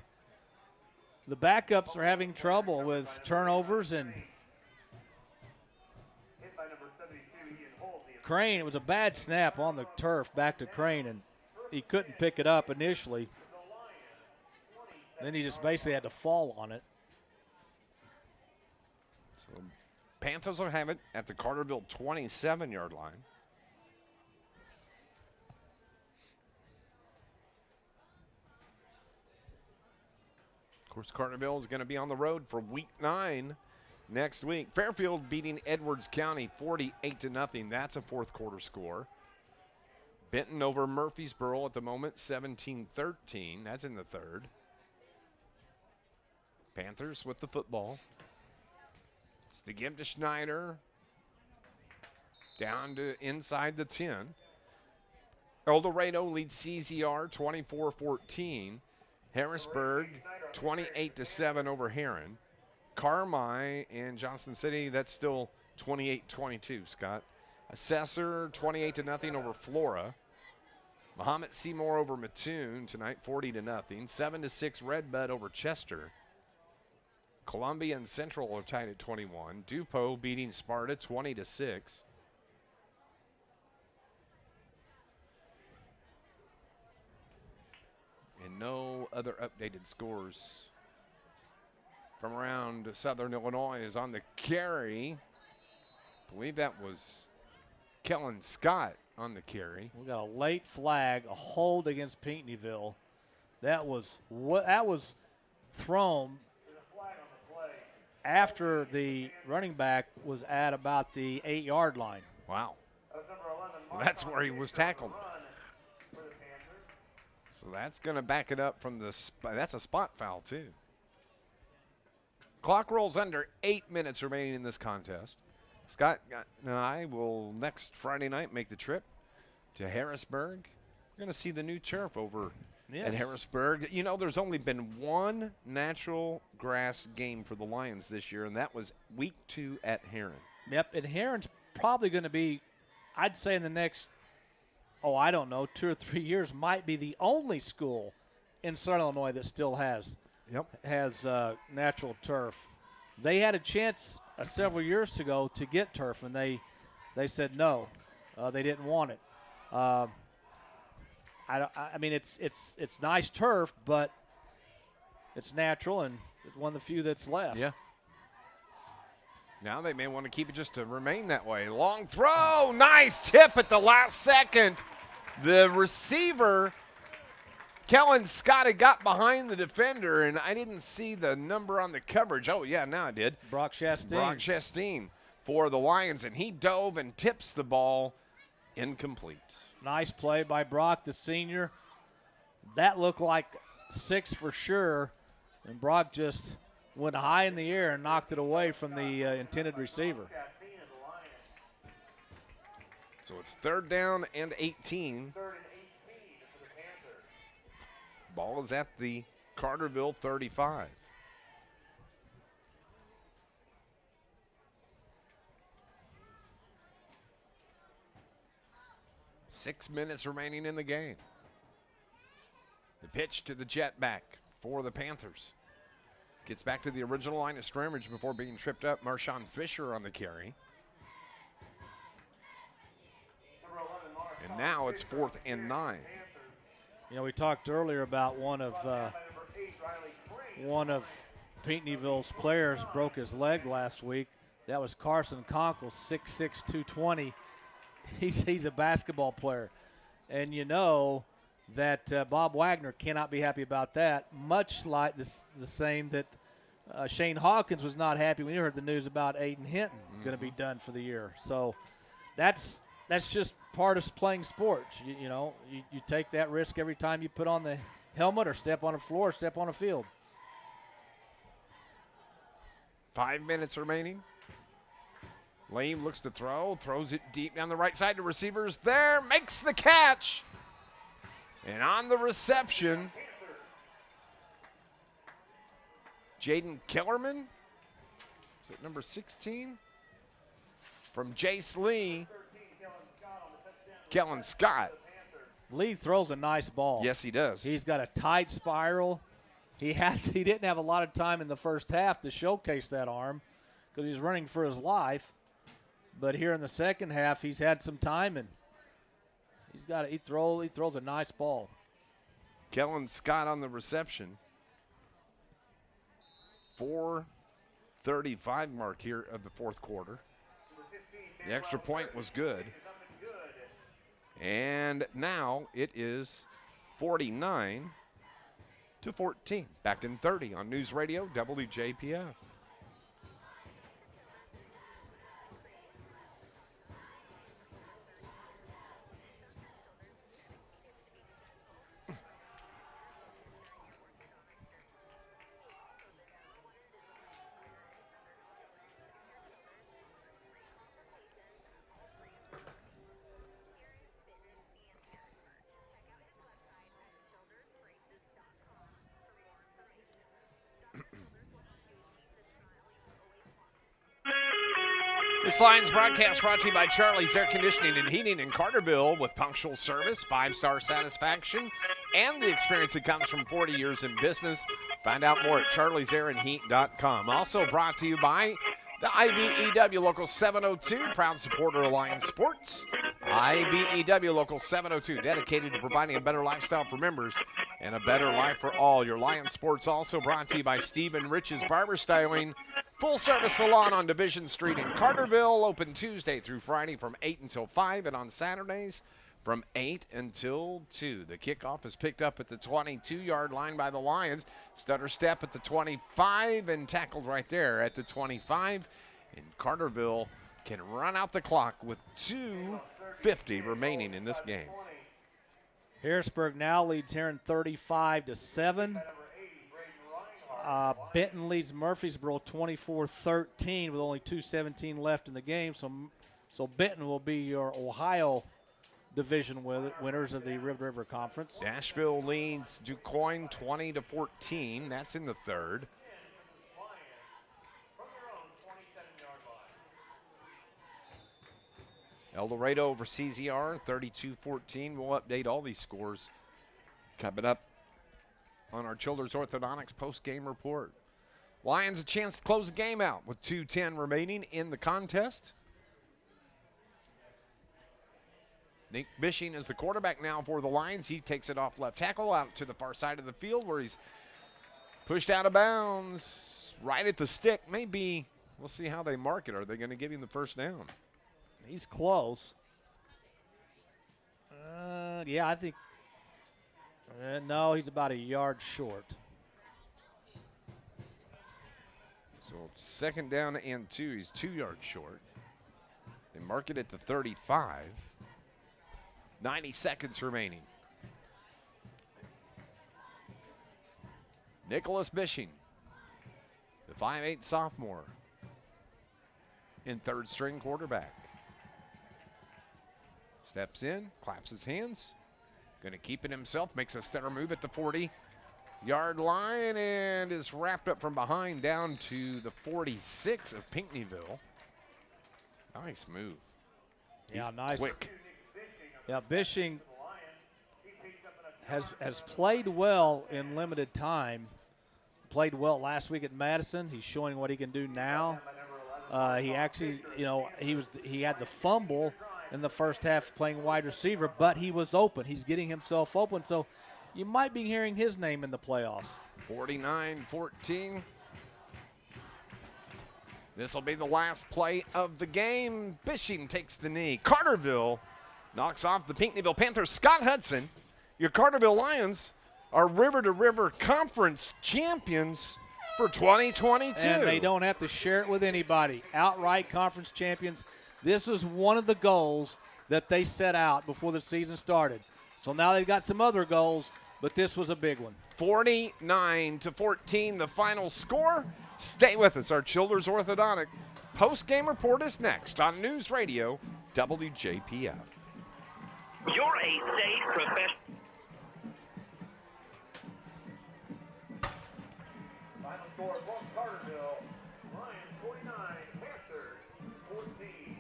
the backups are having trouble with turnovers, and Crane, it was a bad snap on the turf back to Crane, and he couldn't pick it up initially. Then he just basically had to fall on it. So Panthers will have it at the Carterville 27-yard line. Of course, Carterville is going to be on the road for Week 9 next week. Fairfield beating Edwards County 48-0. That's a fourth quarter score. Benton over Murfreesboro at the moment, 17-13. That's in the third. Panthers with the football. It's the give to Schneider. Down to inside the 10. El Dorado leads CZR 24-14. Harrisburg 28-7 over Heron. Carmi and Johnson City, that's still 28-22, Scott. Assessor 28-0 over Flora. Mahomet Seymour over Mattoon tonight, 40-0. 7-6 Redbud over Chester. Columbia and Central are tied at 21. Dupo beating Sparta 20-6. And no other updated scores from around Southern Illinois is on the carry. I believe that was Kellen Scott on the carry. We got a late flag, a hold against Pinckneyville. That was thrown after the running back was at about the 8-yard line. Wow. Well, that's where he was tackled. So that's going to back it up from the that's a spot foul too. Clock rolls under 8 minutes remaining in this contest. Scott and I will next Friday night make the trip to Harrisburg. We're going to see the new turf over at Harrisburg. You know, there's only been one natural grass game for the Lions this year, and that was week 2 at Heron. Yep, and Heron's probably going to be, I'd say in the next, 2 or 3 years, might be the only school in Southern Illinois that still has natural turf. They had a chance several years ago to get turf, and they said no. They didn't want it. I mean, it's nice turf, but it's natural, and it's one of the few that's left. Yeah. Now they may want to keep it just to remain that way. Long throw, nice tip at the last second. The receiver, Kellen Scott, had got behind the defender, and I didn't see the number on the coverage. Oh, yeah, now I did. Brock Chastain. Brock Chastain for the Lions, and he dove and tips the ball incomplete. Nice play by Brock, the senior. That looked like 6 for sure, and Brock just went high in the air and knocked it away from the intended receiver. So it's 3rd down and 18. Ball is at the Carterville 35. Six minutes remaining in the game. The pitch to the jet back for the Panthers. Gets back to the original line of scrimmage before being tripped up. Marshawn Fisher on the carry. And now it's 4th and 9. You know, we talked earlier about one of Pinckneyville's players broke his leg last week. That was Carson Conkle, 6'6", 220. He's a basketball player. And you know that Bob Wagner cannot be happy about that, much like the same that Shane Hawkins was not happy when he heard the news about Aiden Hinton going to be done for the year. So that's just part of playing sports. You take that risk every time you put on the helmet or step on a floor or step on a field. 5 minutes remaining. Lane looks to throw, throws it deep down the right side to receivers there, makes the catch. And on the reception, Jaden Kellerman, is it number 16? From Jace Lee, Kellen Scott. Lee throws a nice ball. Yes, he does. He's got a tight spiral. He didn't have a lot of time in the first half to showcase that arm because he was running for his life. But here in the second half, he's had some time, and he throws a nice ball. Kellen Scott on the reception for 35 mark here of the fourth quarter. The extra point was good. And now it is 49-14. Back in 30 on News Radio WJPF. This Lions broadcast brought to you by Charlie's Air Conditioning and Heating in Carterville, with punctual service, 5-star satisfaction, and the experience that comes from 40 years in business. Find out more at charliesairandheat.com. Also brought to you by the IBEW Local 702, proud supporter of Lions sports. IBEW Local 702, dedicated to providing a better lifestyle for members and a better life for all. Your Lions sports also brought to you by Steve and Rich's Barber Styling, full-service salon on Division Street in Carterville, open Tuesday through Friday from 8 until 5, and on Saturdays from 8 until 2. The kickoff is picked up at the 22-yard line by the Lions. Stutter step at the 25 and tackled right there at the 25. And Carterville can run out the clock with 2:50 remaining in this game. Harrisburg now leads Heron 35-7. Benton leads Murfreesboro 24-13 with only 2:17 left in the game. So Benton will be your Ohio division winners of the Red River Conference. Nashville leads DuQuoin 20-14. That's in the third. El Dorado over CZR 32-14. We'll update all these scores coming up on our Children's Orthodontics post-game report. Lions a chance to close the game out with 2:10 remaining in the contest. Nick Bishing is the quarterback now for the Lions. He takes it off left tackle out to the far side of the field where he's pushed out of bounds right at the stick. Maybe we'll see how they mark it. Are they going to give him the first down? He's close. Yeah, I think. No, he's about a yard short. So it's second down and 2. He's 2 yards short. They mark it at the 35. 90 seconds remaining. Nicholas Bishing, the 5'8" sophomore, and third string quarterback. Steps in, claps his hands, going to keep it himself, makes a stutter move at the 40-yard line, and is wrapped up from behind down to the 46 of Pinckneyville. Nice move. Yeah, He's nice. Quick. Yeah, Bishing has played well in limited time. Played well last week at Madison. He's showing what he can do now. He actually, he had the fumble in the first half playing wide receiver, but he was open. He's getting himself open, so you might be hearing his name in the playoffs. 49-14. This will be the last play of the game. Bishing takes the knee. Carterville knocks off the Pinckneyville Panthers. Scott Hudson, your Carterville Lions are river-to-river conference champions for 2022. And they don't have to share it with anybody. Outright conference champions. This was one of the goals that they set out before the season started. So now they've got some other goals, but this was a big one. 49-14, the final score. Stay with us. Our Children's Orthodontic post-game report is next on News Radio WJPF. You're a safe professional. Final score from Carterville. Lions 49, Panthers 14.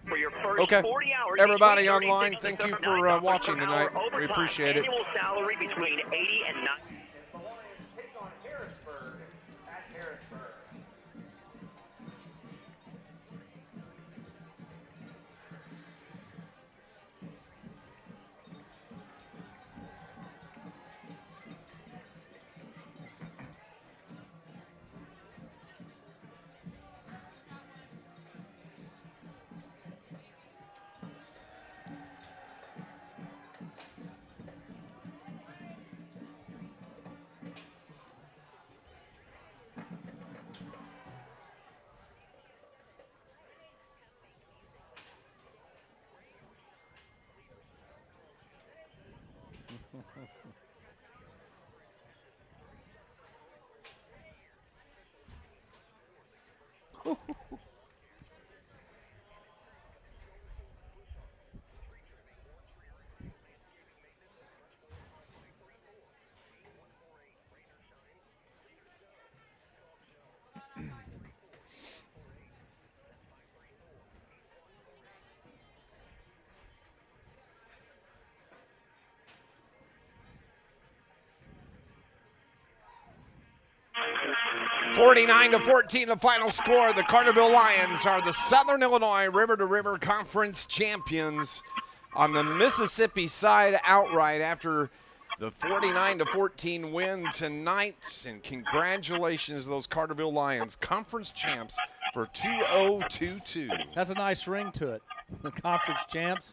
For your first Okay. 40 hours, Everybody between online, 36 thank you and for 9 watching per tonight. hour We overtime. appreciate it. Annual salary between 80 and 90. The Lions take on Harrisburg at Harrisburg. 49-14, the final score. The Carterville Lions are the Southern Illinois River-to-River Conference champions on the Mississippi side outright after the 49-14 win tonight. And congratulations to those Carterville Lions, conference champs for 2022. Has a nice ring to it, the conference champs,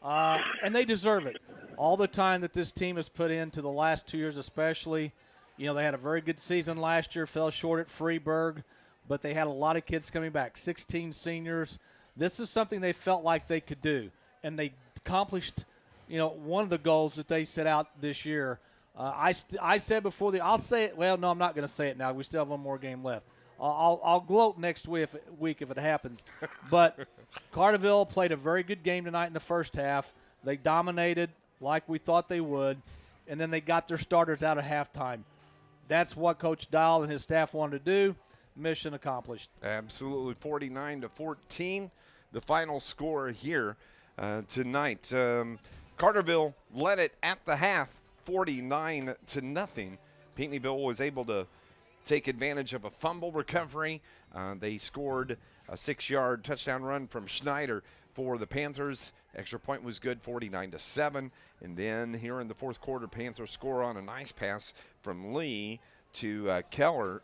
and they deserve it. All the time that this team has put into the last 2 years especially. You know, they had a very good season last year, fell short at Freeburg, but they had a lot of kids coming back, 16 seniors. This is something they felt like they could do, and they accomplished, you know, one of the goals that they set out this year. I said before I'll say it. Well, no, I'm not going to say it now. We still have one more game left. I'll gloat next week if it happens. But Carterville played a very good game tonight in the first half. They dominated like we thought they would, and then they got their starters out at halftime. That's what Coach Dial and his staff wanted to do. Mission accomplished. Absolutely, 49-14, the final score here tonight. Carterville led it at the half, 49-0. Pinckneyville was able to take advantage of a fumble recovery. They scored a 6-yard touchdown run from Schneider for the Panthers. Extra point was good, 49-7. And then here in the fourth quarter, Panthers score on a nice pass from Lee to Kellen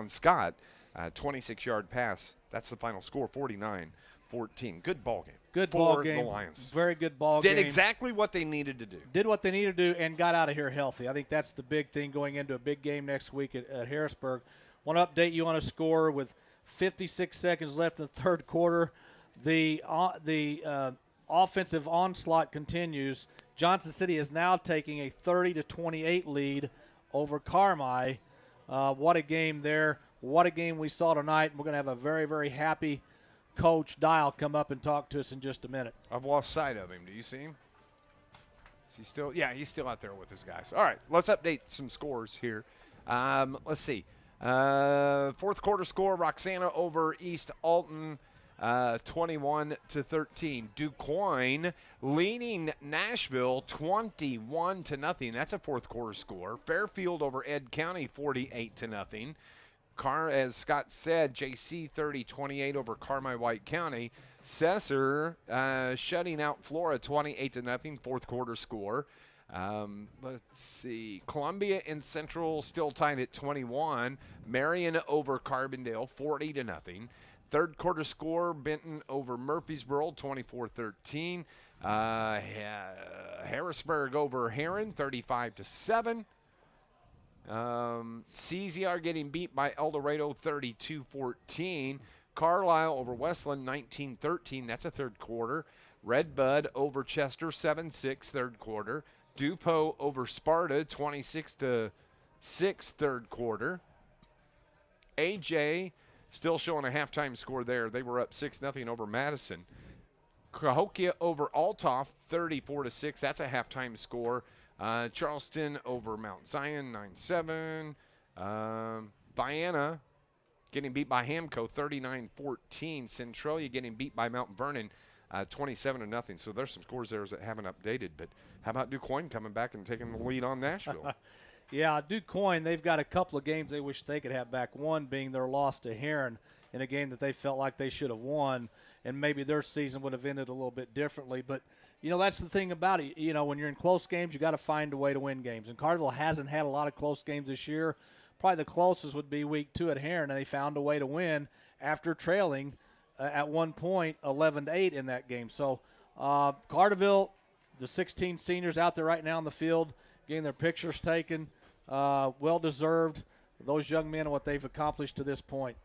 Scott, 26-yard pass. That's the final score, 49-14. Good ball game. Good ball game. For the Lions. Very good ball game. Did exactly what they needed to do. Did what they needed to do and got out of here healthy. I think that's the big thing going into a big game next week at Harrisburg. Want to update you on a score with 56 seconds left in the third quarter. The offensive onslaught continues. Johnson City is now taking a 30-28 lead over Carmi. What a game there. What a game we saw tonight. We're going to have a very, very happy Coach Dial come up and talk to us in just a minute. I've lost sight of him. Do you see him? Is he still? Yeah, he's still out there with his guys. All right, let's update some scores here. Let's see. Fourth quarter score, Roxana over East Alton, 21-13. DuQuoin leading Nashville 21-0. That's a fourth quarter score. Fairfield over Ed County 48-0. As Scott said, JC 30-28 over Carmi-White County. Cesar shutting out Flora 28-0, fourth quarter score. Let's see. Columbia and Central still tied at 21. Marion over Carbondale 40-0. Third quarter score, Benton over Murfreesboro 24-13. Harrisburg over Heron 35-7. CZR getting beat by El Dorado 32-14. Carlisle over Westland 19-13. That's a third quarter. Redbud over Chester 7-6 third quarter. Dupo over Sparta 26-6 third quarter. AJ still showing a halftime score there. They were up 6-0 over Madison. Cahokia over Altoff 34-6. That's a halftime score. Charleston over Mount Zion 9-7. Vienna getting beat by Hamco 39-14. Centralia getting beat by Mount Vernon 27-0. So there's some scores there that haven't updated. But how about DuQuoin coming back and taking the lead on Nashville? Yeah, DuQuoin, they've got a couple of games they wish they could have back. One being their loss to Heron in a game that they felt like they should have won, and maybe their season would have ended a little bit differently. But, you know, that's the thing about it. You know, when you're in close games, you got to find a way to win games. And Carterville hasn't had a lot of close games this year. Probably the closest would be week 2 at Heron, and they found a way to win after trailing at one point 11-8 in that game. So Carterville, the 16 seniors out there right now on the field, getting their pictures taken, well-deserved. Those young men and what they've accomplished to this point.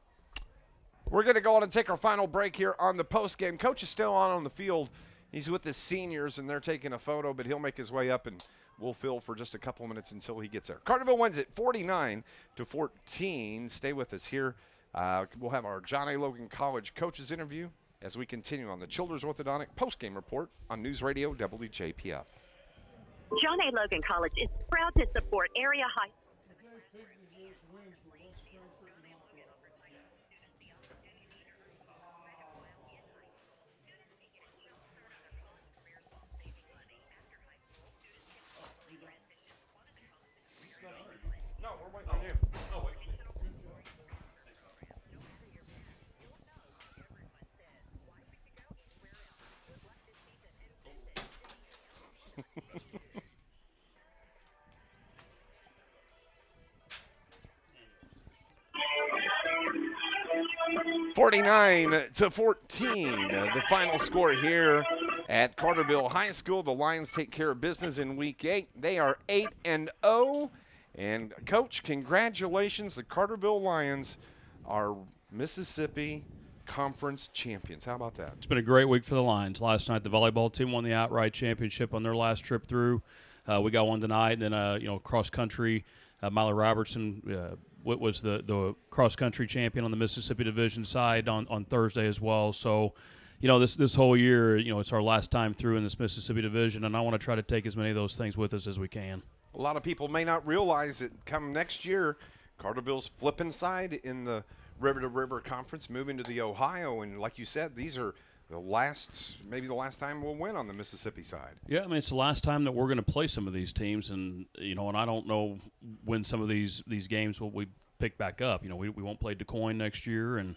We're going to go on and take our final break here on the postgame. Coach is still on the field He's with the seniors, and they're taking a photo, but he'll make his way up, and we'll fill for just a couple minutes until he gets there. Carterville wins it 49-14. Stay with us here. We'll have our John A. Logan College coaches interview as we continue on the Children's Orthodontic postgame report on News Radio WJPF. John A. Logan College is proud to support area high. No, we're waiting on you. Oh, wait. 49-14, the final score here at Carterville High School. The Lions take care of business in Week 8. They are 8-0. And, Coach, congratulations. The Carterville Lions are Mississippi Conference champions. How about that? It's been a great week for the Lions. Last night, the volleyball team won the outright championship on their last trip through. We got one tonight, and then, cross country, Miley Robertson was the cross country champion on the Mississippi Division side on Thursday as well. So, this whole year, it's our last time through in this Mississippi Division, and I want to try to take as many of those things with us as we can. A lot of people may not realize that come next year, Carterville's flipping side in the River to River Conference, moving to the Ohio, and like you said, these are maybe the last time we'll win on the Mississippi side. Yeah, I mean, it's the last time that we're going to play some of these teams, and and I don't know when some of these games will we pick back up. We won't play DuQuoin next year, and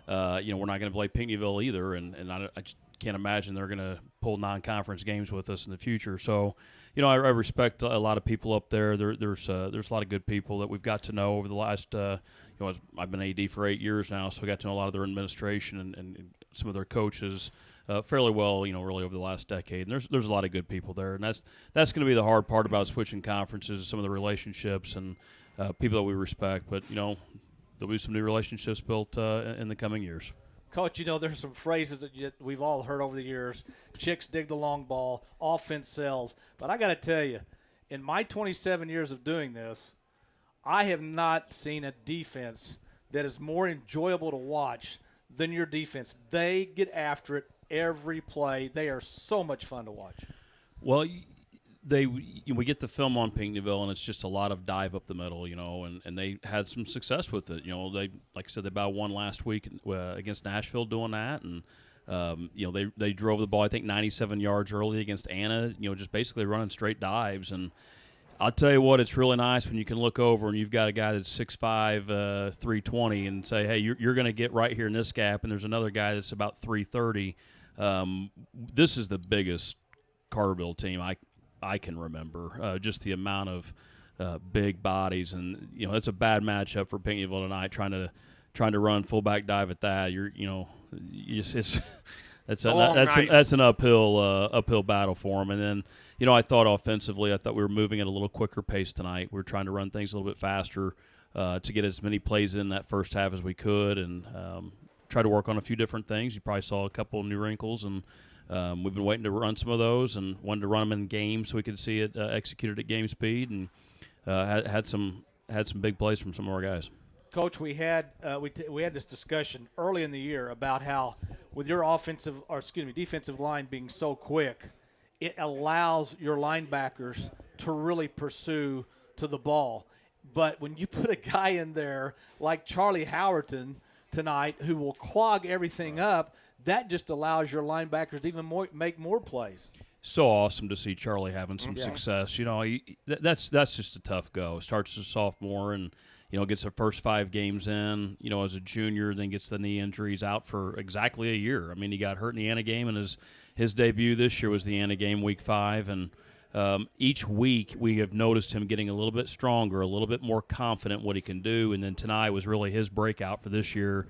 we're not going to play Pinckneyville either, and I just can't imagine they're going to pull non-conference games with us in the future. So, I respect a lot of people up there. There's a lot of good people that we've got to know over the last. I've been AD for 8 years now, so I got to know a lot of their administration and some of their coaches fairly well. Really over the last decade. And there's a lot of good people there, and that's going to be the hard part about switching conferences. Some of the relationships and people that we respect, but there'll be some new relationships built in the coming years. Coach, there's some phrases that we've all heard over the years. Chicks dig the long ball, offense sells. But I got to tell you, in my 27 years of doing this, I have not seen a defense that is more enjoyable to watch than your defense. They get after it every play. They are so much fun to watch. Well, we get the film on Pinckneyville, and it's just a lot of dive up the middle, and they had some success with it. They, like I said, they about won last week against Nashville doing that, and they drove the ball, I think, 97 yards early against Anna, just basically running straight dives. And I'll tell you what, it's really nice when you can look over and you've got a guy that's 6'5", 320, and say, hey, you're going to get right here in this gap, and there's another guy that's about 330. This is the biggest Carterville team I can remember. Just the amount of big bodies, and it's a bad matchup for Pinckneyville tonight. Trying to run fullback dive at that, that's an uphill battle for them. And then I thought offensively, we were moving at a little quicker pace tonight. We were trying to run things a little bit faster to get as many plays in that first half as we could, and try to work on a few different things. You probably saw a couple of new wrinkles, and we've been waiting to run some of those, and wanted to run them in game so we could see it executed at game speed, and had some big plays from some of our guys. Coach, we had this discussion early in the year about how with your defensive line being so quick, it allows your linebackers to really pursue to the ball. But when you put a guy in there like Charlie Howerton tonight who will clog everything up, that just allows your linebackers to even make more plays. So awesome to see Charlie having some success. That's just a tough go. Starts as a sophomore and gets the first 5 games in, as a junior, then gets the knee injuries, out for exactly a year. I mean, he got hurt in the Anna game, and his debut this year was the Anna game, week 5. And each week we have noticed him getting a little bit stronger, a little bit more confident what he can do. And then tonight was really his breakout for this year,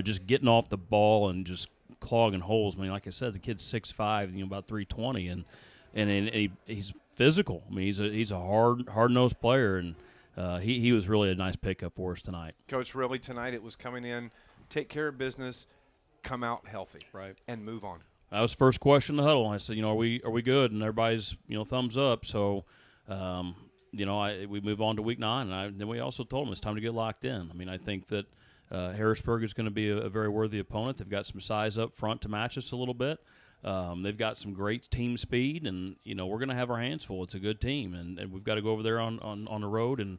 just getting off the ball and just clogging holes. I mean, like I said, the kid's 6'5", about 320, and he's physical. I mean, he's a hard-nosed player, and he was really a nice pickup for us tonight. Coach, really tonight it was coming in, take care of business, come out healthy, right, and move on. That was the first question in the huddle. I said, are we good? And everybody's, thumbs up. So, we move on to week 9, and then we also told them it's time to get locked in. I mean, I think that Harrisburg is going to be a very worthy opponent. They've got some size up front to match us a little bit. They've got some great team speed, and we're going to have our hands full. It's a good team, and we've got to go over there on the road and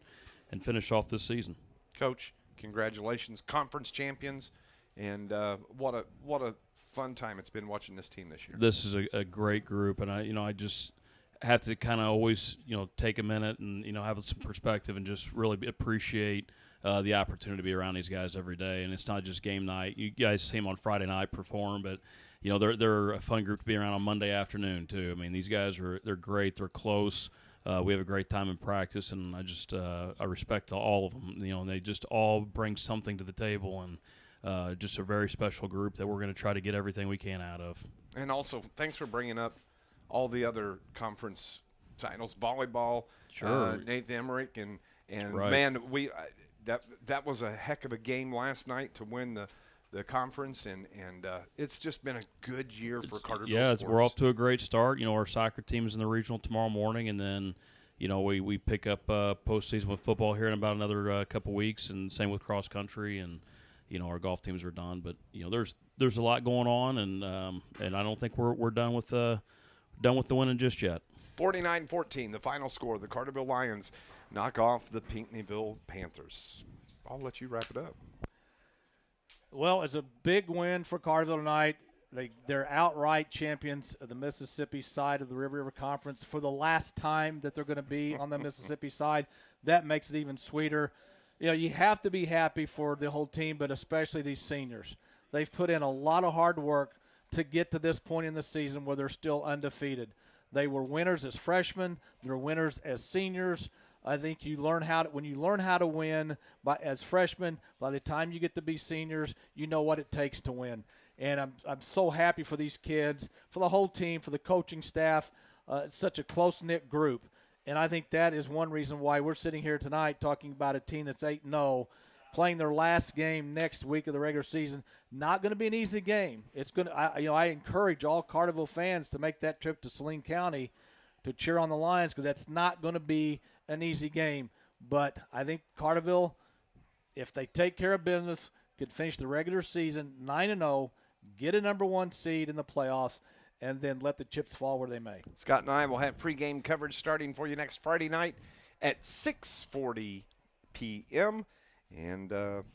finish off this season. Coach, congratulations, conference champions, and what a fun time it's been watching this team this year. This is a great group, and I just have to kind of always take a minute and have some perspective and just really appreciate the opportunity to be around these guys every day. And it's not just game night. You guys see them on Friday night perform, but they're a fun group to be around on Monday afternoon too. I mean, these guys they're great. They're close. We have a great time in practice, and I respect all of them. They just all bring something to the table, and just a very special group that we're going to try to get everything we can out of. And also, thanks for bringing up all the other conference titles, volleyball. Sure. Nathan Emmerich and right. Man, that was a heck of a game last night to win the conference, and it's just been a good year for Carterville. Yeah, sports. We're off to a great start. Our soccer team is in the regional tomorrow morning, and then we pick up postseason with football here in about another couple weeks, and same with cross country, and our golf teams are done. But there's a lot going on, and I don't think we're done with the winning just yet. 49-14, the final score. The Carterville Lions knock off the Pinckneyville Panthers. I'll let you wrap it up. Well, it's a big win for Carterville tonight. They're outright champions of the Mississippi side of the River Conference for the last time that they're going to be on the Mississippi side. That makes it even sweeter. You have to be happy for the whole team, but especially these seniors. They've put in a lot of hard work to get to this point in the season where they're still undefeated. They were winners as freshmen. They're winners as seniors. I think when you learn how to win as freshmen, by the time you get to be seniors, you know what it takes to win. And I'm so happy for these kids, for the whole team, for the coaching staff. It's such a close-knit group. And I think that is one reason why we're sitting here tonight talking about a team that's 8-0, playing their last game next week of the regular season. Not going to be an easy game. It's going to. I encourage all Carterville fans to make that trip to Saline County to cheer on the Lions, because that's not going to be an easy game. But I think Carterville, if they take care of business, could finish the regular season 9-0, get a number 1 seed in the playoffs, and then let the chips fall where they may. Scott and I will have pregame coverage starting for you next Friday night at 6:40 p.m., and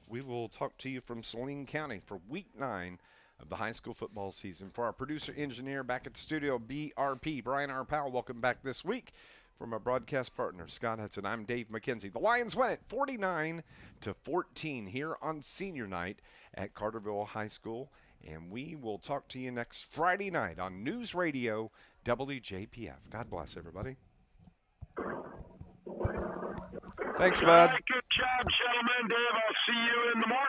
we will talk to you from Saline County for Week 9 of the high school football season. For our producer-engineer back at the studio, BRP, Brian R. Powell, welcome back this week. From our broadcast partner, Scott Hudson, I'm Dave McKenzie. The Lions win it 49-14 here on senior night at Carterville High School. And we will talk to you next Friday night on News Radio WJPF. God bless everybody. Thanks, bud. Good job, gentlemen. Dave, I'll see you in the morning.